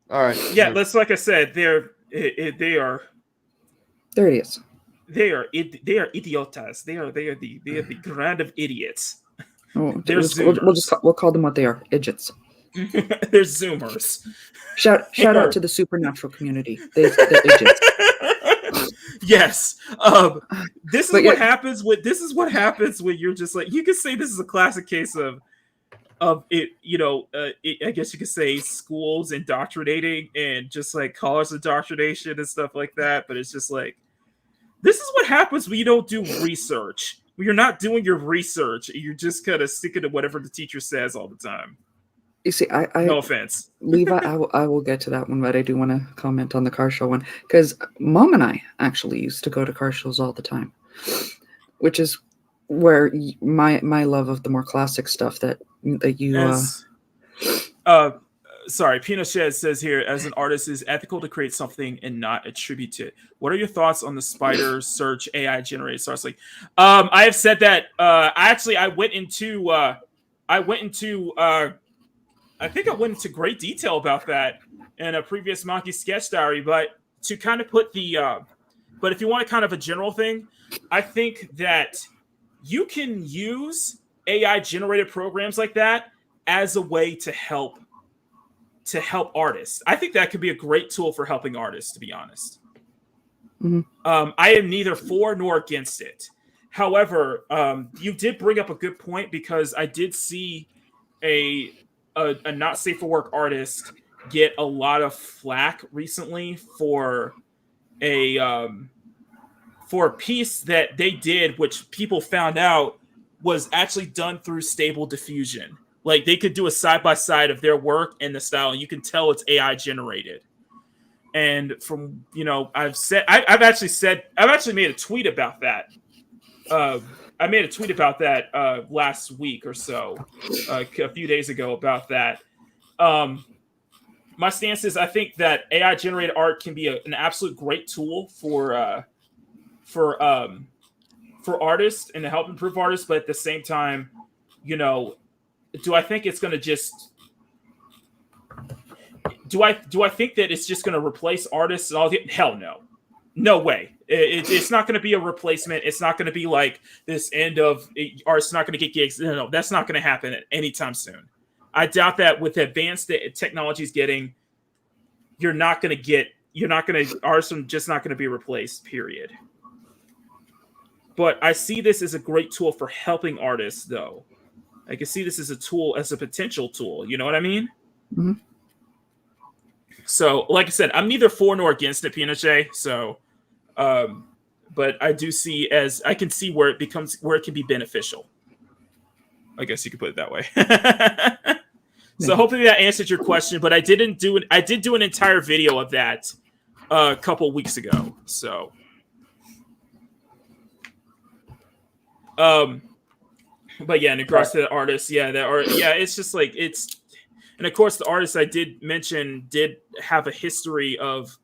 Speaker 3: All right.
Speaker 1: Yeah, that's like I said. They are.
Speaker 2: They're idiots.
Speaker 1: They are idiotas. They are the grand of idiots.
Speaker 2: Oh, we'll call them what they are, idiots.
Speaker 1: They're Zoomers.
Speaker 2: Shout out to the supernatural community. They're idiots.
Speaker 1: Yes. This is what happens when you're just like, you could say this is a classic case of it, I guess you could say schools indoctrinating and just like college indoctrination and stuff like that. But it's just like, this is what happens when you don't do research. When you're not doing your research, you're just kind of sticking to whatever the teacher says all the time.
Speaker 2: You see,
Speaker 1: no offense,
Speaker 2: Levi. I will get to that one, but I do want to comment on the car show one because Mom and I actually used to go to car shows all the time, which is where my love of the more classic stuff that you.
Speaker 1: Sorry, Pinochet says here, as an artist, it is ethical to create something and not attribute to it. What are your thoughts on the Spider Search AI generated stars? Like, I have said that. I went into great detail about that in a previous Monkey Sketch Diary. But to kind of put but if you want kind of a general thing, I think that you can use AI generated programs like that as a way to help artists. I think that could be a great tool for helping artists, to be honest.
Speaker 2: Mm-hmm.
Speaker 1: I am neither for nor against it. However, you did bring up a good point because I did see a not safe for work artist get a lot of flack recently for a piece that they did, which people found out was actually done through Stable Diffusion. Like, they could do a side-by-side of their work and the style, and you can tell it's AI generated. And from, I've actually made a tweet about that. I made a tweet about that last week or so, a few days ago about that. My stance is I think that AI generated art can be an absolute great tool for artists and to help improve artists, but at the same time, do I think it's going to just? Do I think that it's just going to replace artists and all? Hell no, no way. It's not going to be a replacement. It's not going to be like this end of artists not going to get gigs. No, that's not going to happen anytime soon. I doubt that with advanced technologies getting, artists are just not going to be replaced. Period. But I see this as a great tool for helping artists, though. I can see this as a potential tool. You know what I mean?
Speaker 2: Mm-hmm.
Speaker 1: So, like I said, I'm neither for nor against it, Pinochet. So, but I do see I can see where it can be beneficial. I guess you could put it that way. So hopefully that answered your question. But I did do an entire video of that a couple weeks ago. So, but yeah, in regards to the artists, it's just like and of course the artists I did mention did have a history of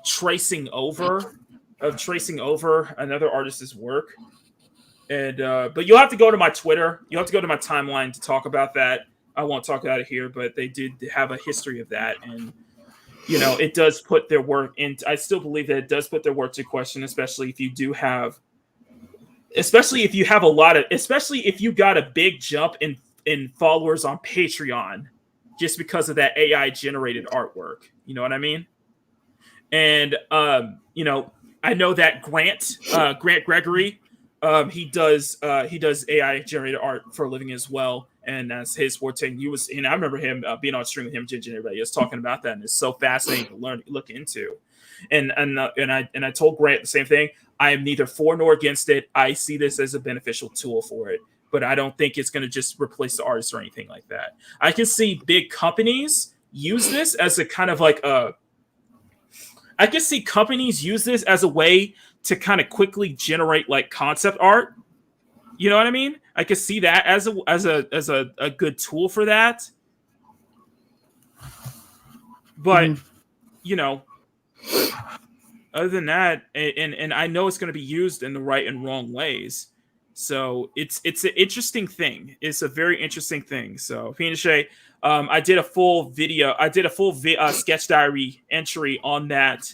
Speaker 1: tracing over another artist's work, and but you'll have to go to my Twitter, you have to go to my timeline to talk about that. I won't talk about it here, but they did have a history of that, and it does put their work in. I still believe that it does put their work to question, especially if you got a big jump in followers on Patreon just because of that AI generated artwork. You know what I mean? And I know that Grant Gregory, he does AI generated art for a living as well, and that's his forte. And I remember him being on stream with him, Ginger, and everybody else talking about that, and it's so fascinating to look into. And I told Grant the same thing. I am neither for nor against it. I see this as a beneficial tool for it, but I don't think it's going to just replace the artist or anything like that. I can see big companies use this as a kind of like I can see companies use this as a way to kind of quickly generate like concept art. You know what I mean? I can see that as a good tool for that. But other than that, and I know it's going to be used in the right and wrong ways. So it's an interesting thing. It's a very interesting thing. So Pinochet, I did a full sketch diary entry on that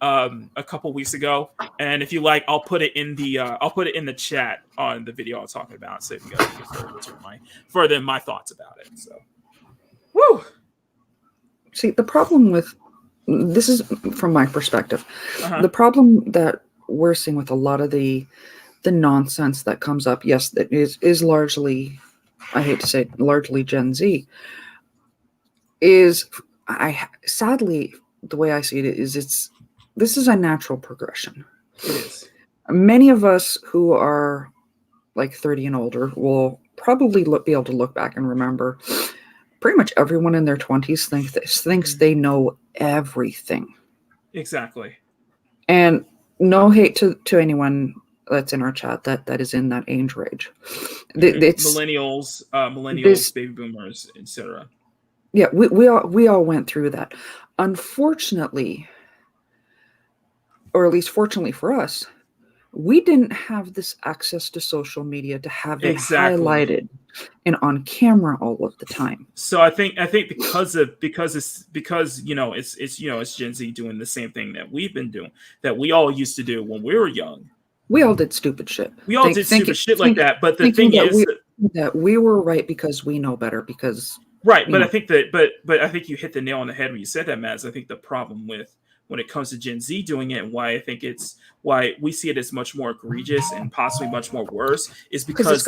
Speaker 1: a couple weeks ago, and if you like, I'll put it in the chat on the video I'm talking about, so if you guys can get further my thoughts about it. So, woo.
Speaker 2: See, the problem with this is from my perspective. The problem that we're seeing with a lot of the nonsense that comes up, yes, that is largely, I hate to say it, largely Gen Z, is sadly the way I see it is this is a natural progression.
Speaker 1: It is.
Speaker 2: Many of us who are like 30 and older will probably be able to look back and remember pretty much everyone in their 20s thinks they know everything.
Speaker 1: Exactly.
Speaker 2: And no hate to anyone that's in our chat that is in that age range.
Speaker 1: Millennials, baby boomers, etc.
Speaker 2: Yeah, we all went through that. Unfortunately, or at least fortunately for us, we didn't have this access to social media to have it highlighted and on camera all of the time.
Speaker 1: So I think because it's Gen Z doing the same thing that we've been doing, that we all used to do when we were young.
Speaker 2: We all did stupid shit.
Speaker 1: We all did stupid shit like that. But the thing is
Speaker 2: that we were right because we know better. Because
Speaker 1: right, but I think I think you hit the nail on the head when you said that, Mads. I think the problem with when it comes to Gen Z doing it, and why we see it as much more egregious and possibly much more worse, is because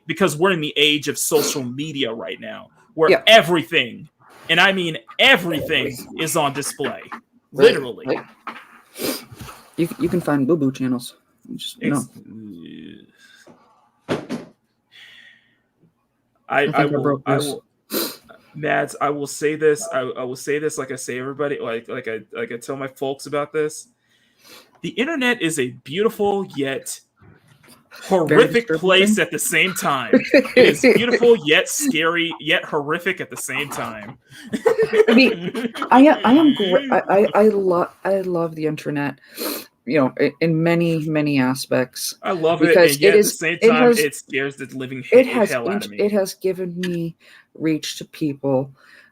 Speaker 1: because we're in the age of social media right now, where everything, and I mean everything, is on display. Literally.
Speaker 2: Right. You can find boo-boo channels.
Speaker 1: I will Mads, I will say this. I will say this like I say everybody, like I tell my folks about this. The internet is a beautiful yet horrific place at the same time. It is beautiful yet scary yet horrific at the same time.
Speaker 2: I mean, I love the internet. You know, in many aspects.
Speaker 1: I love it, and yet at the same time, it scares the living hell out of me.
Speaker 2: It has given me reach to people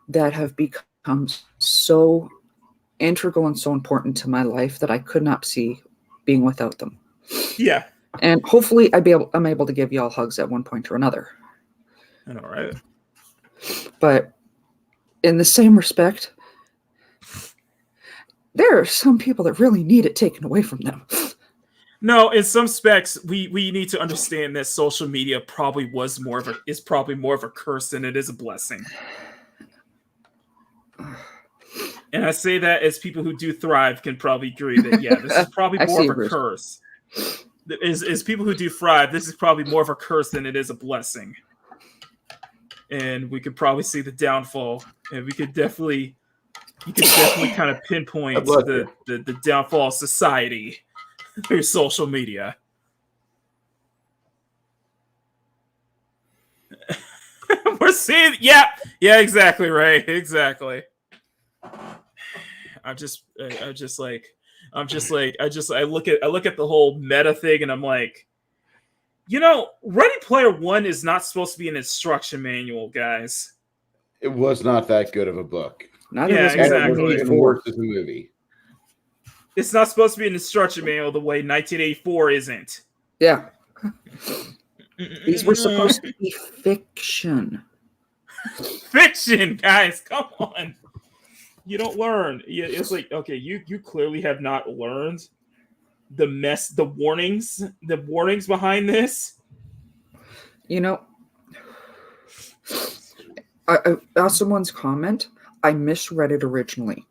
Speaker 2: that have become so integral and so important to my life that I could not see being without them.
Speaker 1: Yeah.
Speaker 2: And hopefully I'm able to give y'all hugs at one point or another.
Speaker 1: I know, right?
Speaker 2: But in the same respect, there are some people that really need it taken away from them.
Speaker 1: No, in some specs, we need to understand that social media is probably more of a curse than it is a blessing. And I say that as people who do thrive can probably agree that this is probably more of a curse. As people who do thrive, this is probably more of a curse than it is a blessing. And we could probably see the downfall, and you could definitely kind of pinpoint the downfall of society through social media. We're seeing, yeah, exactly, right, exactly. I look at the whole meta thing, and I'm like, Ready Player One is not supposed to be an instruction manual, guys.
Speaker 3: It was not that good of a book.
Speaker 1: Exactly.
Speaker 3: It works as a movie.
Speaker 1: It's not supposed to be an instruction manual the way 1984 isn't.
Speaker 2: Yeah. These were supposed to be fiction.
Speaker 1: Fiction, guys, come on. You don't learn. It's like, okay, you clearly have not learned the warnings behind this.
Speaker 2: Someone's comment, I misread it originally.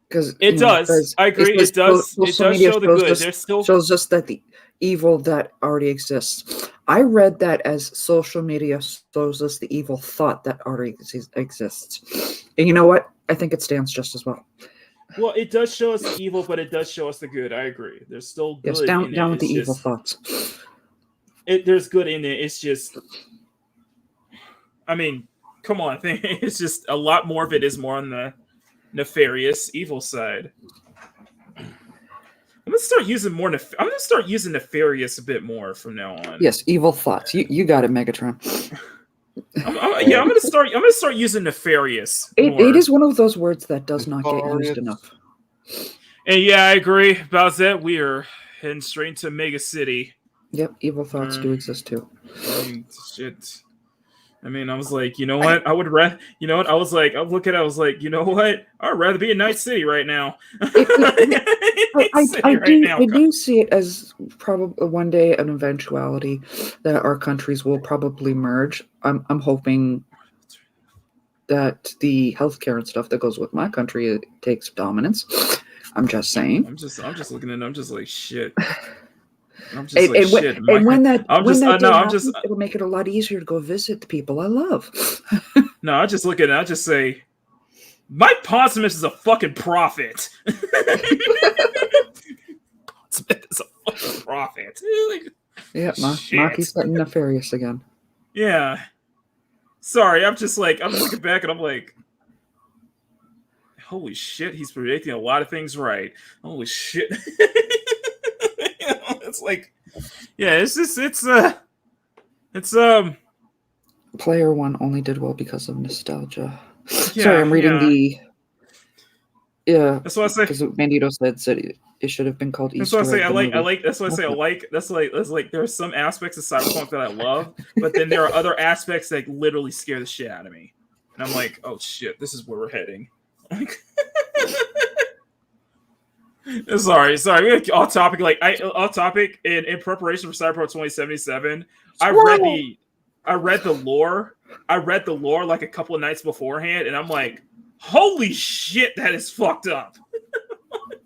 Speaker 2: Because
Speaker 1: it does. I agree. It does show the good. There's still
Speaker 2: shows us that the evil that already exists. I read that as social media shows us the evil thought that already exists. And you know what? I think it stands just as well.
Speaker 1: Well, it does show us the evil, but it does show us the good. I agree. There's still good.
Speaker 2: Yes, down with the evil thoughts.
Speaker 1: There's good in it. It's just, I mean, come on. I think it's just a lot more of it is more on the nefarious evil side. I'm gonna start using nefarious a bit more from now on.
Speaker 2: Yes, evil thoughts. You got it, Megatron.
Speaker 1: I'm gonna start using nefarious.
Speaker 2: It is one of those words that does not get used enough.
Speaker 1: And yeah, I agree about that. We are heading straight into Mega City.
Speaker 2: Yep, evil thoughts do exist too.
Speaker 1: Shit. I mean, I was like, you know what? I would rather, you know what? I was like, I look at it, I was like, you know what? I'd rather be in Night City right now.
Speaker 2: I do see it as probably one day an eventuality that our countries will probably merge. I'm hoping that the healthcare and stuff that goes with my country takes dominance. I'm just saying.
Speaker 1: I'm just looking at it. I'm just like shit. I'm just
Speaker 2: and,
Speaker 1: like
Speaker 2: and
Speaker 1: shit.
Speaker 2: when that day happens, it'll make it a lot easier to go visit the people I love.
Speaker 1: No, I just look at it. I just say, Mike Pondsmith is a fucking prophet. Pondsmith is a fucking prophet.
Speaker 2: Yeah, Maki's getting nefarious again.
Speaker 1: Yeah. Sorry, I'm looking back and I'm like, holy shit, he's predicting a lot of things right. Holy shit. It's like, yeah, it's
Speaker 2: Player one only did well because of nostalgia. Yeah, sorry, I'm reading the. Yeah,
Speaker 1: that's what I say.
Speaker 2: Because Bandito said it should have been called Easter.
Speaker 1: That's what I say. That's what I say. That's like there are some aspects of Cyberpunk that I love, but then there are other aspects that literally scare the shit out of me, and I'm like, oh shit, this is where we're heading. Sorry. Off topic. Off topic. In preparation for Cyberpunk 2077, I read the lore. I read the lore like a couple of nights beforehand, and I'm like, holy shit, that is fucked up.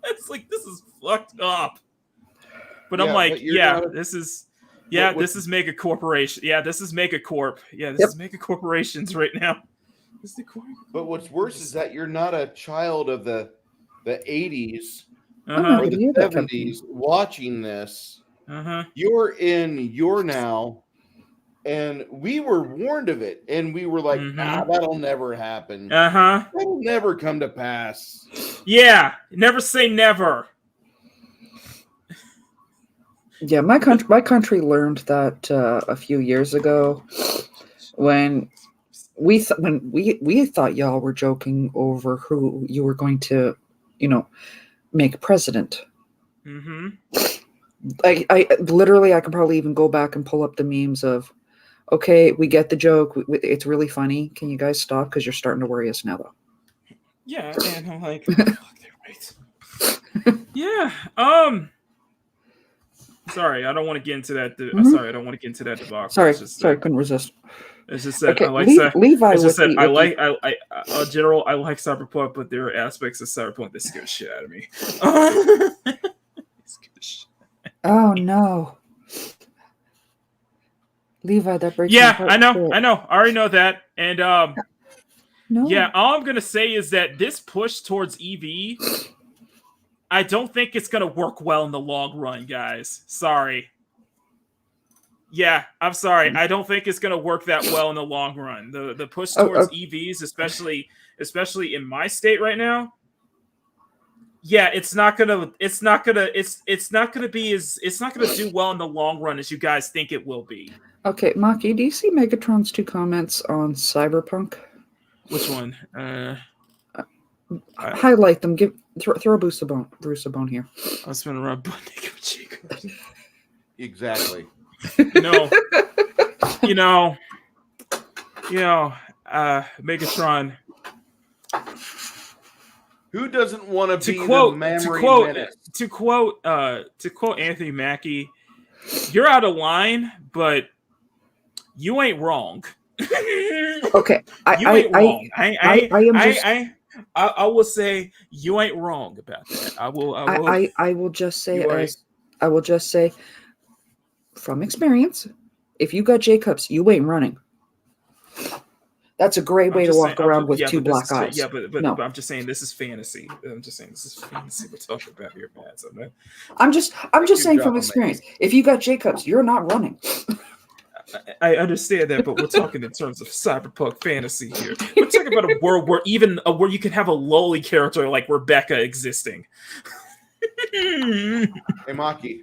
Speaker 1: It's like, this is fucked up. But I'm like, this is mega corporation. Yeah, this is mega corp. Yeah, this is mega corporations right now.
Speaker 3: But what's worse is that you're not a child of the 80s
Speaker 1: or
Speaker 3: the 70s watching this. You're in your now, and we were warned of it, and we were like, nah, that'll never happen. That'll never come to pass.
Speaker 1: Yeah, never say never.
Speaker 2: Yeah, my country learned that a few years ago when we thought y'all were joking over who you were going to, make president. I literally, I can probably even go back and pull up the memes of, okay, we get the joke. It's really funny. Can you guys stop? Because you're starting to worry us now, though.
Speaker 1: Yeah, and I'm like, fuck, they're right. Yeah. Sorry, I don't want to get into that. Sorry, I don't want to get into that debacle.
Speaker 2: Sorry, couldn't resist.
Speaker 1: It's just that
Speaker 2: okay,
Speaker 1: I like
Speaker 2: Levi.
Speaker 1: It's just that I like general. I like Cyberpunk, but there are aspects of Cyberpunk that scare the shit out of me.
Speaker 2: Oh no, Levi, that breaks.
Speaker 1: Yeah, I know. I already know that, and
Speaker 2: no.
Speaker 1: Yeah, all I'm gonna say is that this push towards EV, I don't think it's gonna work well in the long run, guys. Sorry. Yeah, I'm sorry. I don't think it's going to work that well in the long run. The push towards EVs, especially in my state right now. Yeah, it's not going to do well in the long run as you guys think it will be.
Speaker 2: Okay, Maki, do you see Megatron's 2 comments on Cyberpunk?
Speaker 1: Which one?
Speaker 2: Highlight them. Throw a Bruce a bone here.
Speaker 1: I'll spin around butt naked with Chico.
Speaker 3: Exactly.
Speaker 1: Megatron.
Speaker 3: Who doesn't want to be the memory menace?
Speaker 1: To quote Anthony Mackie, you're out of line, but you ain't wrong.
Speaker 2: Okay,
Speaker 1: I will say you ain't wrong about that. I will
Speaker 2: just say from experience, if you got J-Cups, you ain't running. That's a great way to walk around with 2 black eyes.
Speaker 1: Yeah, but I'm just saying this is fantasy. I'm just saying this is fantasy we're talking about here, Matt. So
Speaker 2: I'm just saying from experience. If you got J-Cups, you're not running.
Speaker 1: I understand that, but we're talking in terms of cyberpunk fantasy here. We're talking about a world where where you can have a lowly character like Rebecca existing.
Speaker 3: Hey, Maki.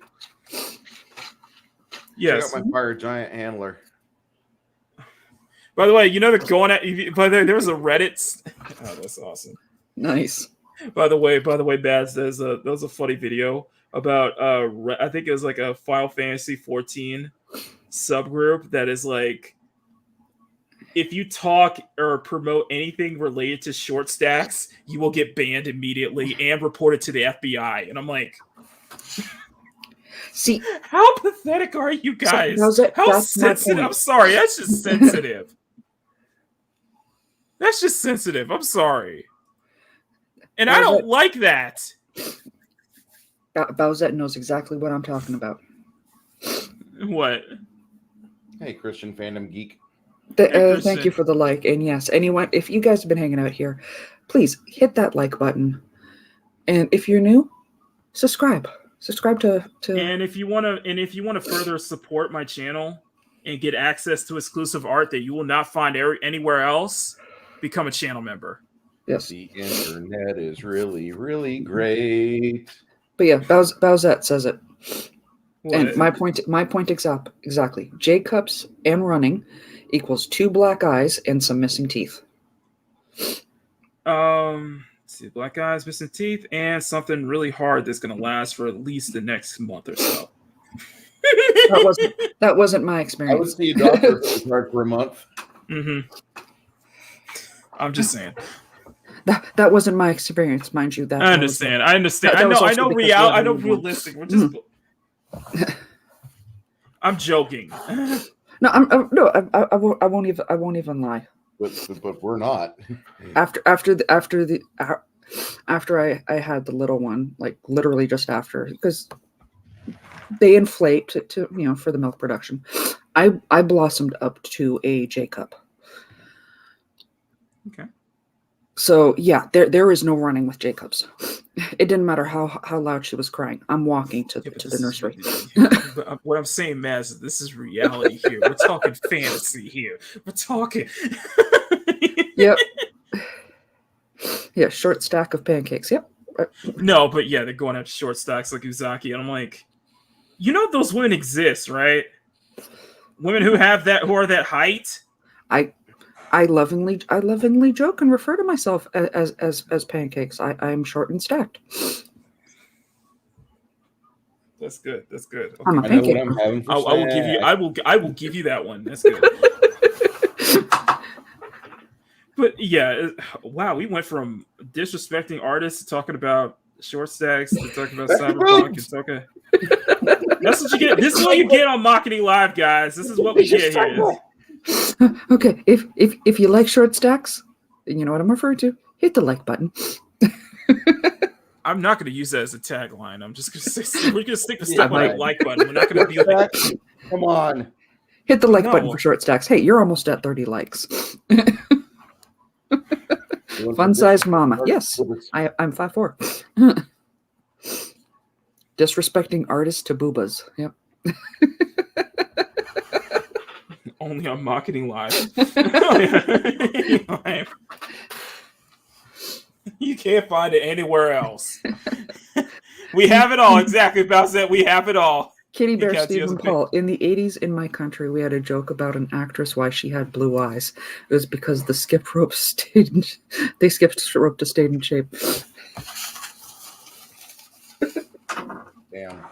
Speaker 1: Yes.
Speaker 3: Check out my fire giant handler.
Speaker 1: By the way, there was a Reddit. Oh, that's awesome.
Speaker 2: Nice.
Speaker 1: By the way, Bads, there was a funny video about I think it was like a Final Fantasy 14 subgroup that is like if you talk or promote anything related to short stacks, you will get banned immediately and reported to the FBI. And I'm like,
Speaker 2: see,
Speaker 1: how pathetic are you guys? How sensitive? I'm sorry, that's just sensitive. That's just sensitive. I'm sorry. And I don't like that.
Speaker 2: Bowsette knows exactly what I'm talking about.
Speaker 1: What?
Speaker 3: Hey, Christian fandom geek.
Speaker 2: Thank you for the like. And yes, anyone, if you guys have been hanging out here, please hit that like button. And if you're new, subscribe. Subscribe to.
Speaker 1: And if you want to further support my channel and get access to exclusive art that you will not find anywhere else, become a channel member.
Speaker 2: Yes.
Speaker 3: The internet is really, really great.
Speaker 2: But yeah, Bowsette says it.
Speaker 1: What?
Speaker 2: And my point exactly. J-cups and running equals 2 black eyes and some missing teeth.
Speaker 1: Let's see, black eyes, missing teeth, and something really hard that's going to last for at least the next month or so.
Speaker 2: That wasn't my experience.
Speaker 3: I would see a doctor for a month.
Speaker 1: Mm-hmm. I'm just saying.
Speaker 2: That wasn't my experience, mind you.
Speaker 1: I understand. I know realistic. We're just. I'm joking.
Speaker 2: No, I won't even lie.
Speaker 3: But we're not.
Speaker 2: After I had the little one, like literally just after, because they inflate to for the milk production. I blossomed up to a J cup.
Speaker 1: Okay.
Speaker 2: So yeah, there is no running with Jacobs. It didn't matter how loud she was crying. I'm walking to the nursery.
Speaker 1: What I'm saying, Maz, this is reality here. We're talking fantasy here. We're talking.
Speaker 2: Yep. Yeah, short stack of pancakes. Yep.
Speaker 1: No, but yeah, they're going after short stacks like Uzaki, and I'm like, those women exist, right? Women who are that height.
Speaker 2: I lovingly joke and refer to myself as pancakes. I'm short and stacked.
Speaker 1: That's good. That's good. Okay.
Speaker 2: I'm a pancake.
Speaker 1: I will give you that one. That's good. But yeah, wow, we went from disrespecting artists to talking about short stacks to talking about cyberpunk and talking. That's what you get. This is what you get on Makini Live, guys. This is what we get here.
Speaker 2: Okay, if you like short stacks, you know what I'm referring to. Hit the like button.
Speaker 1: I'm not going to use that as a tagline. I'm just going to say we're going to stick to stuff on that like button. We're not going to be like,
Speaker 3: come on,
Speaker 2: hit the like button for short stacks. Hey, you're almost at 30 likes. Fun-sized mama. Yes, I'm 5'4". Disrespecting artists to boobas. Yep.
Speaker 1: Only on Makini Live. You can't find it anywhere else. We have it all. Exactly. About that, we have it all.
Speaker 2: Kitty Bear Stephen Paul. In the 80s, in my country, we had a joke about an actress why she had blue eyes. It was because the skip rope stayed to stay in shape.
Speaker 3: Damn.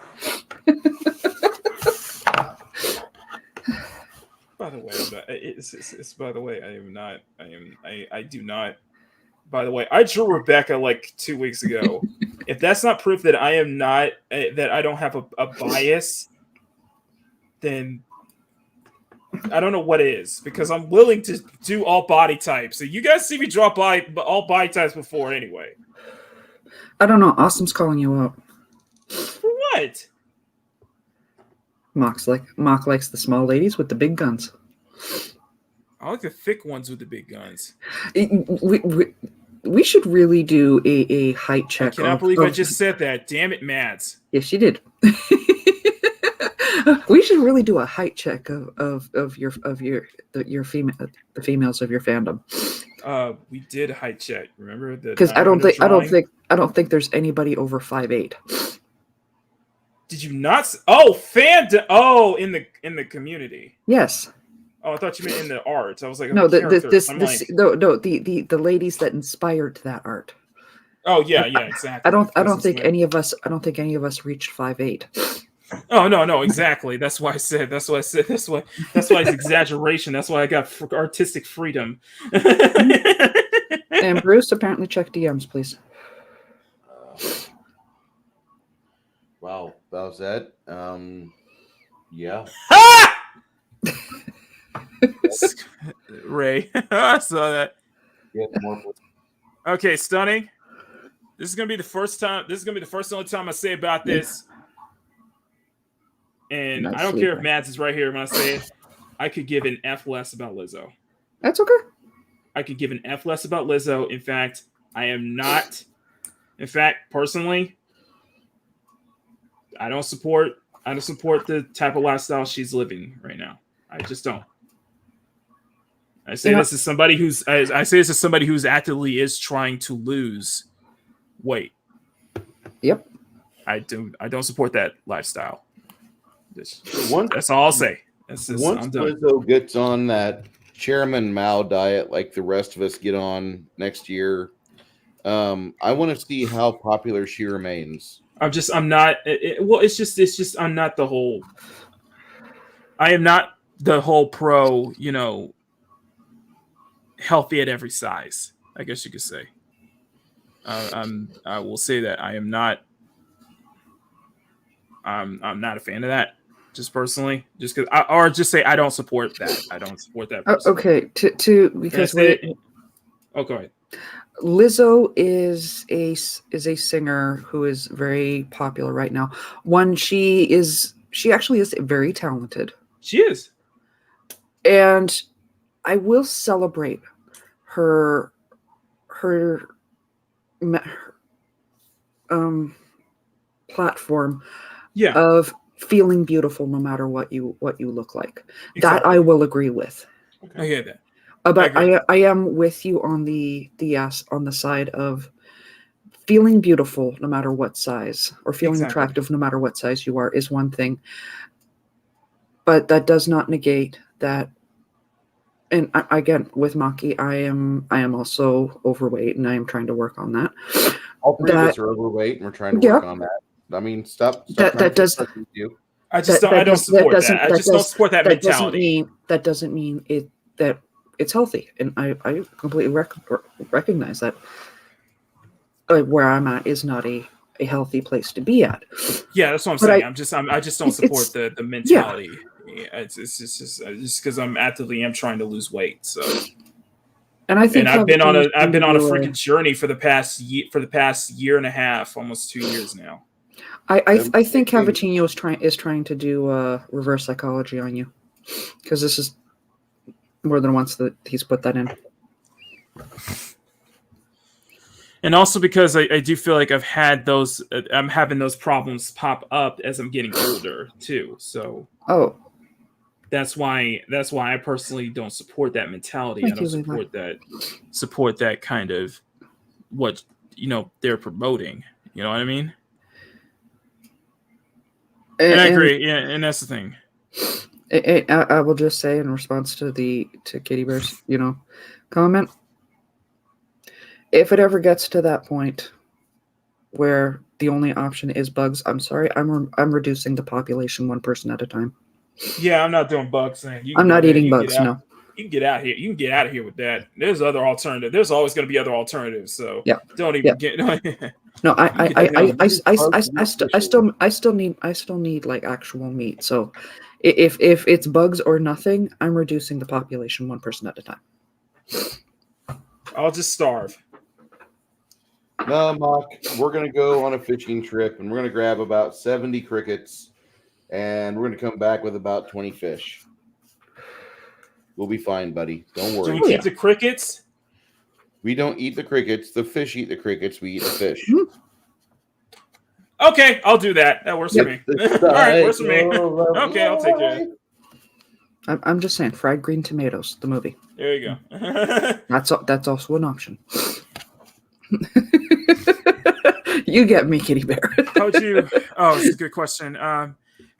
Speaker 1: By the way, I do not. By the way, I drew Rebecca like 2 weeks ago. If that's not proof that I am not, that I don't have a bias, then I don't know what is. Because I'm willing to do all body types. So you guys see me draw all body types before anyway.
Speaker 2: I don't know. Awesome's calling you out.
Speaker 1: For what?
Speaker 2: Mock likes the small ladies with the big guns.
Speaker 1: I like the thick ones with the big guns.
Speaker 2: We should really do a height check.
Speaker 1: I cannot believe I just said that. Damn it, Mads.
Speaker 2: Yes, you did. We should really do a height check of your female, the females of your fandom.
Speaker 1: We did a height check. Remember that?
Speaker 2: Because I don't think there's anybody over 5'8".
Speaker 1: Did you not? Oh, fandom. Oh, in the community.
Speaker 2: Yes.
Speaker 1: Oh, I thought you meant in the art. I was like,
Speaker 2: no, the ladies that inspired that art.
Speaker 1: Oh yeah, exactly.
Speaker 2: I don't think any of us reached 5'8".
Speaker 1: Oh no, exactly. That's why I said. That's why it's exaggeration. That's why I got artistic freedom.
Speaker 2: And Bruce, apparently check DMs, please.
Speaker 3: Wow, that was that. Yeah.
Speaker 1: Ray, I saw that.
Speaker 3: Yeah, more.
Speaker 1: Okay, stunning. This is gonna be the first time. This is gonna be the first and only time I say about this. And I don't care if Mads is right here when I say it. I could give an F less about Lizzo.
Speaker 2: That's okay.
Speaker 1: I could give an F less about Lizzo. In fact, I am not. In fact, personally, I don't support the type of lifestyle she's living right now. I just don't. I say this as somebody who's actively is trying to lose weight.
Speaker 2: Yep.
Speaker 1: I don't support that lifestyle. That's all I'll say. Once
Speaker 3: Lizzo gets on that Chairman Mao diet, like the rest of us get on next year, I want to see how popular she remains.
Speaker 1: I'm not the whole. I am not the whole pro, healthy at every size, I guess you could say. I will say that I am not. I'm not a fan of that. Just personally, or just say I don't support that. I don't support that.
Speaker 2: Okay, because
Speaker 1: go ahead.
Speaker 2: Lizzo is a singer who is very popular right now. She actually is very talented.
Speaker 1: She is,
Speaker 2: and I will celebrate her platform of feeling beautiful no matter what you look like. Exactly. That I will agree with.
Speaker 1: Okay. I hear that.
Speaker 2: But I am with you on the side of feeling beautiful no matter what size, or feeling attractive no matter what size you are, is one thing. But that does not negate that. And again, with Maki, I am also overweight, and I am trying to work on that.
Speaker 3: All three of us are overweight, and we're trying to work on that. I mean, stop.
Speaker 2: That does.
Speaker 1: I don't support that. I just don't support that mentality.
Speaker 2: That doesn't mean that it's healthy, and I completely recognize that. Where I'm at is not a healthy place to be at.
Speaker 1: Yeah, that's what I'm saying. I just don't support the mentality. Yeah, it's just because I'm actively trying to lose weight. So,
Speaker 2: and I've been on
Speaker 1: a freaking journey for the past year and a half, almost 2 years now.
Speaker 2: I think Cavatinho is trying to do reverse psychology on you, because this is more than once that he's put that in.
Speaker 1: And also because I do feel like I'm having those problems pop up as I'm getting older too. So that's why I personally don't support that mentality. I don't support that kind of what they're promoting. You know what I mean? And I agree. Yeah, and that's the thing.
Speaker 2: I will just say in response to Kitty Bear's comment, if it ever gets to that point where the only option is bugs, I'm sorry, I'm reducing the population one person at a time.
Speaker 1: Yeah, I'm not doing bugs.
Speaker 2: I'm not eating bugs. No,
Speaker 1: you can get out here. You can get out of here with that. There's other alternatives. There's always going to be other alternatives. So don't even get.
Speaker 2: No, I still need like actual meat. So if it's bugs or nothing, I'm reducing the population one person at a time.
Speaker 1: I'll just starve.
Speaker 3: No, Mark, we're going to go on a fishing trip, and we're going to grab about 70 crickets, and we're going to come back with about 20 fish. We'll be fine, buddy. Don't worry.
Speaker 1: Do we keep the crickets?
Speaker 3: We don't eat the crickets. The fish eat the crickets. We eat the fish.
Speaker 1: Okay, I'll do that. That works for me. All right, works for me. Okay, I'll take care.
Speaker 2: I'm just saying, fried green tomatoes, the movie.
Speaker 1: There you go.
Speaker 2: That's also an option. You get me, Kitty Bear.
Speaker 1: How would you? Oh, it's a good question. How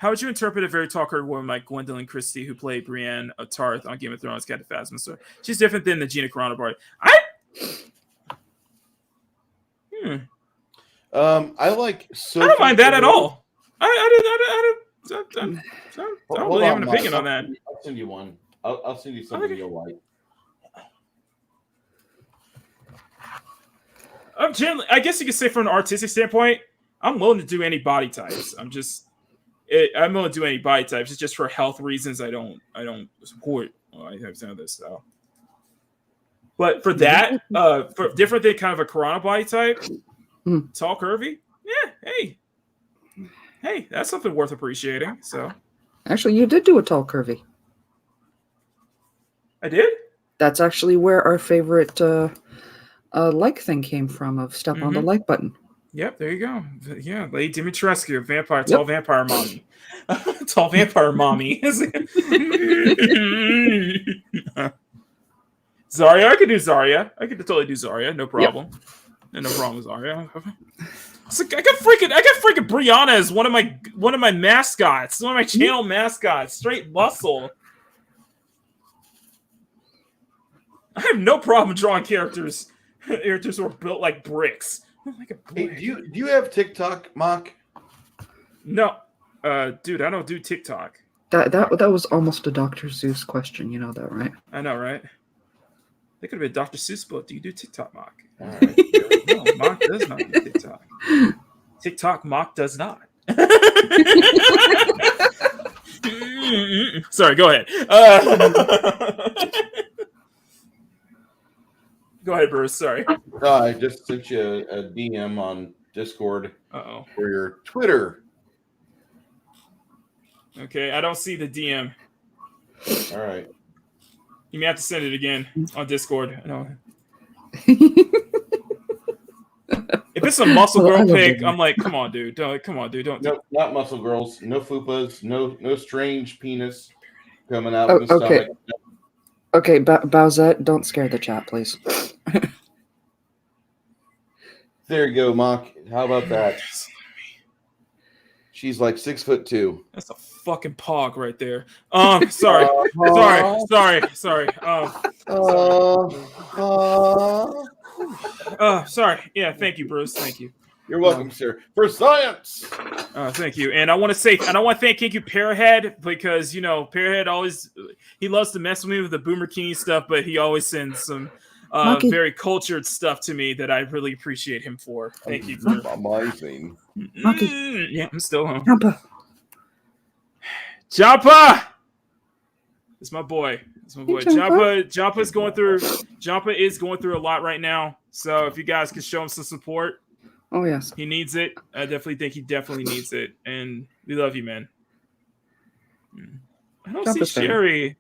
Speaker 1: would you interpret a very talkative woman like Gwendolyn Christie, who played Brienne of Tarth on Game of Thrones, Cat of Phasma? So she's different than the Gina Carano part.
Speaker 3: I like.
Speaker 1: I don't mind that at all. I don't really have an opinion on that.
Speaker 3: I'll send you one. I'll send you something you'll like.
Speaker 1: I guess you could say from an artistic standpoint, I'm willing to do any body types. I'm willing to do any body types. It's just for health reasons. I don't support. I have some of this stuff. But for that, for different than kind of a Karana body type, tall, curvy, yeah, hey, that's something worth appreciating. So,
Speaker 2: actually, you did do a tall, curvy.
Speaker 1: I did.
Speaker 2: That's actually where our favorite like thing came from. Of step on the like button. Yep,
Speaker 1: there you go. Yeah, Lady Dimitrescu, vampire, tall vampire mommy, tall vampire mommy. Zarya, I could do Zarya. I could totally do Zarya, no problem. Yep. No problem with Zarya. I got freaking Brianna as one of my mascots, one of my channel mascots. Straight muscle. I have no problem drawing characters who are built like bricks. Like a brick.
Speaker 3: Hey, do you have TikTok, Mock?
Speaker 1: No, dude, I don't do TikTok.
Speaker 2: That was almost a Dr. Seuss question. You know that, right?
Speaker 1: I know, right? That could have been a Dr. Seuss book. Do you do TikTok, Mock?
Speaker 3: All right.
Speaker 1: No, Mock does not do TikTok. TikTok, Mock does not. Sorry, go ahead. Go ahead, Bruce. Sorry.
Speaker 3: I just sent you a DM on Discord for your Twitter.
Speaker 1: Okay, I don't see the DM.
Speaker 3: All right.
Speaker 1: You may have to send it again on Discord. No. If it's a muscle girl pic, I'm like, come on, dude. Don't.
Speaker 3: No, not muscle girls. No fupas. No strange penis coming out of the stomach.
Speaker 2: Okay, Bowsette, don't scare the chat, please.
Speaker 3: There you go, Mock. How about that? She's like 6'2".
Speaker 1: That's a fucking pog right there. Sorry. Sorry. Yeah, thank you, Bruce. Thank you.
Speaker 3: You're welcome, sir. For science.
Speaker 1: Thank you. And I want to thank you, Pearhead, because Pearhead always loves to mess with me with the Boomer King stuff, but he always sends some very cultured stuff to me that I really appreciate him for. Thank you.
Speaker 3: Amazing.
Speaker 1: Yeah, I'm still home.
Speaker 2: Jumpa!
Speaker 1: It's my boy.
Speaker 2: Hey,
Speaker 1: Jumpa is going through a lot right now. So if you guys could show him some support.
Speaker 2: Oh, yes.
Speaker 1: He needs it. I definitely think he definitely needs it. And we love you, man. I don't see Sherry.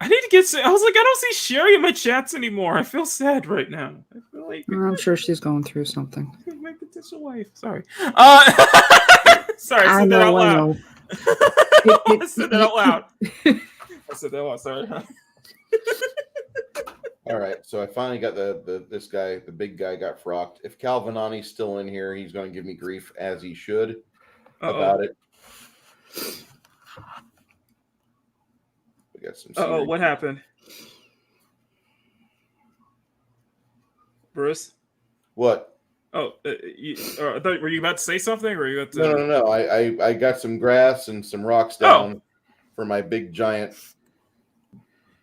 Speaker 1: I don't see Sherry in my chats anymore. I feel sad right now. I feel like
Speaker 2: I'm sure she's going through something.
Speaker 1: My potential wife. Sorry. Sorry, I said that out loud. I said that out loud. Sorry.
Speaker 3: All right, so I finally got this guy, the big guy, got frocked. If Calvinani's still in here, he's going to give me grief, as he should, about it. We got some.
Speaker 1: What happened, Bruce?
Speaker 3: What?
Speaker 1: I thought, were you about to say something, or were you about to...
Speaker 3: No. I got some grass and some rocks down for my big giant.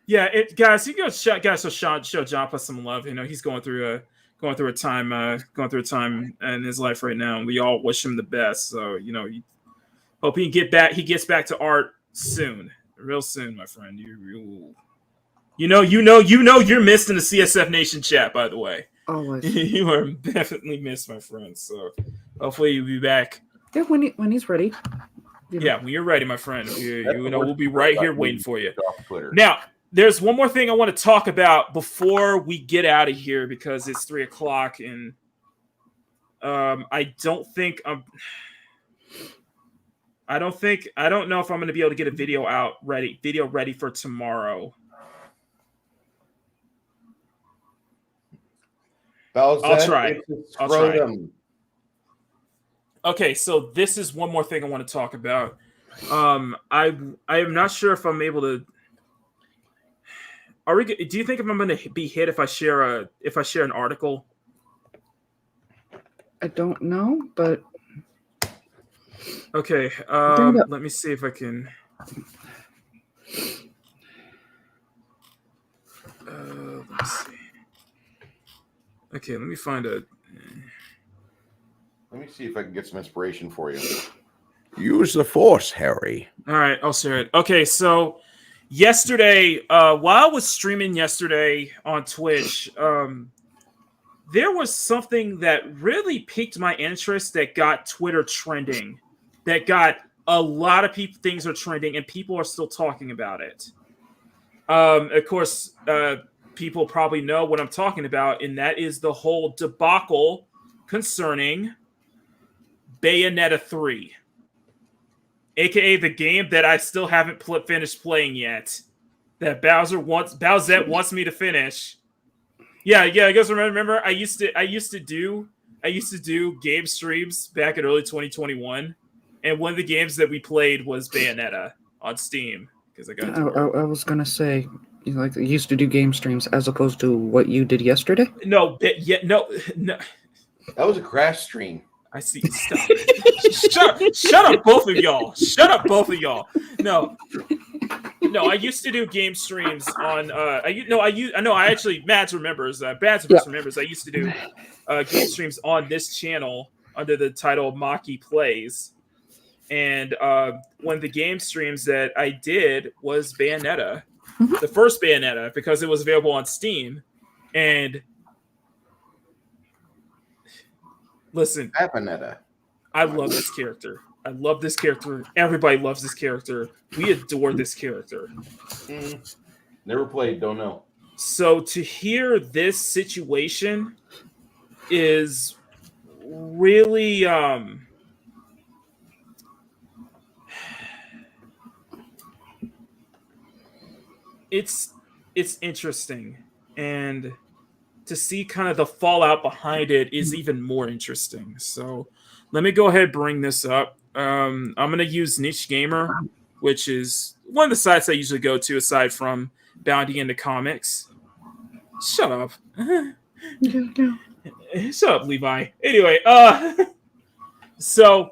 Speaker 1: Yeah, guys, you go show Joppa some love. He's going through a time in his life right now, and we all wish him the best. So hope he gets back to art soon, real soon, my friend. You're missed in the CSF Nation chat, by the way.
Speaker 2: Always.
Speaker 1: You are definitely missed, my friend. So hopefully you'll be back.
Speaker 2: Yeah, when he's ready.
Speaker 1: Yeah, when you're ready, my friend. We'll be right here waiting for you. Now, there's one more thing I want to talk about before we get out of here, because it's 3:00, and I don't know if I'm going to be able to get a video ready for tomorrow. I'll try. Okay, so this is one more thing I want to talk about. I am not sure if I'm able to. Do you think I'm going to be hit if I share an article?
Speaker 2: I don't know, but
Speaker 1: Okay, let me see if I can. Let me see. Okay, let me find a.
Speaker 3: Let me see if I can get some inspiration for you.
Speaker 4: Use the force, Harry.
Speaker 1: All right, I'll share it. Okay, so yesterday, while I was streaming yesterday on Twitch, there was something that really piqued my interest that got Twitter trending, that got a lot of things are trending, and people are still talking about it. Of course, people probably know what I'm talking about, and that is the whole debacle concerning Bayonetta 3. AKA the game that I still haven't finished playing yet. That Bowsette wants me to finish. Yeah. I guess remember I used to do game streams back in early 2021, and one of the games that we played was Bayonetta on Steam because
Speaker 2: I was gonna say, you used to do game streams as opposed to what you did yesterday.
Speaker 1: No.
Speaker 3: That was a crash stream.
Speaker 1: I see. Stop it. Shut up, both of y'all. Shut up, both of y'all. No, I used to do game streams on. Mads remembers. Remembers. I used to do game streams on this channel under the title Makini Plays, and one of the game streams that I did was Bayonetta, the first Bayonetta, because it was available on Steam, and. Listen, I love this character. Everybody loves this character. We adore this character.
Speaker 3: Never played, don't know.
Speaker 1: So to hear this situation is really it's interesting, and to see kind of the fallout behind it is even more interesting. So let me go ahead and bring this up. I'm going to use Niche Gamer, which is one of the sites I usually go to aside from Bounty into Comics. Shut up. Shut up, Levi. Anyway, so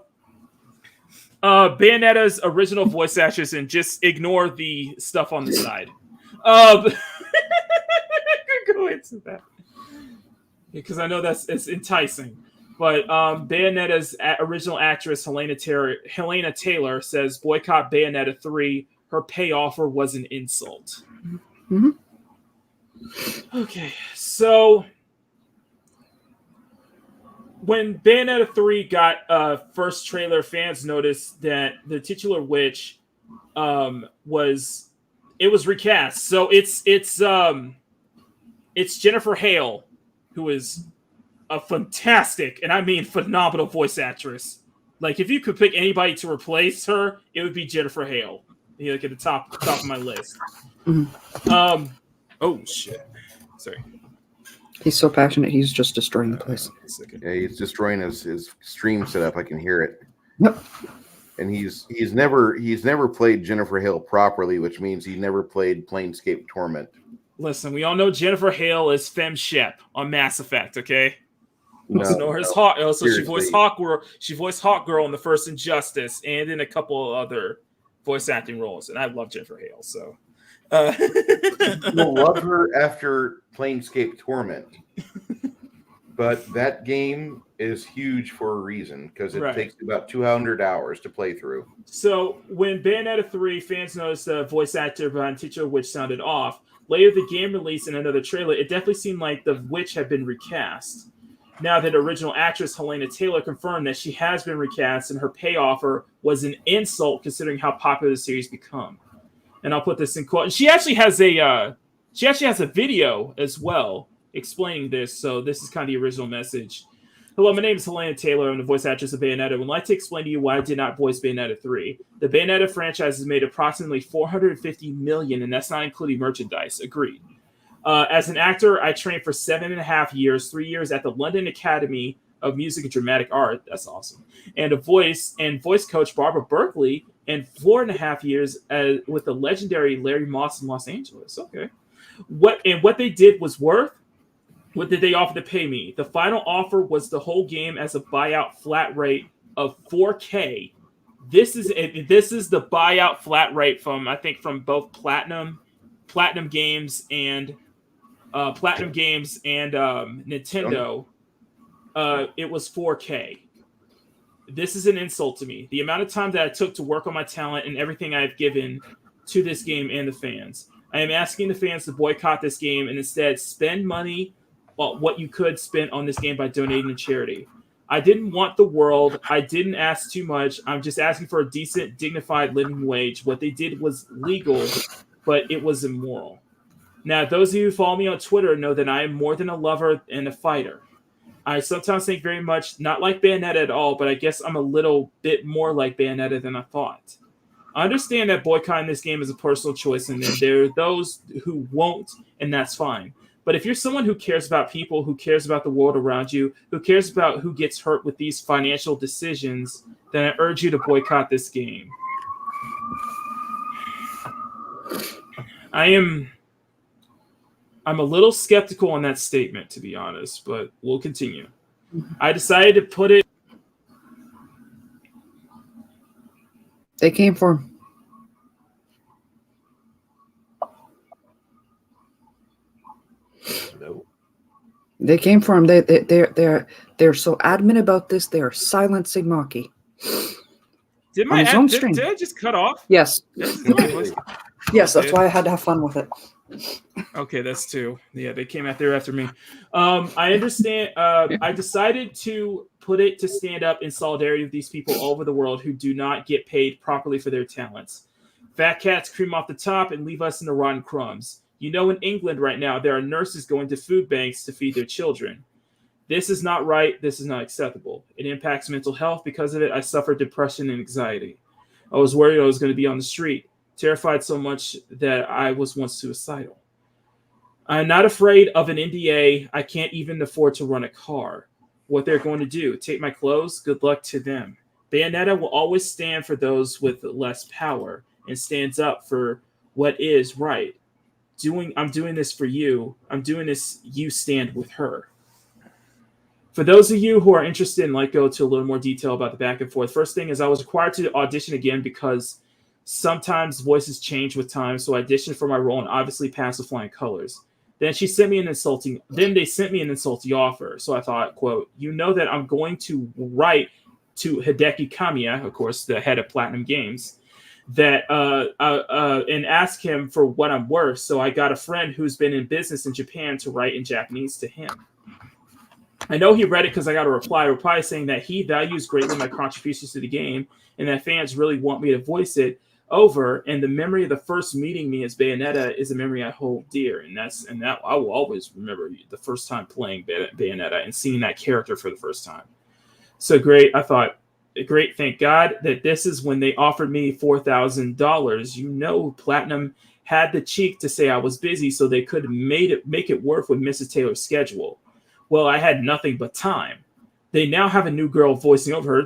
Speaker 1: Bayonetta's original voice actress, and just ignore the stuff on the side. Go into that. Because I know it's enticing. But Bayonetta's original actress, Helena Taylor, says, boycott Bayonetta 3. Her pay offer was an insult.
Speaker 2: Mm-hmm.
Speaker 1: Okay, so when Bayonetta 3 got first trailer, fans noticed that the titular witch was recast. So it's Jennifer Hale, who is a fantastic, and I mean phenomenal voice actress. Like, if you could pick anybody to replace her, it would be Jennifer Hale. Like at the top of my list.
Speaker 2: Mm-hmm.
Speaker 1: Oh shit! Sorry.
Speaker 2: He's so passionate. He's just destroying the place.
Speaker 3: Yeah, he's destroying his stream setup. I can hear it.
Speaker 2: Yep.
Speaker 3: And he's never played Jennifer Hale properly, which means he never played Planescape Torment.
Speaker 1: Listen, we all know Jennifer Hale is Fem Shep on Mass Effect, okay? She voiced Hawkgirl. She voiced Hawkgirl in the first Injustice, and in a couple of other voice acting roles. And I love Jennifer Hale, so
Speaker 3: You'll love her after Planescape Torment. But that game is huge for a reason, because it takes about 200 hours to play through.
Speaker 1: So when Bayonetta 3, fans noticed the voice actor behind Teacher Witch sounded off. Later, the game released in another trailer, it definitely seemed like the witch had been recast. Now that original actress Helena Taylor confirmed that she has been recast, and her pay offer was an insult considering how popular the series become. And I'll put this in quote. And she actually has a video as well explaining this. So this is kind of the original message. Hello, my name is Helena Taylor. I'm the voice actress of Bayonetta. I would like to explain to you why I did not voice Bayonetta 3. The Bayonetta franchise has made approximately $450 million, and that's not including merchandise. Agreed. As an actor, I trained for 7.5 years, 3 years at the London Academy of Music and Dramatic Art. That's awesome. And voice coach Barbara Berkeley, and 4.5 years with the legendary Larry Moss in Los Angeles. Okay. What they did was worth. What did they offer to pay me? The final offer was the whole game as a buyout flat rate of $4K This is the buyout flat rate from both Platinum Games and Nintendo. It was $4K. This is an insult to me. The amount of time that I took to work on my talent and everything I've given to this game and the fans. I am asking the fans to boycott this game and instead spend money, what you could spend on this game by donating to charity. I didn't want the world. I didn't ask too much. I'm just asking for a decent, dignified living wage. What they did was legal, but it was immoral. Now, those of you who follow me on Twitter know that I am more than a lover and a fighter. I sometimes think very much, not like Bayonetta at all, but I guess I'm a little bit more like Bayonetta than I thought. I understand that boycotting this game is a personal choice, and there are those who won't, and that's fine. But if you're someone who cares about people, who cares about the world around you, who cares about who gets hurt with these financial decisions, then I urge you to boycott this game. I'm a little skeptical on that statement, to be honest, but we'll continue. I decided to put it...
Speaker 2: They came for him.
Speaker 3: No.
Speaker 2: They came for him. They're so adamant about this. They are silencing Maki.
Speaker 1: Did I just cut off?
Speaker 2: Yes. Yes, that's why I had to have fun with it.
Speaker 1: Okay, that's two. Yeah, they came out there after me. I understand. I decided to put it to stand up in solidarity with these people all over the world who do not get paid properly for their talents. Fat cats cream off the top and leave us in the rotten crumbs. You know, in England right now, there are nurses going to food banks to feed their children. This is not right. This is not acceptable. It impacts mental health. Because of it, I suffered depression and anxiety. I was worried I was going to be on the street, terrified so much that I was once suicidal. I'm not afraid of an NDA. I can't even afford to run a car. What they're going to do, take my clothes? Good luck to them. Bayonetta will always stand for those with less power and stands up for what is right. I'm doing this for you. I'm doing this. You stand with her. For those of you who are interested and like go to a little more detail about the back and forth, first thing is I was required to audition again because sometimes voices change with time. So I auditioned for my role and obviously passed with flying colors. Then they sent me an insulting offer. So I thought, quote, you know that I'm going to write to Hideki Kamiya, of course, the head of Platinum Games, that and ask him for what I'm worth. So I got a friend who's been in business in Japan to write in Japanese to him. I know he read it because I got a reply saying that he values greatly my contributions to the game and that fans really want me to voice it over. And the memory of the first meeting me as Bayonetta is a memory I hold dear. And that I will always remember the first time playing Bayonetta and seeing that character for the first time. So great. I thought, great. Thank God that this is when they offered me $4,000. You know, Platinum had the cheek to say I was busy so they could make it work with Mrs. Taylor's schedule. Well, I had nothing but time. They now have a new girl voicing over her,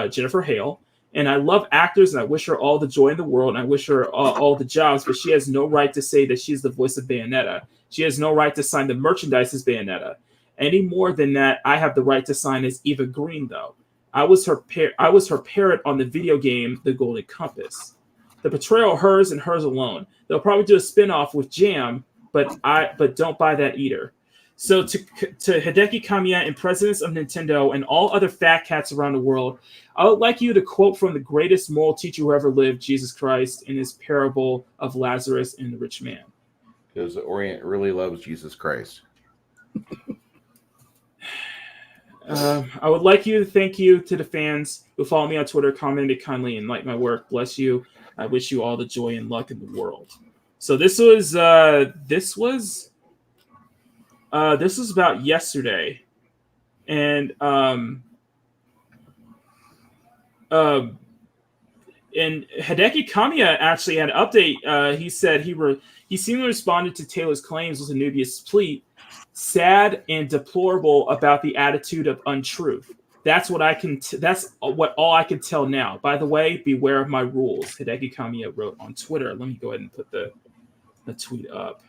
Speaker 1: Jennifer Hale. And I love actors, and I wish her all the joy in the world, and I wish her all the jobs, but she has no right to say that she's the voice of Bayonetta. She has no right to sign the merchandise as Bayonetta. Any more than that, I have the right to sign as Eva Green, though. I was her parrot on the video game The Golden Compass. The portrayal hers and hers alone. They'll probably do a spin-off with Jam, but don't buy that either. So to Hideki Kamiya and presidents of Nintendo and all other fat cats around the world, I would like you to quote from the greatest moral teacher who ever lived, Jesus Christ, in his parable of Lazarus and the rich man.
Speaker 3: Because the Orient really loves Jesus Christ.
Speaker 1: I would like you to thank you to the fans who follow me on Twitter, commented kindly, and like my work. Bless you. I wish you all the joy and luck in the world. So this was about yesterday, and Hideki Kamiya actually had an update. He said he seemingly responded to Taylor's claims was a Nubius plea, sad and deplorable about the attitude of untruth. That's what all I can tell now. By the way, beware of my rules. Hideki Kamiya wrote on Twitter. Let me go ahead and put the tweet up.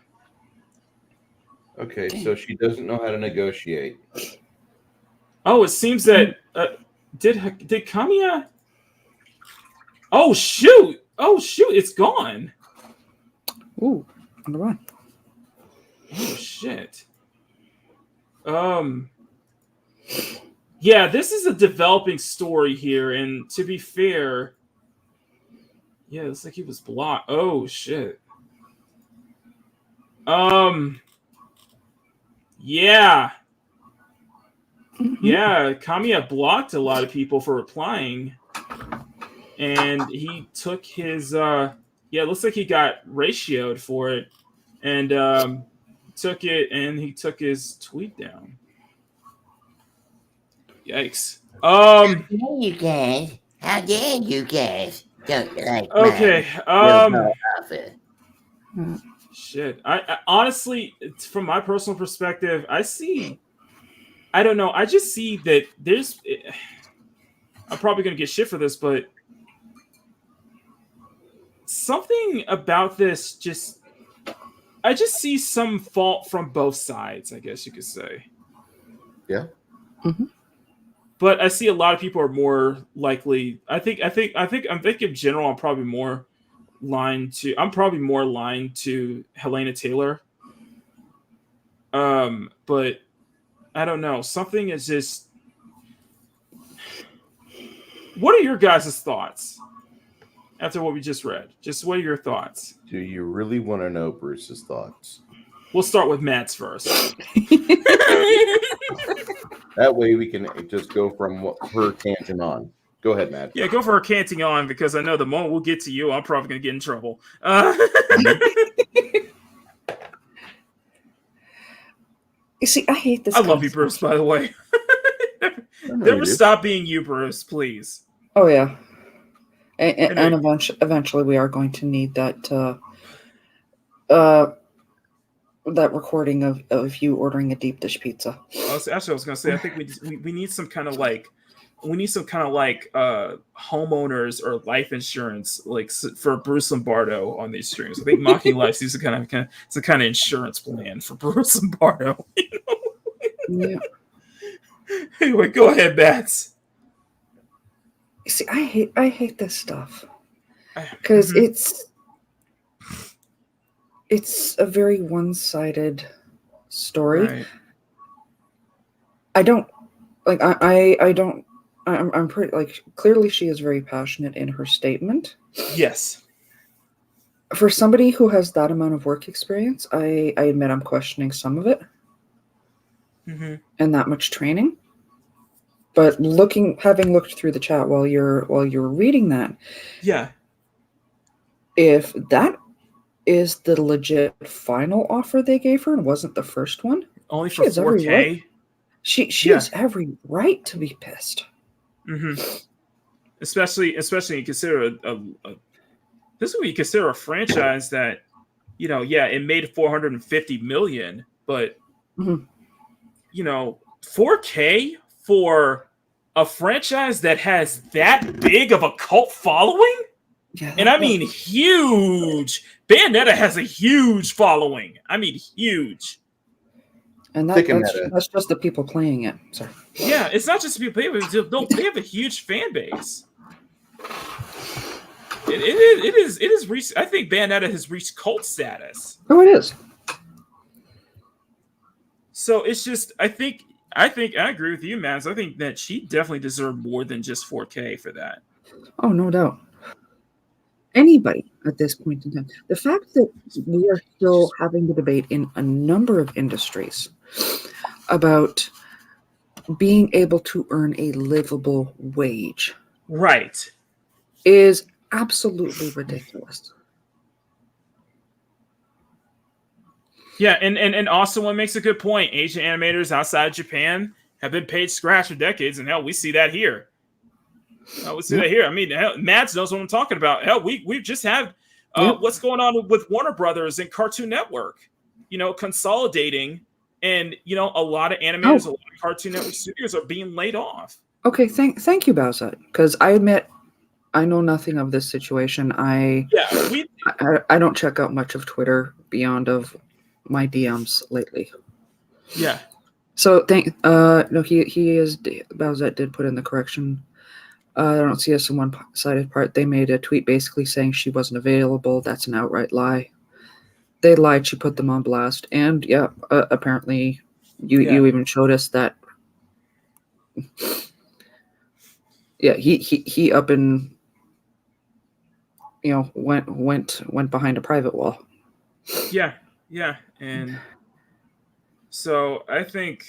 Speaker 3: Okay, so she doesn't know how to negotiate.
Speaker 1: Oh, it seems that did Kamiya? Oh shoot! It's gone.
Speaker 2: Ooh, on the run.
Speaker 1: Oh shit. Yeah, this is a developing story here, and to be fair, yeah, it looks like he was blocked. Oh shit. Yeah. Yeah, Kamiya blocked a lot of people for replying. And he took his it looks like he got ratioed for it. And he took his tweet down. Yikes.
Speaker 4: You guys, how dare you guys don't like
Speaker 1: okay.
Speaker 4: my
Speaker 1: Shit. I honestly, from my personal perspective, I don't know. I just see that I'm probably going to get shit for this, but something about this I just see some fault from both sides, I guess you could say.
Speaker 3: Yeah.
Speaker 2: Mm-hmm.
Speaker 1: But I see a lot of people are more likely. I think in general, I'm probably more aligned to Helena Taylor. But I don't know. Something is just. What are your guys' thoughts after what we just read? Just what are your thoughts?
Speaker 3: Do you really want to know Bruce's thoughts?
Speaker 1: We'll start with Matt's first.
Speaker 3: That way we can just go from her tangent on. Go ahead, Matt.
Speaker 1: Yeah, go for her canting on, because I know the moment we'll get to you, I'm probably going to get in trouble.
Speaker 2: You see, I hate this.
Speaker 1: I love you, Bruce, by the way. Never stop being you, Bruce, please.
Speaker 2: Oh, yeah. And eventually we are going to need that that recording of you ordering a deep dish pizza.
Speaker 1: I was going to say, I think we need some kind of like homeowners or life insurance like for Bruce Lombardo on these streams. I think Makini Life is it's a kind of insurance plan for Bruce Lombardo. You know?
Speaker 2: Yeah.
Speaker 1: Anyway, go ahead, Bats.
Speaker 2: You see, I hate this stuff because it's a very one-sided story. Right. I don't like. I don't. I'm pretty like. Clearly, she is very passionate in her statement.
Speaker 1: Yes.
Speaker 2: For somebody who has that amount of work experience, I admit I'm questioning some of it, and that much training. But having looked through the chat while you're reading that,
Speaker 1: yeah.
Speaker 2: If that is the legit final offer they gave her and wasn't the first one,
Speaker 1: only for 4K.
Speaker 2: She has every right to be pissed.
Speaker 1: Especially you consider this is what you consider a franchise that, you know, it made $450 million, but 4K for a franchise that has that big of a cult following? Yeah, and I mean huge. Bayonetta has a huge following. I mean huge.
Speaker 2: And that's just the people playing it. Sorry.
Speaker 1: Yeah, it's not just the people playing it. No, they have a huge fan base. It is reached. I think Bayonetta has reached cult status.
Speaker 2: Oh, it is.
Speaker 1: So it's just, I think I agree with you, Mads. I think that she definitely deserved more than just 4K for that.
Speaker 2: Oh, no doubt. Anybody at this point in time. The fact that we are still having the debate in a number of industries about being able to earn a livable wage,
Speaker 1: right,
Speaker 2: is absolutely ridiculous.
Speaker 1: Yeah, and also one makes a good point. Asian animators outside Japan have been paid scratch for decades, and hell, we see that here. We see that here. I mean, hell, Mads knows what I'm talking about. Hell, we've just had what's going on with Warner Brothers and Cartoon Network, consolidating, and a lot of animators, a lot of Cartoon Network studios are being laid off.
Speaker 2: Okay, thank you, Bowsette, because I admit I know nothing of this situation. I don't check out much of Twitter beyond of my DMs lately.
Speaker 1: Yeah.
Speaker 2: So he is Bowsette did put in the correction. I don't see as a one-sided part. They made a tweet basically saying she wasn't available. That's an outright lie. They lied. She put them on blast. And yeah, apparently you even showed us that. Yeah, he up and went behind a private wall.
Speaker 1: Yeah, and so I think.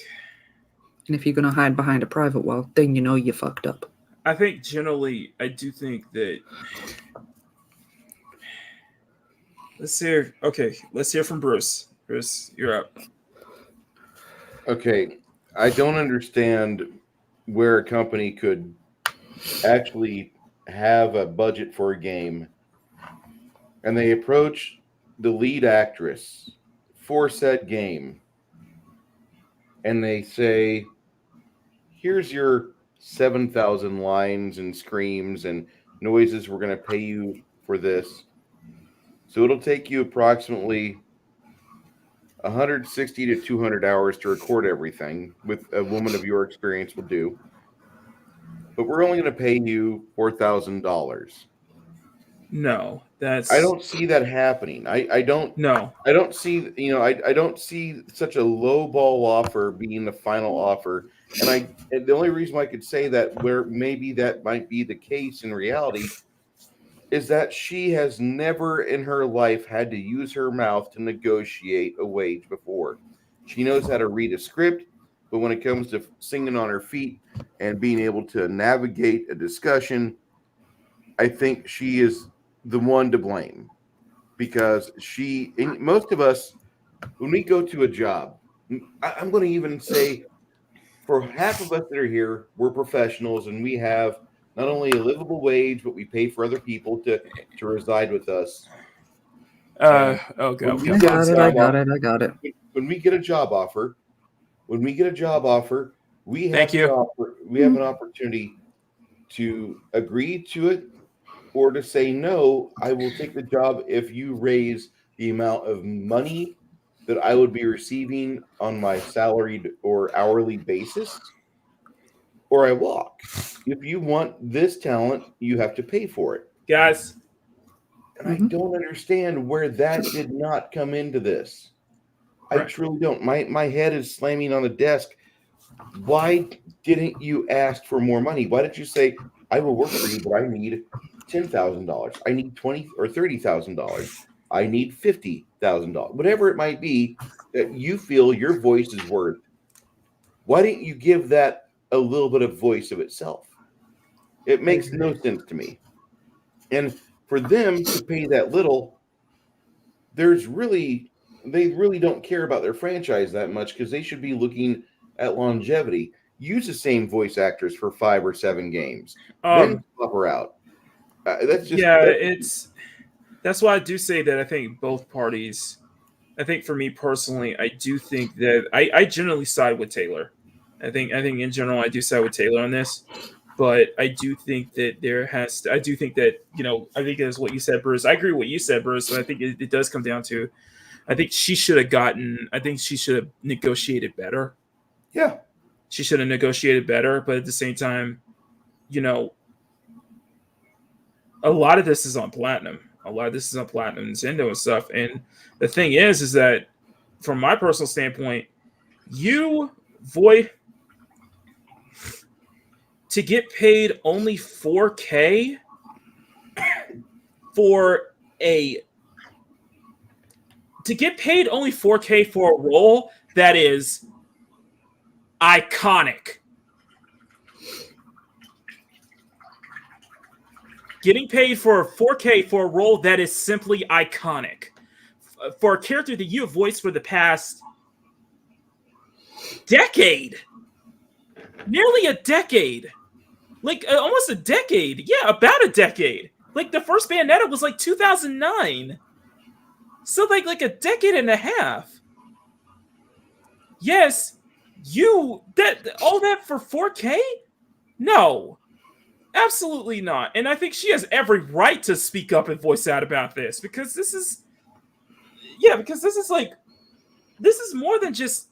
Speaker 2: And if you're gonna hide behind a private wall, then you fucked up.
Speaker 1: I think generally, I do think that. Let's hear from Bruce. Bruce, you're up.
Speaker 3: Okay, I don't understand where a company could actually have a budget for a game, and they approach the lead actress for said game, and they say, here's your 7,000 lines and screams and noises. We're going to pay you for this. So it'll take you approximately 160 to 200 hours to record everything, with a woman of your experience will do. But we're only going to pay you $4,000.
Speaker 1: No, that's.
Speaker 3: I don't see that happening. I don't.
Speaker 1: No,
Speaker 3: I don't see. I don't see such a low ball offer being the final offer. And the only reason I could say that, where maybe that might be the case in reality, is that she has never in her life had to use her mouth to negotiate a wage before. She knows how to read a script, but when it comes to singing on her feet and being able to navigate a discussion, I think she is the one to blame, because most of us, when we go to a job, I'm going to even say, for half of us that are here, we're professionals and we have not only a livable wage, but we pay for other people to reside with us.
Speaker 2: Okay. I got it.
Speaker 3: When we get a job offer, we have an opportunity to agree to it, or to say, no, I will take the job if you raise the amount of money that I would be receiving on my salaried or hourly basis, or I walk. If you want this talent, you have to pay for it.
Speaker 1: Guys.
Speaker 3: And I don't understand where that did not come into this. Right. I truly don't. My head is slamming on the desk. Why didn't you ask for more money? Why didn't you say, I will work for you, but I need $10,000. I need $20,000 or $30,000. I need $50,000. Whatever it might be that you feel your voice is worth. Why didn't you give that a little bit of voice of itself? It makes no sense to me. And for them to pay that little, they really don't care about their franchise that much, because they should be looking at longevity. Use the same voice actress for 5 or 7 games, then swap her out.
Speaker 1: That's why I do say that I think both parties. I think for me personally, I do think that I generally side with Taylor. I think in general I do side with Taylor on this, but I do think that I do think that, I think that's what you said, Bruce. I agree with what you said, Bruce. So I think it does come down to, I think she should have negotiated better.
Speaker 3: Yeah.
Speaker 1: She should have negotiated better, but at the same time, a lot of this is on Platinum. A lot of this is on Platinum, Nintendo and stuff. And the thing is that from my personal standpoint, to get paid only $4K for a role that is iconic. Getting paid for $4K for a role that is simply iconic. For a character that you have voiced for the past decade. Nearly a decade. Like, almost a decade. Yeah, about a decade. Like, the first Bayonetta was like 2009. So, like a decade and a half. Yes, all that for 4K? No. Absolutely not. And I think she has every right to speak up and voice out about this, because this is more than just,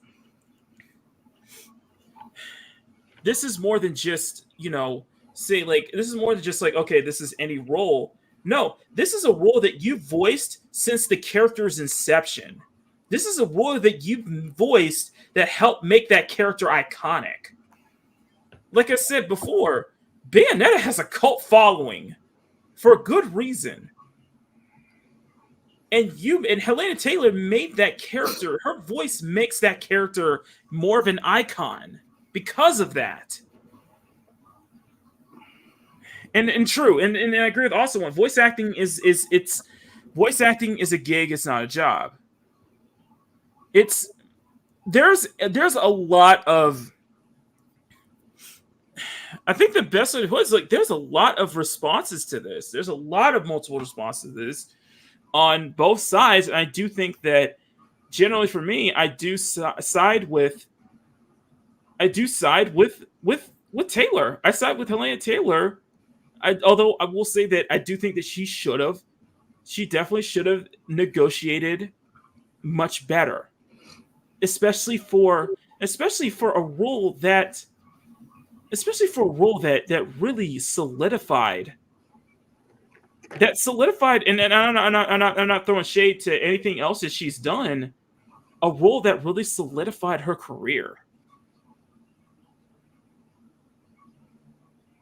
Speaker 1: say like this is more than just like, okay, this is any role. No, this is a role that you voiced since the character's inception. This is a role that you've voiced that helped make that character iconic. Like I said before, Bayonetta has a cult following for a good reason. And Helena Taylor made that character, her voice makes that character more of an icon because of that. And true, and I agree with also one. Voice acting is a gig, it's not a job. There's a lot of, I think the best way to put it is like there's a lot of responses to this. There's a lot of multiple responses to this on both sides, and I do think that generally for me, I do side with Taylor. I side with Helena Taylor. Although I will say that I do think that she definitely should have negotiated much better, especially for a role that really solidified. And I'm not throwing shade to anything else that she's done. A role that really solidified her career.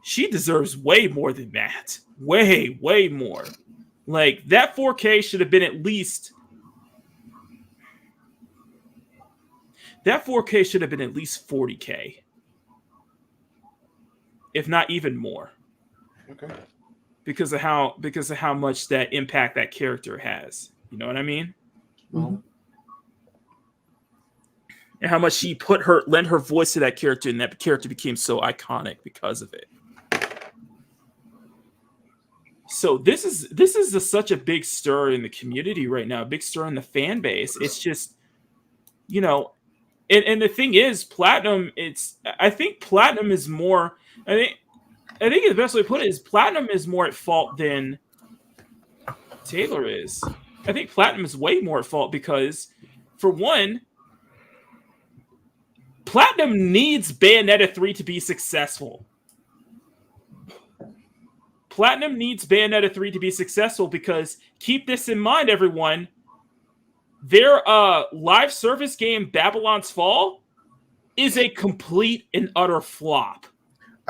Speaker 1: She deserves way more than that. Way, way more. Like, that 4K should have been at least... That 4K should have been at least 40K. If not even more.
Speaker 3: Okay.
Speaker 1: Because of how much that impact that character has. You know what I mean?
Speaker 3: Mm-hmm.
Speaker 1: And how much she lent her voice to that character, and that character became so iconic because of it. So this is such a big stir in the community right now, a big stir in the fan base. It's just, and the thing is, Platinum. I think Platinum is more. I think the best way to put it is Platinum is more at fault than Taylor is. I think Platinum is way more at fault because, for one, Platinum needs Bayonetta 3 to be successful. Platinum needs Bayonetta 3 to be successful because, keep this in mind, everyone, their live service game, Babylon's Fall, is a complete and utter flop.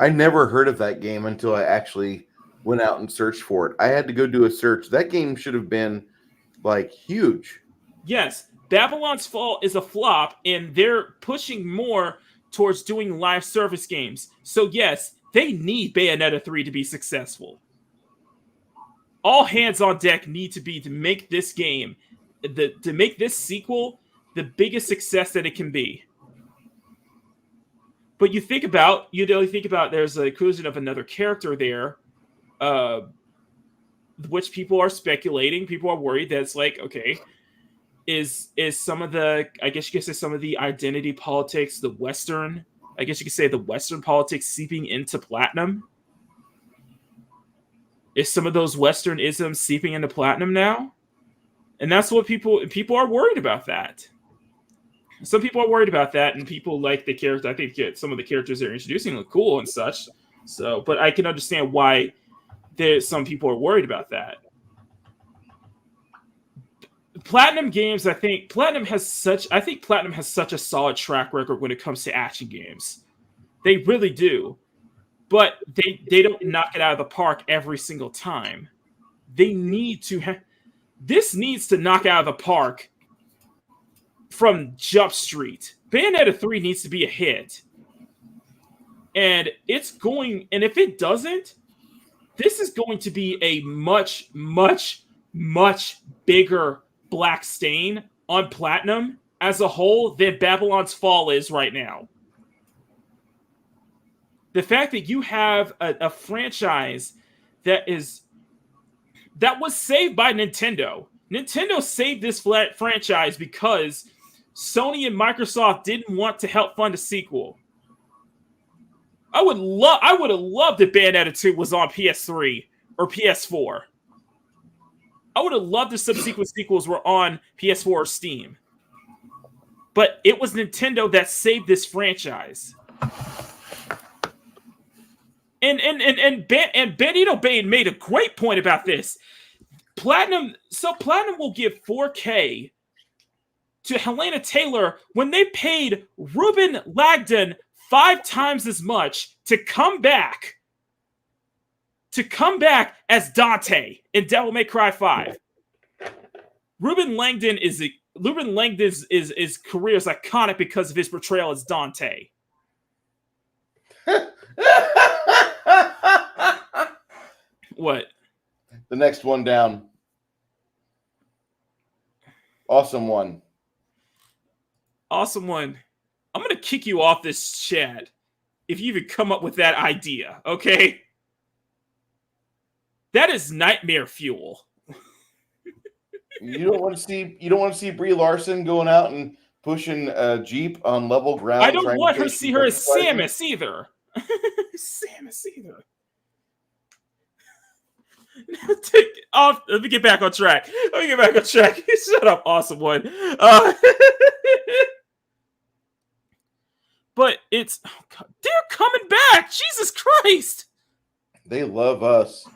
Speaker 3: I never heard of that game until I actually went out and searched for it. I had to go do a search. That game should have been, like, huge.
Speaker 1: Yes, Babylon's Fall is a flop, and they're pushing more towards doing live service games. So, yes, they need Bayonetta 3 to be successful. All hands on deck need to be to make this game, to make this sequel the biggest success that it can be. But you think about there's a inclusion of another character there, which people are speculating. People are worried that it's like, okay, is some of the, I guess you could say some of the identity politics, the Western politics seeping into Platinum? Is some of those Western isms seeping into Platinum now? And that's what people are worried about that. Some people are worried about that, and people like the character. I think some of the characters they're introducing look cool and such. So, but I can understand why some people are worried about that. Platinum games, I think Platinum has such a solid track record when it comes to action games. They really do. But they don't knock it out of the park every single time. They need to this needs to knock out of the park from Jump Street. Bayonetta 3 needs to be a hit. And if it doesn't, this is going to be a much, much, much bigger black stain on Platinum as a whole than Babylon's Fall is right now. The fact that you have a franchise that was saved by Nintendo. Nintendo saved this franchise because Sony and Microsoft didn't want to help fund a sequel. I would have loved if Bayonetta 2 was on PS3 or PS4. I would have loved if subsequent sequels were on PS4 or Steam. But it was Nintendo that saved this franchise. And Bandito Bane made a great point about this. Platinum will give $4K to Helena Taylor when they paid Ruben Lagden 5 times as much to come back as Dante in Devil May Cry 5. Ruben Langdon's career is iconic because of his portrayal as Dante. What?
Speaker 3: The next one down. Awesome one.
Speaker 1: Awesome one. I'm going to kick you off this chat if you even come up with that idea, okay? That is nightmare fuel.
Speaker 3: You don't want to see Brie Larson going out and pushing a Jeep on level ground.
Speaker 1: I don't want her to see her as Samus either. Samus either. Take off. Let me get back on track. Shut up, awesome one. But it's they're coming back. Jesus Christ!
Speaker 3: They love us.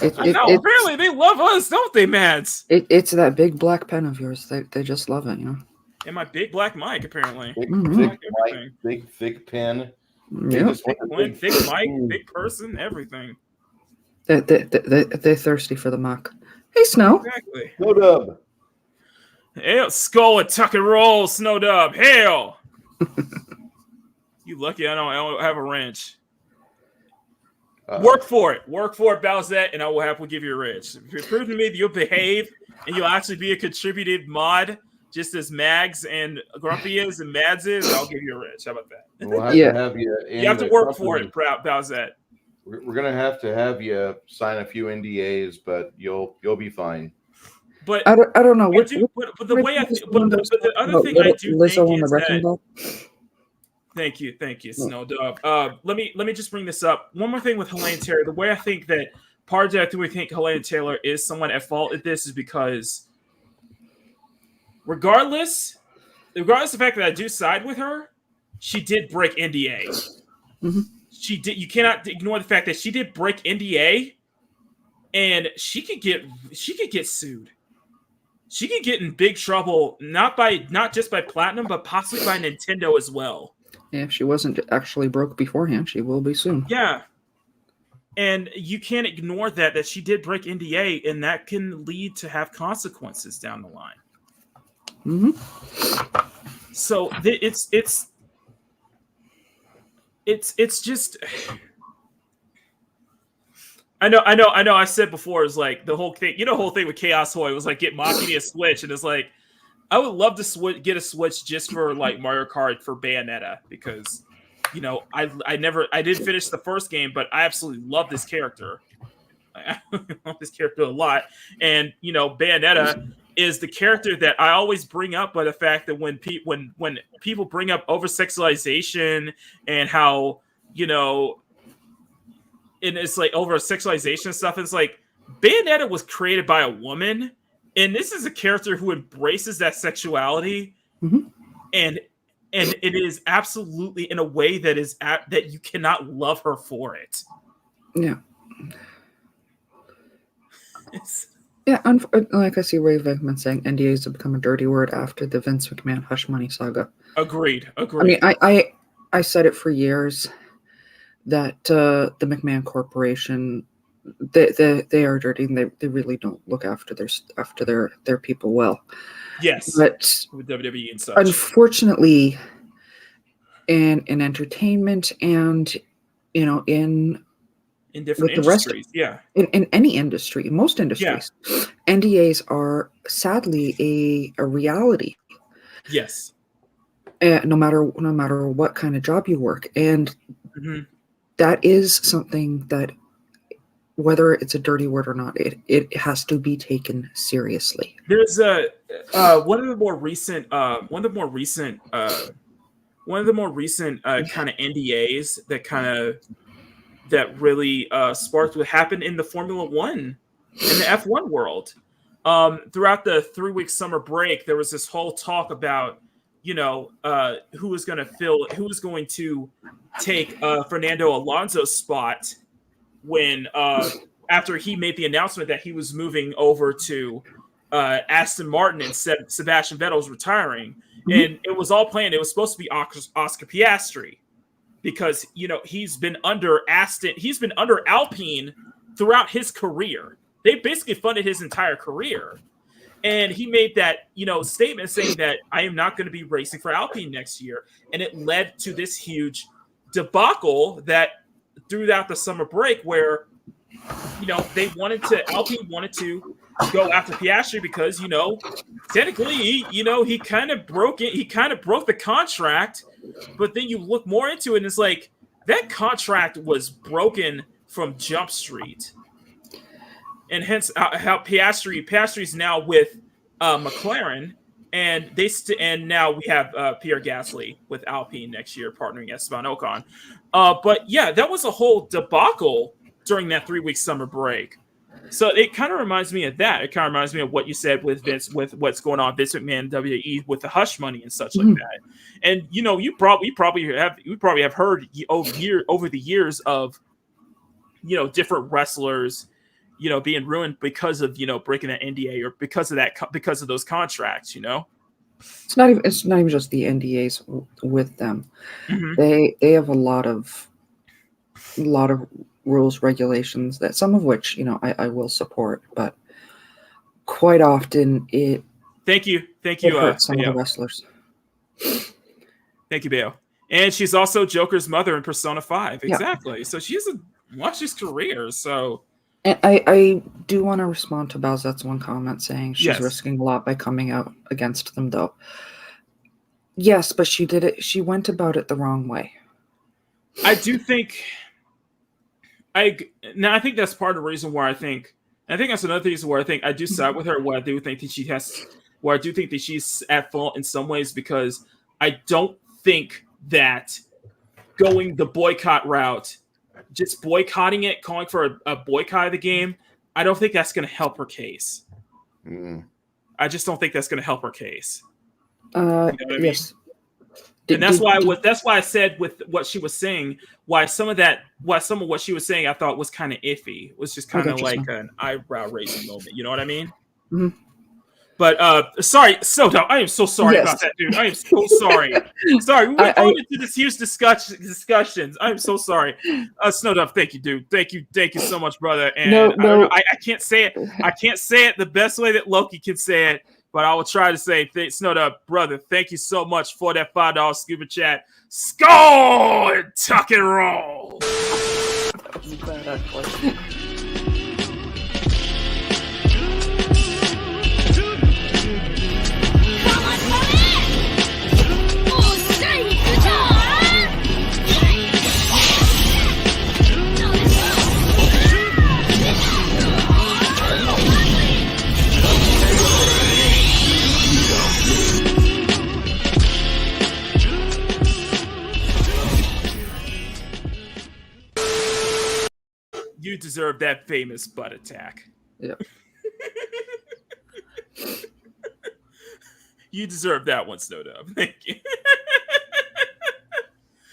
Speaker 1: Apparently they love us, don't they, Mads?
Speaker 2: It's that big black pen of yours. They just love it, you know.
Speaker 1: And my big black mic, apparently.
Speaker 3: Big, thick mic, big thick pen.
Speaker 2: Yeah.
Speaker 1: Thick mic, big person, everything.
Speaker 2: They're thirsty for the mock. Hey, Snow.
Speaker 1: Exactly.
Speaker 3: Snow Dub.
Speaker 1: Hail, skull and tuck and roll, Snow Dub. Hail. You lucky I don't have a wrench. Work for it, Bowsette, and I will happily give you a wrench. If you prove to me that you'll behave and you'll actually be a contributed mod, just as Mags and Grumpy is and Mads is, I'll give you a wrench. How about that?
Speaker 3: We'll have to have you.
Speaker 1: You have to work for it, Bowsette.
Speaker 3: We're gonna have to have you sign a few NDAs, but you'll be fine.
Speaker 1: But
Speaker 2: I don't know.
Speaker 1: But the other thing I do think is that. Thank you, Snow Dub. Let me just bring this up. One more thing with Helena Taylor. The way I think that part of that, we think Helena Taylor is somewhat at fault at this is because, regardless of the fact that I do side with her, she did break NDA.
Speaker 2: Mm-hmm.
Speaker 1: She did. You cannot ignore the fact that she did break NDA, and she could get sued. She could get in big trouble, not just by Platinum, but possibly by Nintendo as well.
Speaker 2: Yeah, if she wasn't actually broke beforehand, she will be soon.
Speaker 1: Yeah. And you can't ignore that she did break NDA, and that can lead to have consequences down the line.
Speaker 2: Mm-hmm.
Speaker 1: So it's just. I know. I said before, it's like the whole thing. The whole thing with Chaos Hoy was like get Makini a Switch, and it's like I would love to get a Switch just for like Mario Kart for Bayonetta because, I didn't finish the first game, but I absolutely love this character. I love this character a lot, and Bayonetta is the character that I always bring up by the fact that when people bring up over-sexualization and how and it's like over-sexualization stuff, it's like Bayonetta was created by a woman. And this is a character who embraces that sexuality,
Speaker 2: mm-hmm.
Speaker 1: and it is absolutely in a way that is that you cannot love her for it.
Speaker 2: Yeah. Yeah, like I see Ray Vickman saying NDAs have become a dirty word after the Vince McMahon Hush Money saga.
Speaker 1: Agreed.
Speaker 2: I mean, I said it for years that the McMahon Corporation. They are dirty and they really don't look after their people well.
Speaker 1: Yes,
Speaker 2: but
Speaker 1: with WWE and such.
Speaker 2: Unfortunately, in entertainment and in
Speaker 1: different industries,
Speaker 2: in any industry, most industries, NDAs are sadly a reality.
Speaker 1: Yes,
Speaker 2: no matter what kind of job you work, and that is something that. Whether it's a dirty word or not, it has to be taken seriously.
Speaker 1: There's one of the more recent kind of NDAs that really sparked what happened in the Formula One in the F1 world. Throughout the 3-week summer break, there was this whole talk about who was going to take Fernando Alonso's spot when after he made the announcement that he was moving over to Aston Martin and said Sebastian Vettel was retiring. And it was all planned. It was supposed to be Oscar Piastri because, he's been under Alpine throughout his career. They basically funded his entire career. And he made that, statement saying that I am not going to be racing for Alpine next year. And it led to this huge debacle that throughout the summer break where, Alpine wanted to go after Piastri because, technically, he kind of broke it. He kind of broke the contract. But then you look more into it and it's like that contract was broken from Jump Street. And hence how Piastri's now with McLaren, and and now we have Pierre Gasly with Alpine next year partnering Esteban Ocon. But yeah, that was a whole debacle during that 3-week summer break. So it kind of reminds me of that. It kind of reminds me of what you said with Vince, with what's going on Vince McMahon, WWE, with the hush money and such like that. And you probably have heard over the years of different wrestlers being ruined because of breaking that NDA or because of those contracts.
Speaker 2: It's not even just the NDAs with them. They have a lot of rules, regulations that some of which I will support, but quite often it.
Speaker 1: Thank you,
Speaker 2: hurts some of the wrestlers.
Speaker 1: Thank you, Bayo. And she's also Joker's mother in Persona 5. Exactly. Yeah. So she's watched his career. So.
Speaker 2: And I do want to respond to Balzette's one comment saying she's risking a lot by coming out against them, though. Yes, but she did it. She went about it the wrong way.
Speaker 1: I do think. I think that's part of the reason why I think that's another reason where I think I do side with her. Where I do think that she's at fault in some ways because I don't think that going the boycott route. Just boycotting it, calling for a boycott of the game, I don't think that's going to help her case. I just don't think that's going to help her case.
Speaker 2: Yes.
Speaker 1: And that's why I said with what she was saying, why some of what she was saying I thought was kind of iffy. It was just kind of like an eyebrow raising moment. You know what I mean?
Speaker 2: Mm-hmm.
Speaker 1: But sorry, Soda, I am so sorry about that, dude. I am so sorry. Sorry, we went into this huge discussions. I am so sorry. Snowduff, thank you, dude. Thank you so much, brother. And I can't say it. I can't say it the best way that Loki can say it, but I will try to say, Snowduff, brother, thank you so much for that $5 scuba chat. Skull and tuck and roll.
Speaker 2: That was bad, actually.
Speaker 1: You deserve that famous butt attack.
Speaker 2: Yep.
Speaker 1: You deserve that one, Snowdub. Thank you.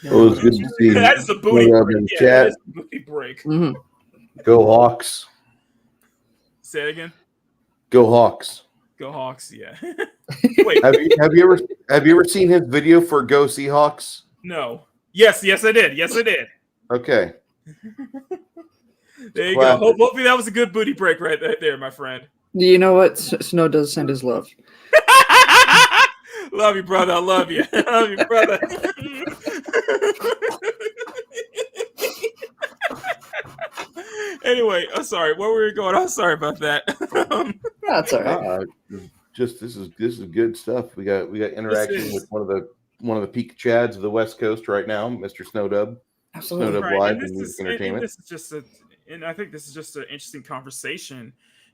Speaker 3: It was good to see
Speaker 1: that is a booty break.
Speaker 3: Yeah, that is
Speaker 1: a booty break.
Speaker 2: Mm-hmm.
Speaker 3: Go Hawks.
Speaker 1: Say it again.
Speaker 3: Go Hawks.
Speaker 1: Go Hawks. Yeah. Wait.
Speaker 3: Have you ever seen his video for Go Seahawks?
Speaker 1: No. Yes, I did.
Speaker 3: Okay.
Speaker 1: There you go. Hopefully that was a good booty break right there, my friend.
Speaker 2: You know what? Snow does send his love.
Speaker 1: Love you, brother. I love you. Love you, brother. Anyway, I'm sorry. Where were we going? I'm sorry about that.
Speaker 2: That's all right.
Speaker 3: Just this is good stuff. We got interaction with one of the peak chads of the West Coast right now, Mr. Snowdub.
Speaker 2: Absolutely.
Speaker 3: Snowdub Live and Entertainment.
Speaker 1: And I think this is just an interesting conversation.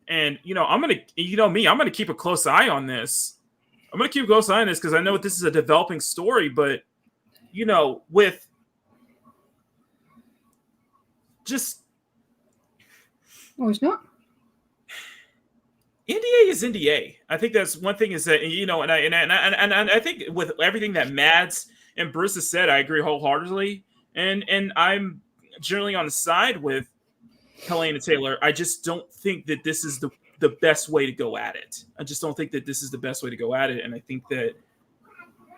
Speaker 1: And I'm gonna keep a close eye on this. I'm gonna keep a close eye on this because I know this is a developing story, but with just
Speaker 2: he's not.
Speaker 1: NDA is NDA. I think that's one thing is that, and I think with everything that Mads and Bruce has said, I agree wholeheartedly. And I'm generally on the side with Helena Taylor. I just don't think that this is the best way to go at it. I just don't think that this is the best way to go at it. And I think that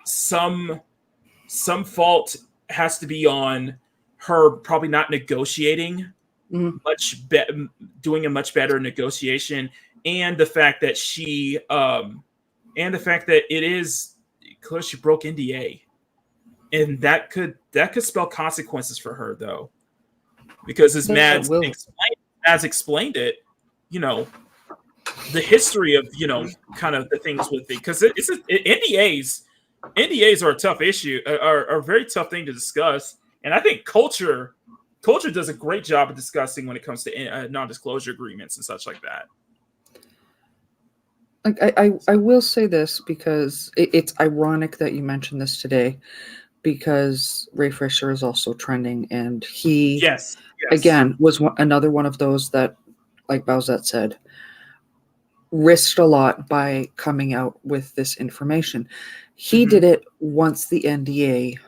Speaker 1: some fault has to be on her probably not negotiating doing a much better negotiation, and the fact that it is because she broke NDA, and that could spell consequences for her though, because as Mads explained it, the history of kind of the things with it, because NDAs are a tough issue, are a very tough thing to discuss, and I think culture does a great job of discussing when it comes to non-disclosure agreements and such like that.
Speaker 2: I will say this because it's ironic that you mentioned this today, because Ray Fisher is also trending, and he again was another one of those that, like Bowsette said, risked a lot by coming out with this information. He did it once the NDA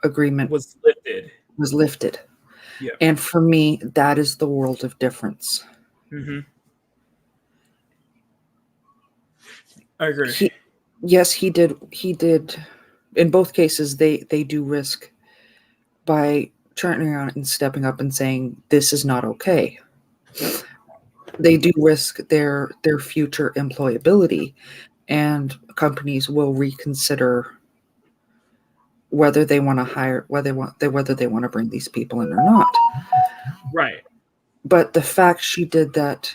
Speaker 2: agreement was lifted. Yeah. And for me, that is the world of difference.
Speaker 1: I agree.
Speaker 2: He did. In both cases, they do risk by turning around and stepping up and saying, this is not okay. They do risk their future employability, and companies will reconsider whether they want to hire, whether they want to bring these people in or not.
Speaker 1: Right.
Speaker 2: But the fact she did that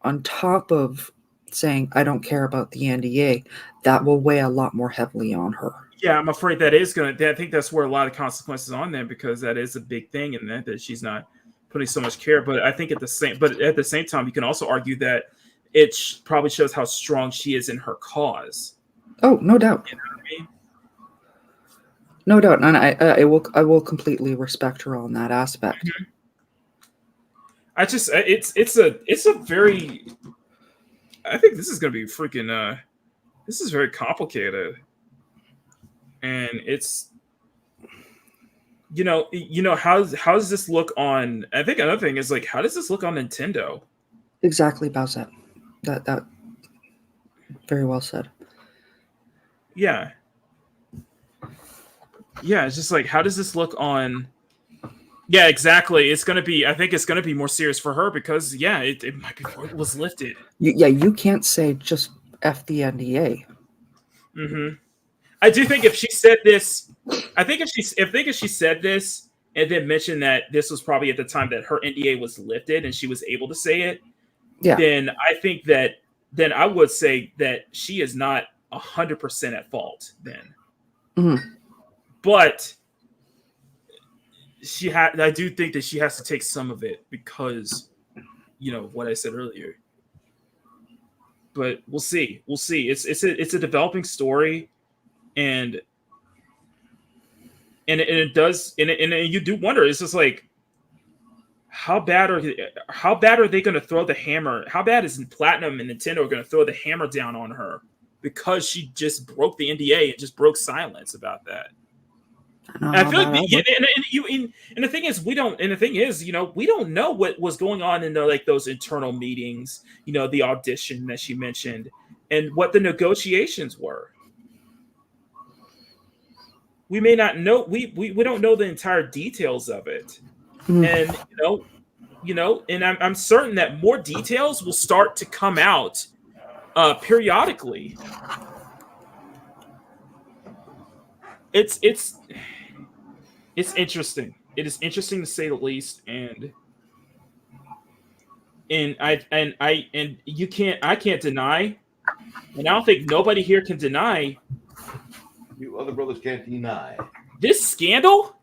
Speaker 2: on top of saying, I don't care about the NDA, that will weigh a lot more heavily on her.
Speaker 1: Yeah, I'm afraid that is going to, I think that's where a lot of consequences on them, because that is a big thing, and that she's not putting so much care. But I think at the same time, you can also argue that it probably shows how strong she is in her cause.
Speaker 2: Oh, no doubt.
Speaker 1: You know what I mean?
Speaker 2: No doubt, and I will completely respect her on that aspect.
Speaker 1: I just it's a very, I think this is going to be freaking this is very complicated, and it's how does this look on? I think another thing is like, how does this look on Nintendo?
Speaker 2: Exactly, Bowsette. That very well said.
Speaker 1: Yeah. Yeah, it's just like, how does this look on? Yeah, exactly. It's gonna be. I think it's gonna be more serious for her because it might be before it was lifted.
Speaker 2: You can't say just F the NDA.
Speaker 1: I do think if she said this, if she said this and then mentioned that this was probably at the time that her NDA was lifted and she was able to say it, then I think that I would say that she is not 100% at fault then. But I do think that she has to take some of it because, what I said earlier. But we'll see. It's a developing story, and it does, and you do wonder. It's just like, how bad are they going to throw the hammer? How bad is Platinum and Nintendo going to throw the hammer down on her because she just broke the NDA and just broke silence about that? I feel like, and the thing is, we don't know what was going on in those internal meetings, the audition that she mentioned, and what the negotiations were. We may not know. We don't know the entire details of it, and and I'm certain that more details will start to come out periodically. It's interesting. It is interesting to say the least, and I can't deny, and I don't think nobody here can deny.
Speaker 3: You other brothers can't deny.
Speaker 1: This scandal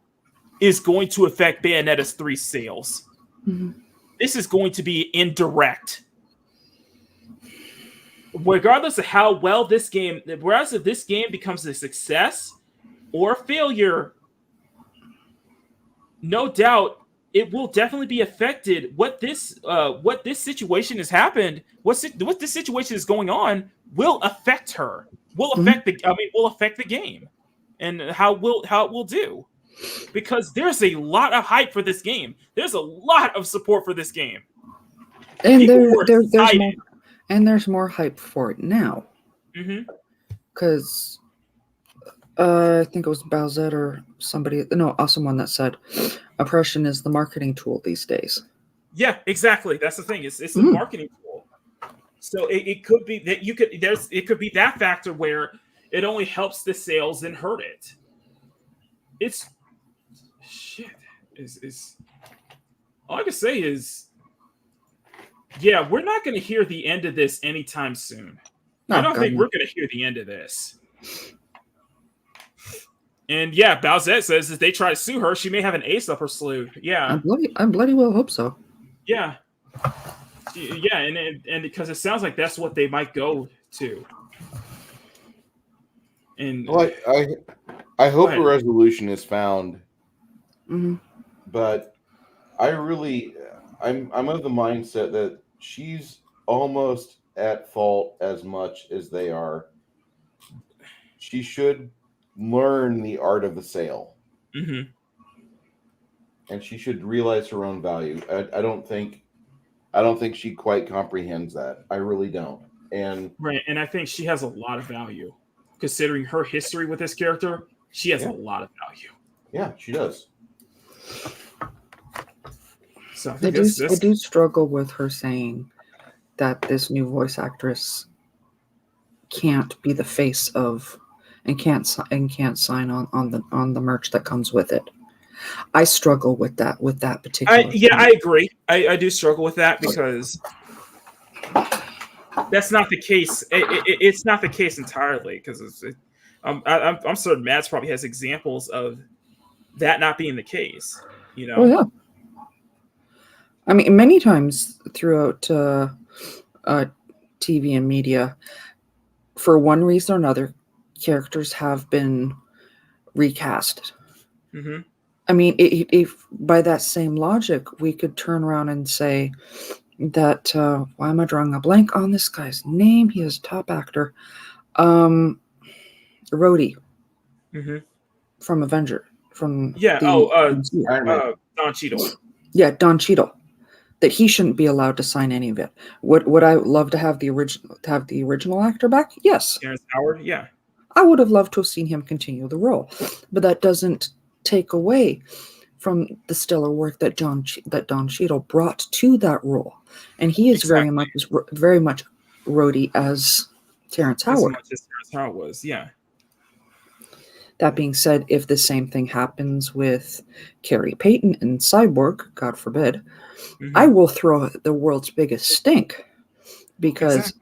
Speaker 1: is going to affect Bayonetta's 3 sales. This is going to be indirect. Regardless of how well this game, regardless if this game becomes a success or a failure, no doubt it will definitely be affected. What this situation has happened, what this situation is going on, will affect her. Will affect will affect the game, and how it will do. Because there's a lot of hype for this game. There's a lot of support for this game.
Speaker 2: And there's more hype for it now. Because I think it was Bowsette or somebody, someone that said oppression is the marketing tool these days.
Speaker 1: Yeah, exactly. That's the thing. It's the marketing tool. So it could be that it could be that factor where it only helps the sales and hurt it. It's shit. Is all I can say is, yeah, we're not going to hear the end of this anytime soon. I don't think we're going to hear the end of this. And yeah, Bowsette says if they try to sue her, she may have an ace up her sleeve. Yeah,
Speaker 2: I bloody well hope so.
Speaker 1: Yeah, yeah, and because it sounds like that's what they might go to. And
Speaker 3: well, I hope a resolution is found. But I'm of the mindset that she's almost at fault as much as they are. She should learn the art of the sale. And she should realize her own value. I don't think she quite comprehends that. I really don't. And
Speaker 1: I think she has a lot of value. Considering her history with this character, she has a lot of value.
Speaker 3: Yeah, she does.
Speaker 2: So I do struggle with her saying that this new voice actress can't be the face of and can't sign on the merch that comes with it. I struggle with that particular.
Speaker 1: I agree. I do struggle with that because that's not the case. It's not the case entirely because I'm certain Mads probably has examples of that not being the case.
Speaker 2: Oh yeah. I mean, many times throughout TV and media, for one reason or another, characters have been recast. I mean, if by that same logic, we could turn around and say that why am I drawing a blank on this guy's name? He is a top actor, Rhodey from Avenger. Don
Speaker 1: Cheadle.
Speaker 2: Yeah, Don Cheadle. That he shouldn't be allowed to sign any of it. Would I love to have the original actor back? Yes.
Speaker 1: Terrence Howard, yeah.
Speaker 2: I would have loved to have seen him continue the role, but that doesn't take away from the stellar work that Don Cheadle brought to that role, and he is very much Rhodey as Terrence Howard.
Speaker 1: As much as Terrence Howard was, yeah.
Speaker 2: That being said, if the same thing happens with Carrie Payton and Cyborg, God forbid, I will throw the world's biggest stink because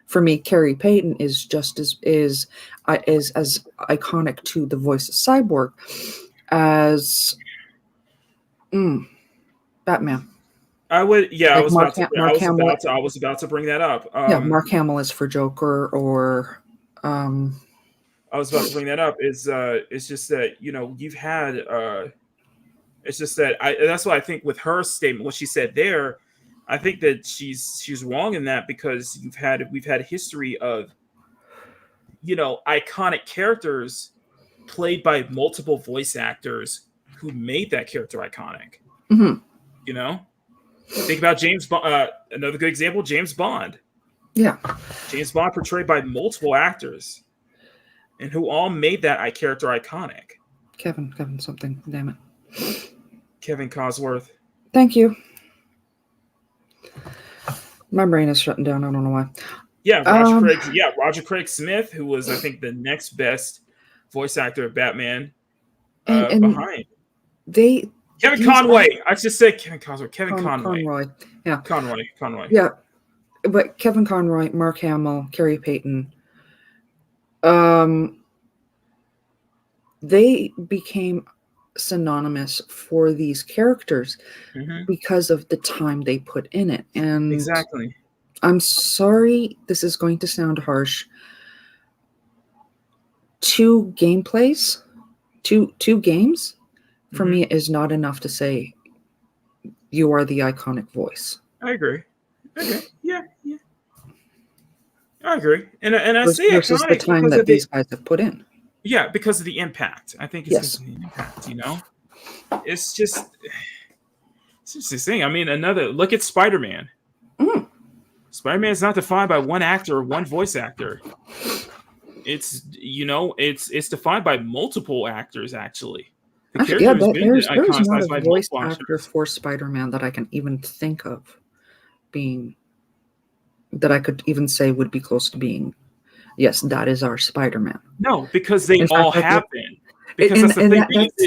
Speaker 2: for me, Carrie Payton is just as iconic to the voice of Cyborg as Batman.
Speaker 1: I would, yeah.
Speaker 2: Like
Speaker 1: I was about to bring that up.
Speaker 2: Mark Hamill is for Joker, or
Speaker 1: I was about to bring that up. It's just that you've had. It's just that that's why I think with her statement, what she said there, I think that she's wrong in that because we've had a history of iconic characters played by multiple voice actors who made that character iconic. Think about James Bond. Another good example, James Bond.
Speaker 2: Yeah,
Speaker 1: James Bond portrayed by multiple actors, and who all made that character iconic.
Speaker 2: Kevin, something. Damn it.
Speaker 1: Kevin Cosworth.
Speaker 2: Thank you. My brain is shutting down. I don't know why.
Speaker 1: Yeah, Roger Craig Smith, who was I think the next best voice actor of Batman behind. Kevin Conroy. I just said Kevin Cosworth. Conroy.
Speaker 2: Yeah.
Speaker 1: Conroy.
Speaker 2: Yeah. But Kevin Conroy, Mark Hamill, Carrie Payton, they became synonymous for these characters because of the time they put in it. And
Speaker 1: exactly.
Speaker 2: I'm sorry, this is going to sound harsh. Two games for me is not enough to say you are the iconic voice.
Speaker 1: I agree. Okay. Yeah. I agree. And I say
Speaker 2: versus the time that these guys have put in.
Speaker 1: Yeah, because of the impact. I think it's because of the impact, It's just this thing. I mean, look at Spider-Man.
Speaker 2: Mm.
Speaker 1: Spider-Man is not defined by one actor or one voice actor. It's it's defined by multiple actors actually.
Speaker 2: There's not a voice actor for Spider-Man that I can even think of being that I could even say would be close to being, yes, that is our Spider-Man.
Speaker 1: No, because they all have been. Because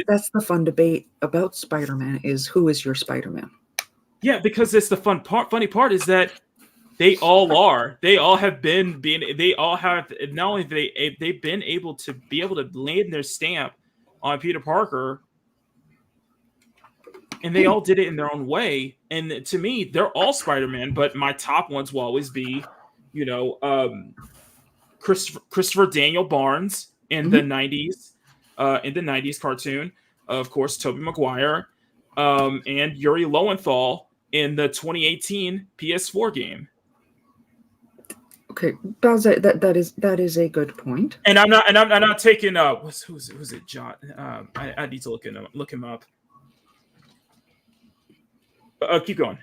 Speaker 2: that's the fun debate about Spider-Man is who is your Spider-Man?
Speaker 1: Yeah, because it's the funny part is that they all are. They all have been being. They all have not only they've been able to land their stamp on Peter Parker, and they all did it in their own way. And to me, they're all Spider-Man. But my top ones will always be, Christopher Daniel Barnes in the '90s cartoon, of course, Tobey Maguire, and Yuri Lowenthal in the 2018 PS4 game.
Speaker 2: Okay, Bowser, that is a good point.
Speaker 1: And I'm not taking who's it? John. I need to look him up. Keep going.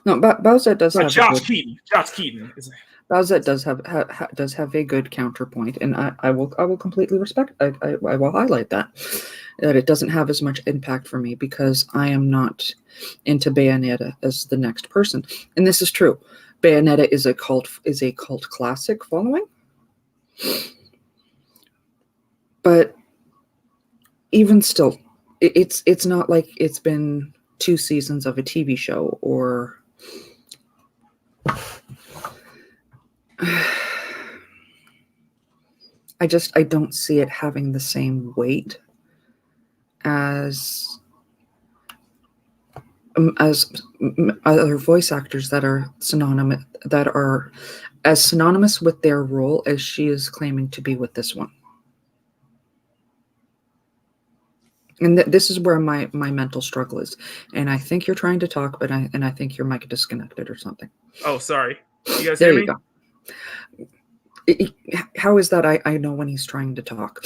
Speaker 2: No, Bowser does have
Speaker 1: Josh Keaton. Josh Keaton.
Speaker 2: Bowser does have a good counterpoint, and I will completely respect. I will highlight that it doesn't have as much impact for me because I am not into Bayonetta as the next person, and this is true. Bayonetta is a cult classic following, but even still, it's not like it's been 2 seasons of a TV show or. I don't see it having the same weight as other voice actors that are as synonymous with their role as she is claiming to be with this one. And this is where my mental struggle is. And I think you're trying to talk, but I think your mic disconnected or something.
Speaker 1: Oh, sorry. You guys
Speaker 2: there
Speaker 1: hear
Speaker 2: you
Speaker 1: me?
Speaker 2: Go. How is that? I know when he's trying to talk.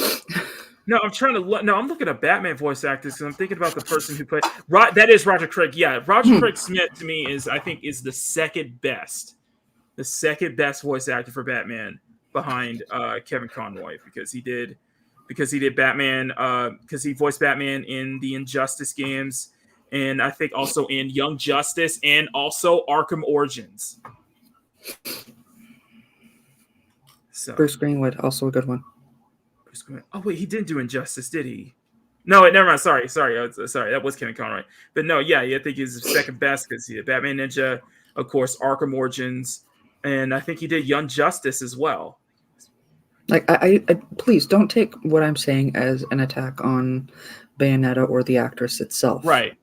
Speaker 1: No, I'm looking at Batman voice actors because I'm thinking about the person who played. That is Roger Craig. Yeah, Roger Craig Smith to me is the second best voice actor for Batman behind Kevin Conroy because he did Batman because he voiced Batman in the Injustice games and I think also in Young Justice and also Arkham Origins. So,
Speaker 2: Bruce Greenwood, also a good one.
Speaker 1: Oh wait, he didn't do Injustice, did he? No, never mind. Sorry. That was Kevin Conroy. But no, yeah, I think he's the second best because he did Batman Ninja, of course, Arkham Origins, and I think he did Young Justice as well.
Speaker 2: Like, I please don't take what I'm saying as an attack on Bayonetta or the actress itself.
Speaker 1: Right.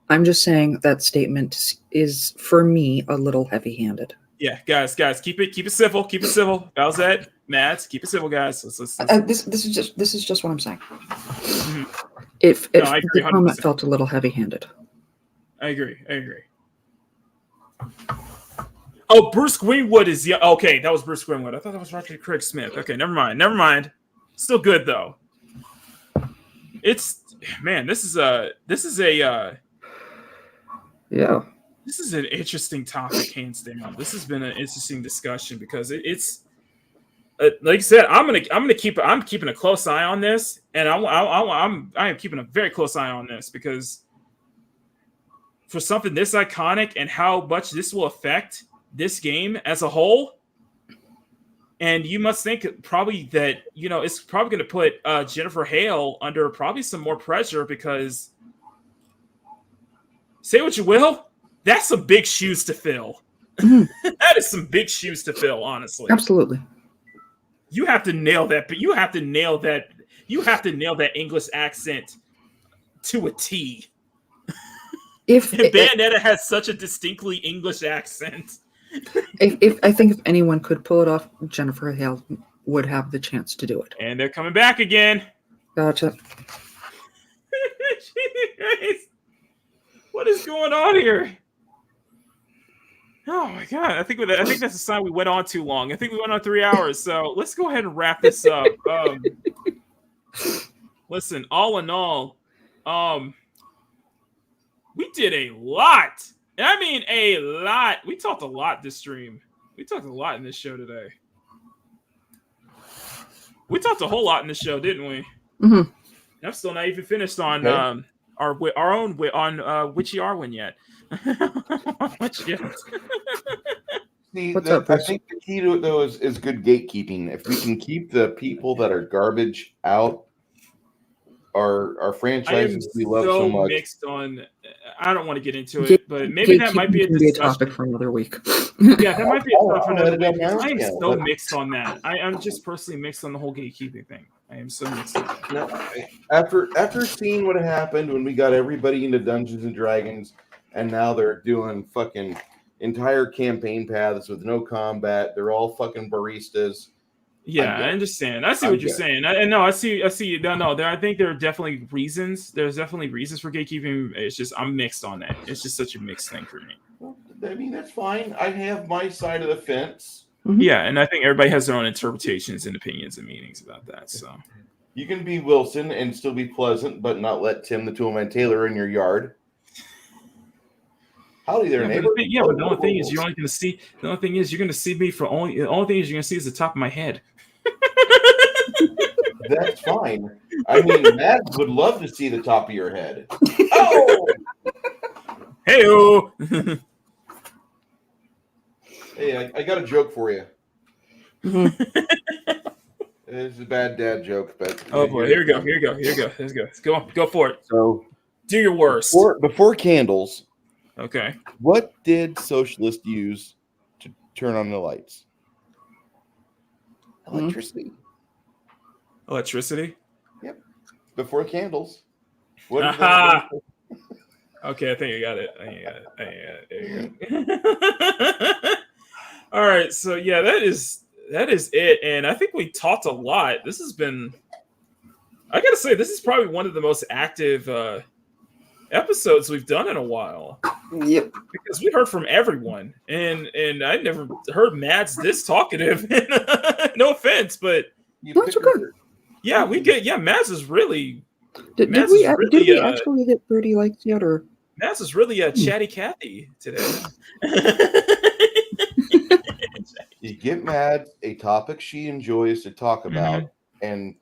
Speaker 2: I'm just saying that statement is, for me, a little heavy-handed.
Speaker 1: Yeah, guys, keep it civil. Bowsette, Mads, keep it civil, guys. Let's.
Speaker 2: This is just what I'm saying.
Speaker 1: Mm-hmm.
Speaker 2: If
Speaker 1: I agree,
Speaker 2: the comment felt a little heavy-handed.
Speaker 1: I agree. Oh, Bruce Greenwood is okay. That was Bruce Greenwood. I thought that was Roger Craig Smith. Okay, never mind. Still good though. This is a
Speaker 2: yeah.
Speaker 1: This is an interesting topic, hands down. This has been an interesting discussion because it's like I said, I'm keeping a close eye on this, and I am keeping a very close eye on this because for something this iconic and how much this will affect this game as a whole, and you must think probably that it's probably going to put Jennifer Hale under probably some more pressure because say what you will. That's some big shoes to fill. Mm-hmm. That is some big shoes to fill, honestly.
Speaker 2: Absolutely.
Speaker 1: You have to nail that, but you have to nail that English accent to a T. If Bayonetta has such a distinctly English accent.
Speaker 2: If I think if anyone could pull it off, Jennifer Hale would have the chance to do it.
Speaker 1: And they're coming back again.
Speaker 2: Gotcha.
Speaker 1: What is going on here? Oh my god! I think that's a sign we went on too long. I think we went on 3 hours. So let's go ahead and wrap this up. Listen, all in all, we did a lot. I mean, a lot. We talked a lot this stream. We talked a lot in this show today. We talked a whole lot in this show, didn't we?
Speaker 2: Mm-hmm.
Speaker 1: I'm still not even finished on our own on Witchy Arwen yet.
Speaker 3: See,
Speaker 2: What's up,
Speaker 3: I
Speaker 2: Bruce?
Speaker 3: think the key to it though is good gatekeeping. If we can keep the people that are garbage out, our franchises we love so much.
Speaker 1: Mixed on. I don't want to get into it, but maybe that might be
Speaker 2: a topic for another week.
Speaker 1: Yeah, that might be a topic for another week. I am so mixed on that. I'm just personally mixed on the whole gatekeeping thing. I am so mixed on that.
Speaker 3: No, after seeing what happened when we got everybody into Dungeons and Dragons, and now they're doing fucking entire campaign paths with no combat. They're all fucking baristas.
Speaker 1: Yeah, I understand. I see what you're saying. I see. No. I think there are definitely reasons. There's definitely reasons for gatekeeping. It's just I'm mixed on that. It's just such a mixed thing for me.
Speaker 3: Well, I mean, that's fine. I have my side of the fence.
Speaker 2: Mm-hmm.
Speaker 1: Yeah, and I think everybody has their own interpretations and opinions and meanings about that. So
Speaker 3: you can be Wilson and still be pleasant, but not let Tim the Toolman Taylor in your yard. Howdy there, neighbor.
Speaker 1: But the only thing is you're only going to see. The only thing is you're going to see me for only. The only thing is you're going to see is the top of my head.
Speaker 3: That's fine. I mean, Matt would love to see the top of your head. Oh,
Speaker 1: hey-o.
Speaker 3: Hey, I got a joke for you.
Speaker 2: Mm-hmm.
Speaker 3: It's a bad dad joke, but
Speaker 1: oh boy, here we go. Let's go for it.
Speaker 3: So,
Speaker 1: do your worst.
Speaker 3: Before candles.
Speaker 1: Okay.
Speaker 3: What did socialists use to turn on the lights? Electricity.
Speaker 1: Electricity?
Speaker 3: Yep. Before candles. What
Speaker 1: okay, I think I got it. There you go. All right, so yeah, that is it. And I think we talked a lot. This has been, I gotta say, this is probably one of the most active episodes we've done in a while.
Speaker 2: Yep.
Speaker 1: Because we heard from everyone, and I never heard Mads this talkative. No offense, but
Speaker 2: that's okay.
Speaker 1: Yeah, we get. Yeah, Mads is really.
Speaker 2: Did we actually hit 30 likes yet, or
Speaker 1: Mads is really a chatty Cathy today.
Speaker 3: You get Mads a topic she enjoys to talk about, and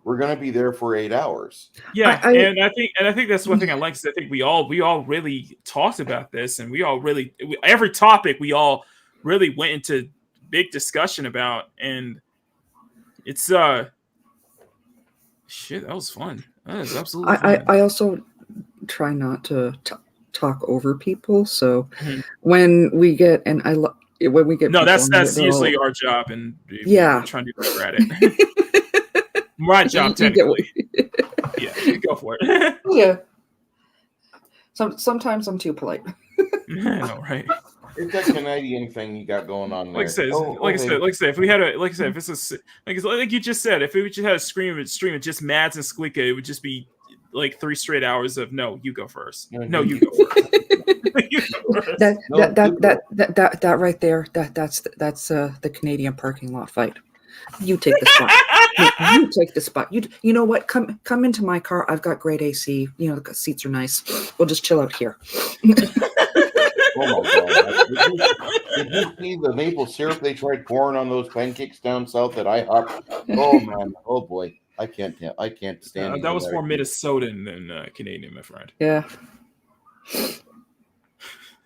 Speaker 3: we're gonna be there for 8 hours.
Speaker 1: Yeah, and I think that's one thing I like. Is I think we all really talked about this, and we all really every topic we all really went into big discussion about, and it's shit. That was fun. That is absolutely fun.
Speaker 2: I also try not to talk over people. So when we get when we get
Speaker 1: that's usually our job, and we're trying to do better at it. My job, technically. Yeah, go for it.
Speaker 2: Yeah. Sometimes I'm too polite.
Speaker 1: I know, right?
Speaker 3: It's that Canadian thing you got going on there.
Speaker 1: Like I said, if we had if it's a like you just said, if we just had a stream of just Mads and Squeaka, it would just be like 3 straight hours of no, you go first. No, you go first.
Speaker 2: That right there, that's the Canadian parking lot fight. You take the spot. You take the spot. You know what? Come into my car. I've got great AC. You know the seats are nice. We'll just chill out here.
Speaker 3: Oh my god! Did you see the maple syrup they tried pouring on those pancakes down south at IHOP? Oh man! Oh boy! I can't stand.
Speaker 1: That was more Minnesotan than Canadian, my friend.
Speaker 2: Yeah.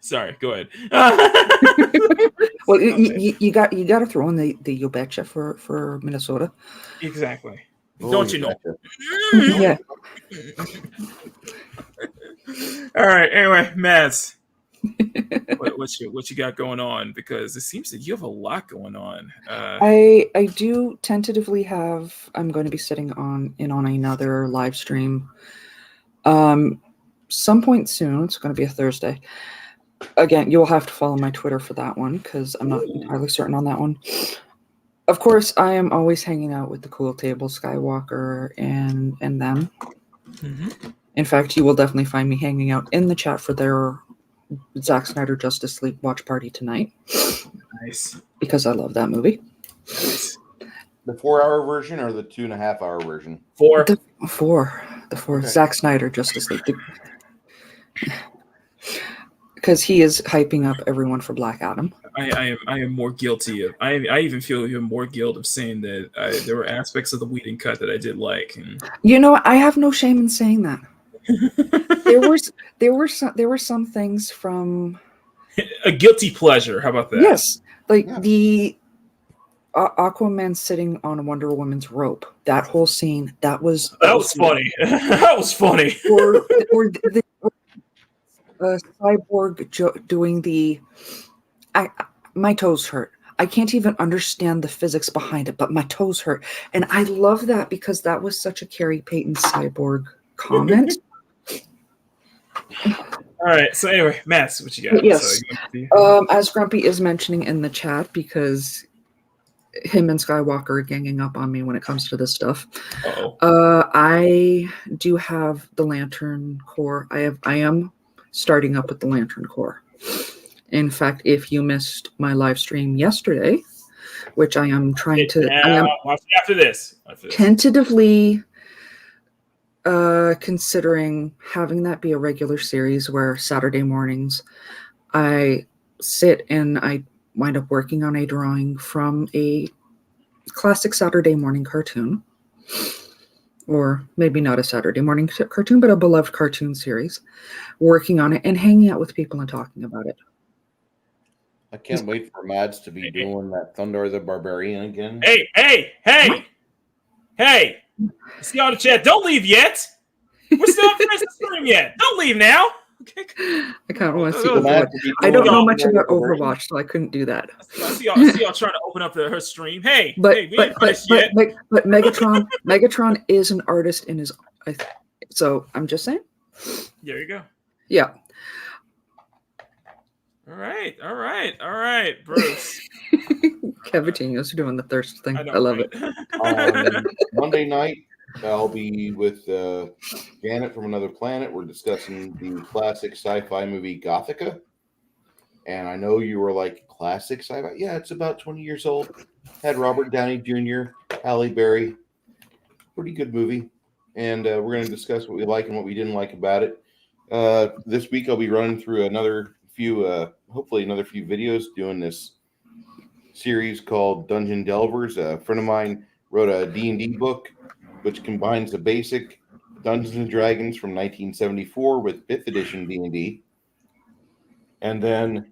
Speaker 1: Sorry, go ahead.
Speaker 2: Well, you got to throw in the you betcha for Minnesota.
Speaker 1: Exactly.
Speaker 3: Oh,
Speaker 1: don't you know?
Speaker 2: Yeah.
Speaker 1: All right. Anyway, Mads, what you got going on? Because it seems that you have a lot going on.
Speaker 2: I do tentatively have. I'm going to be sitting on another live stream. Some point soon. It's going to be a Thursday. Again, you'll have to follow my Twitter for that one because I'm not entirely certain on that one. Of course, I am always hanging out with the Cool Table, Skywalker, and them. In fact, you will definitely find me hanging out in the chat for their Zack Snyder Justice League watch party tonight.
Speaker 1: Nice.
Speaker 2: Because I love that movie.
Speaker 1: Nice.
Speaker 3: The 4-hour version or the 2.5-hour version?
Speaker 1: 4.
Speaker 2: The 4. Okay. Zack Snyder Justice League. Because he is hyping up everyone for Black Adam.
Speaker 1: I am more guilty of. I even feel even more guilt of saying that there were aspects of the Whedon cut that I did like. And...
Speaker 2: You know, I have no shame in saying that. there were some things from
Speaker 1: a guilty pleasure. How about that?
Speaker 2: Yes, the Aquaman sitting on Wonder Woman's rope. That whole scene. That was
Speaker 1: funny. That was funny.
Speaker 2: Or the Cyborg doing the. My toes hurt. I can't even understand the physics behind it, but my toes hurt, and I love that because that was such a Carrie Payton Cyborg comment.
Speaker 1: All right. So anyway, Matt, what you got?
Speaker 2: Yes. As Grumpy is mentioning in the chat, because him and Skywalker are ganging up on me when it comes to this stuff. I do have the Lantern Corps. I am starting up with the Lantern Corps. In fact, if you missed my live stream yesterday, which I am trying to,
Speaker 1: watch it after this.
Speaker 2: Tentatively considering having that be a regular series where Saturday mornings I sit and I wind up working on a drawing from a classic Saturday morning cartoon, or maybe not a Saturday morning cartoon, but a beloved cartoon series, working on it and hanging out with people and talking about it.
Speaker 3: I can't wait for Mads to be doing that Thunder the Barbarian again.
Speaker 1: Hey! See on the chat. Don't leave yet. We're still on the stream yet. Don't leave now. Okay.
Speaker 2: I can't want to see Overwatch. I don't know much about Overwatch, so I couldn't do that.
Speaker 1: I see y'all trying to open up her stream. But
Speaker 2: Megatron is an artist in his. So I'm just saying.
Speaker 1: There you go.
Speaker 2: Yeah.
Speaker 1: All right, Bruce.
Speaker 2: Cavatinho's doing the thirst thing. I love it.
Speaker 3: Monday night, I'll be with Janet from Another Planet. We're discussing the classic sci-fi movie Gothica. And I know you were like, classic sci-fi? Yeah, it's about 20 years old. Had Robert Downey Jr., Halle Berry. Pretty good movie. And we're going to discuss what we like and what we didn't like about it. This week, I'll be running through another few videos doing this series called Dungeon Delvers. A friend of mine wrote a D&D book which combines the basic Dungeons and Dragons from 1974 with 5th edition D&D. And then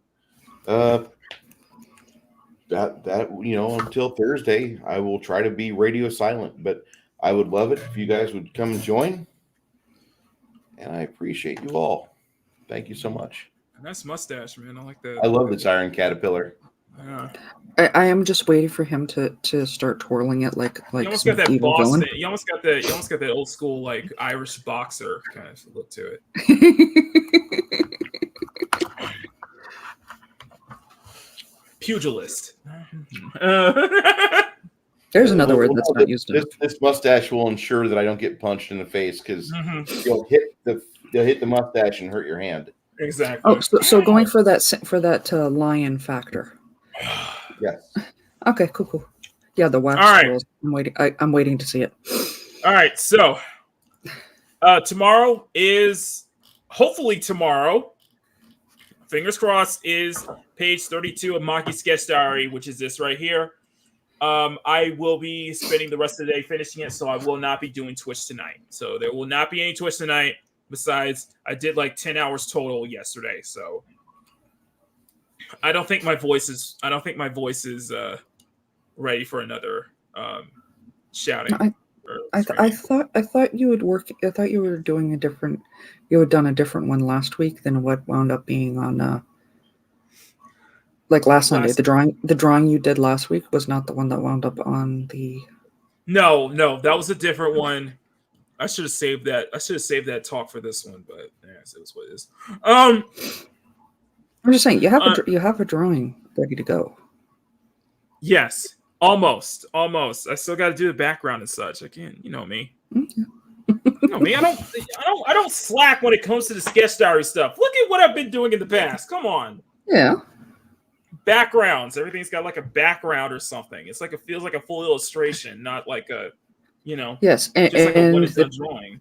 Speaker 3: until Thursday I will try to be radio silent, but I would love it if you guys would come and join. And I appreciate you all. Thank you so much.
Speaker 1: Nice mustache, man. I like that.
Speaker 3: I love this Iron Caterpillar.
Speaker 1: Yeah.
Speaker 2: I am just waiting for him to start twirling it like
Speaker 1: you almost got that Boston. You almost got that old school like Irish boxer kind of look to it. Pugilist.
Speaker 2: There's another word that's not used.
Speaker 3: This mustache will ensure that I don't get punched in the face because you'll hit the mustache and hurt your hand.
Speaker 1: Exactly.
Speaker 2: Oh, so going for that lion factor.
Speaker 3: Yes.
Speaker 2: Okay. Cool. Yeah, the wax.
Speaker 1: All right.
Speaker 2: Rolls. I'm waiting to see it.
Speaker 1: All right. So tomorrow is hopefully tomorrow. Fingers crossed is page 32 of Maki Sketch Diary, which is this right here. I will be spending the rest of the day finishing it, so I will not be doing Twitch tonight. So there will not be any Twitch tonight. Besides, I did like 10 hours total yesterday, so I don't think my voice is ready for another shouting.
Speaker 2: I thought you would work. I thought you were doing a different. You had done a different one last week than what wound up being on. Like last Sunday, the drawing you did last week was not the one that wound up on the.
Speaker 1: No, that was a different one. I should have saved that. I should have saved that talk for this one, but yeah, it was what it is.
Speaker 2: I'm just saying you have a drawing ready to go.
Speaker 1: Yes, almost. I still got to do the background and such. I can't, you know me.
Speaker 2: Mm-hmm.
Speaker 1: No, man, I don't slack when it comes to the sketch diary stuff. Look at what I've been doing in the past. Come on.
Speaker 2: Yeah.
Speaker 1: Backgrounds. Everything's got like a background or something. It's like it feels like a full illustration, not like a,
Speaker 2: Yes,
Speaker 1: just like a what is done drawing.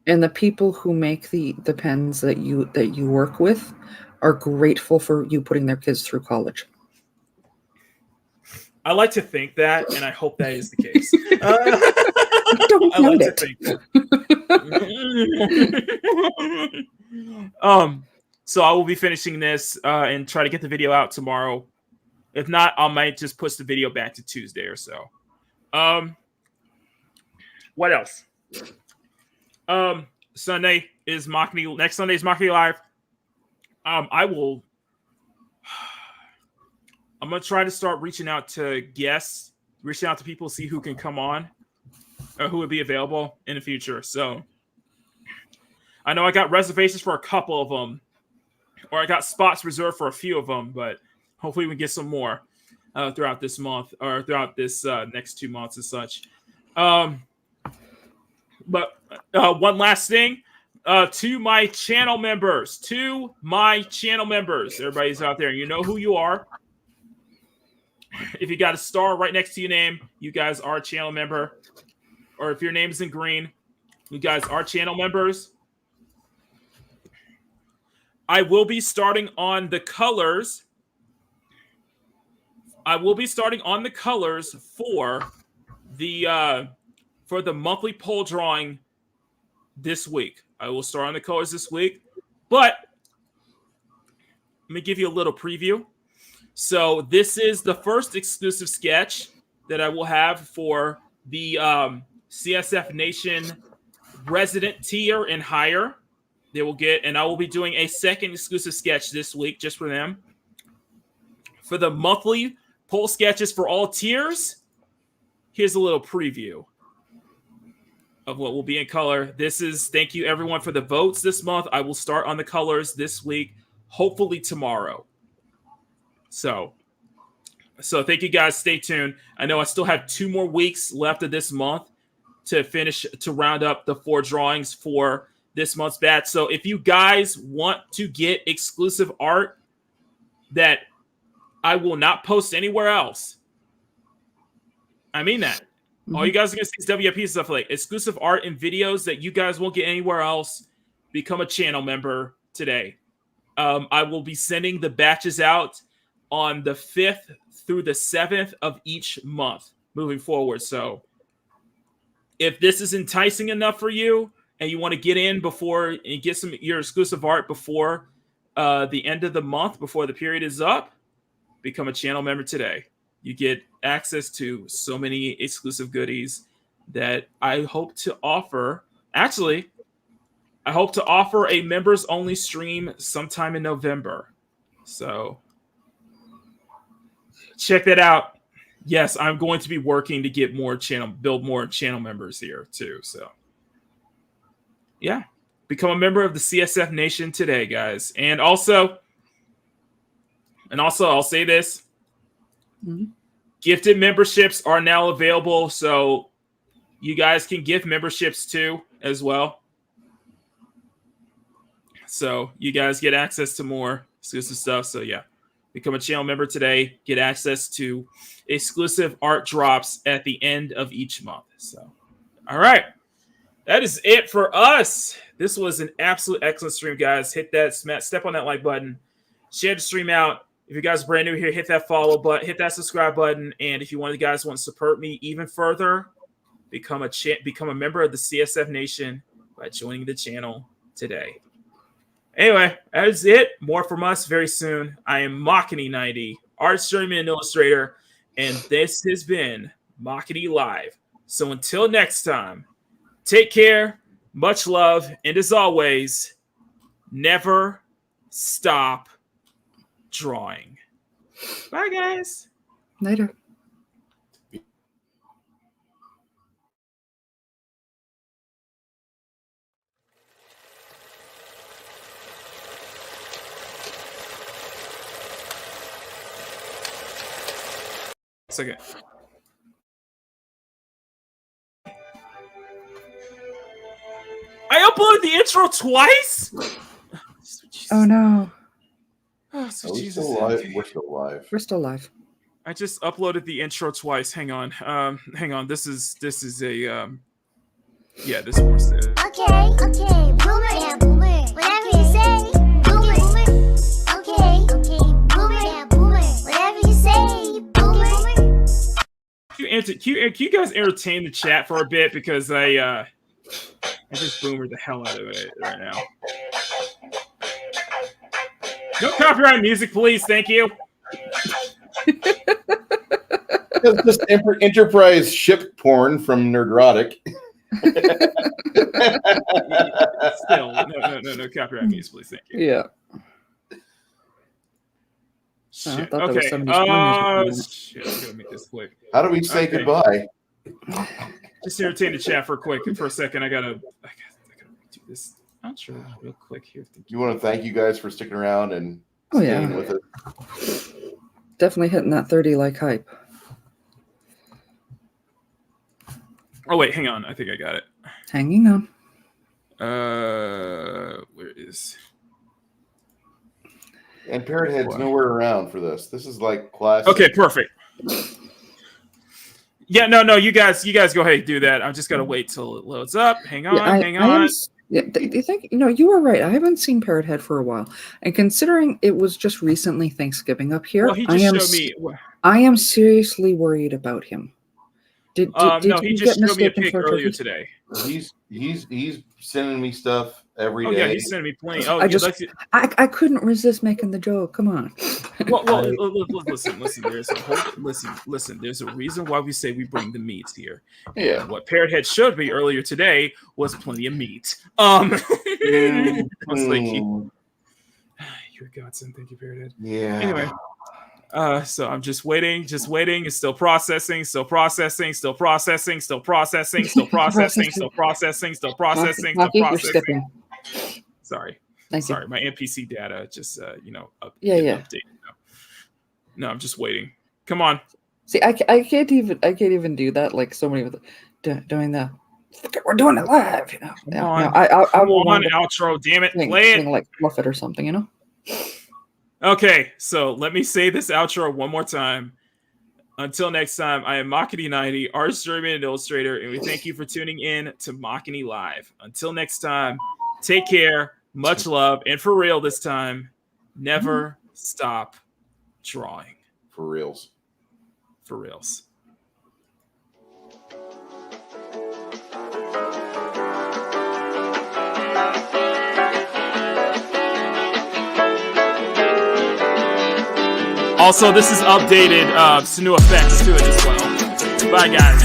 Speaker 2: And the people who make the pens that you work with are grateful for you putting their kids through college.
Speaker 1: I like to think that, and I hope that is the case.
Speaker 2: I don't doubt it.
Speaker 1: To think that. So I will be finishing this and try to get the video out tomorrow. If not, I might just push the video back to Tuesday or so. What else? Sunday is Makini. Next Sunday is Makini Live. I'm gonna try to start reaching out to guests, reaching out to people, see who can come on or who would be available in the future. So I know I got reservations for a couple of them, or I got spots reserved for a few of them, but hopefully we can get some more throughout this month or throughout this next 2 months and such. But one last thing, to my channel members, everybody's out there, you know who you are. If you got a star right next to your name, you guys are a channel member. Or if your name is in green, you guys are channel members. I will be starting on the colors. For the monthly poll drawing this week. I will start on the colors this week, but let me give you a little preview. So this is the first exclusive sketch that I will have for the CSF Nation resident tier and higher. They will get, and I will be doing a second exclusive sketch this week just for them. For the monthly poll sketches for all tiers, here's a little preview of what will be in color. Thank you everyone for the votes this month. I will start on the colors this week, hopefully tomorrow. So thank you guys. Stay tuned. I know I still have 2 more weeks left of this month to round up the 4 drawings for this month's batch. So if you guys want to get exclusive art that I will not post anywhere else, I mean that. All you guys are going to see is WFP stuff, like exclusive art and videos that you guys won't get anywhere else. Become a channel member today. I will be sending the batches out on the 5th through the 7th of each month moving forward. So if this is enticing enough for you and you want to get in before and get your exclusive art before the end of the month, before the period is up, become a channel member today. You get access to so many exclusive goodies that I hope to offer. Actually, I hope to offer a members only stream sometime in November. So check that out. Yes, I'm going to be working to get build more channel members here too. So yeah, become a member of the CSF Nation today, guys. And also I'll say this. Gifted memberships are now available, so you guys can gift memberships too as well. So you guys get access to more exclusive stuff. So yeah, become a channel member today. Get access to exclusive art drops at the end of each month. So, all right, that is it for us. This was an absolute excellent stream, guys. Hit that step on that like button, share the stream out. If you guys are brand new here, hit that follow button, hit that subscribe button. And if you want to support me even further, become a member of the CSF Nation by joining the channel today. Anyway, that is it. More from us very soon. I am Makini90, art streamer and illustrator, and this has been Makini Live. So until next time, take care, much love, and as always, never stop drawing. Bye, guys.
Speaker 2: Later.
Speaker 1: Second. I uploaded the intro twice.
Speaker 2: Oh no.
Speaker 3: We're still live. We're still live.
Speaker 2: We're still live.
Speaker 1: I just uploaded the intro twice. Hang on. Hang on. This is a yeah, this was it.
Speaker 7: Okay, boomer, yeah, boomer. Whatever you say, boomer. Okay, boomer, yeah, boomer. Whatever you say, boomer.
Speaker 1: Can you guys entertain the chat for a bit, because I just boomered the hell out of it right now. No copyright music, please. Thank you.
Speaker 3: It's just enterprise ship porn from Nerdrotic.
Speaker 1: Still, no copyright music, please. Thank you.
Speaker 2: Yeah.
Speaker 1: Shit.
Speaker 2: Oh,
Speaker 1: Okay.
Speaker 2: shit.
Speaker 1: I gotta make this quick.
Speaker 3: How do we say goodbye?
Speaker 1: Just entertain the chat for a second. I gotta do this outro real quick here.
Speaker 3: You want to thank you guys for sticking around and staying with it.
Speaker 2: Definitely hitting that 30 like hype.
Speaker 1: Oh wait, hang on. I think I got it.
Speaker 2: Hanging on.
Speaker 1: Where is?
Speaker 3: And Parrot Head's nowhere around for this. This is like classic.
Speaker 1: Okay, perfect. Yeah, no. You guys go ahead and do that. I'm just gotta wait till it loads up. Hang on, hang on.
Speaker 2: Do you think you were right? I haven't seen Parrot Head for a while, and considering it was just recently Thanksgiving up here,
Speaker 1: well, he just showed me.
Speaker 2: I am seriously worried about him. Did
Speaker 1: no, he
Speaker 2: you
Speaker 1: just
Speaker 2: get
Speaker 1: showed me a
Speaker 2: mistaken
Speaker 1: pic
Speaker 2: for
Speaker 1: earlier today.
Speaker 3: He's sending me stuff every day.
Speaker 1: Oh yeah, he's sending me plenty. Oh,
Speaker 2: I couldn't resist making the joke. Come on.
Speaker 1: Well, listen. There's a reason why we say we bring the meat here.
Speaker 3: Yeah.
Speaker 1: What Parrot Head showed me earlier today was plenty of meat. You're a godsend. Thank you, Parrot Head.
Speaker 3: Yeah.
Speaker 1: Anyway. So I'm just waiting. It's still processing. Sorry. Sorry. My NPC data just, updated. No, I'm just waiting. Come on.
Speaker 2: See, I can't even do that. Like so many with doing the. We're doing it live, you know.
Speaker 1: Come on.
Speaker 2: I will want
Speaker 1: an outro. Damn it.
Speaker 2: Play
Speaker 1: it.
Speaker 2: Like fluff it or something, you know.
Speaker 1: Okay, so let me say this outro one more time. Until next time, I am Makini 90, artist, journeyman, and illustrator, and we thank you for tuning in to Makini Live. Until next time, take care, much love, and for real this time, never stop drawing.
Speaker 3: For reals.
Speaker 1: For reals. Also, this is updated some new effects to it as well. Bye, guys.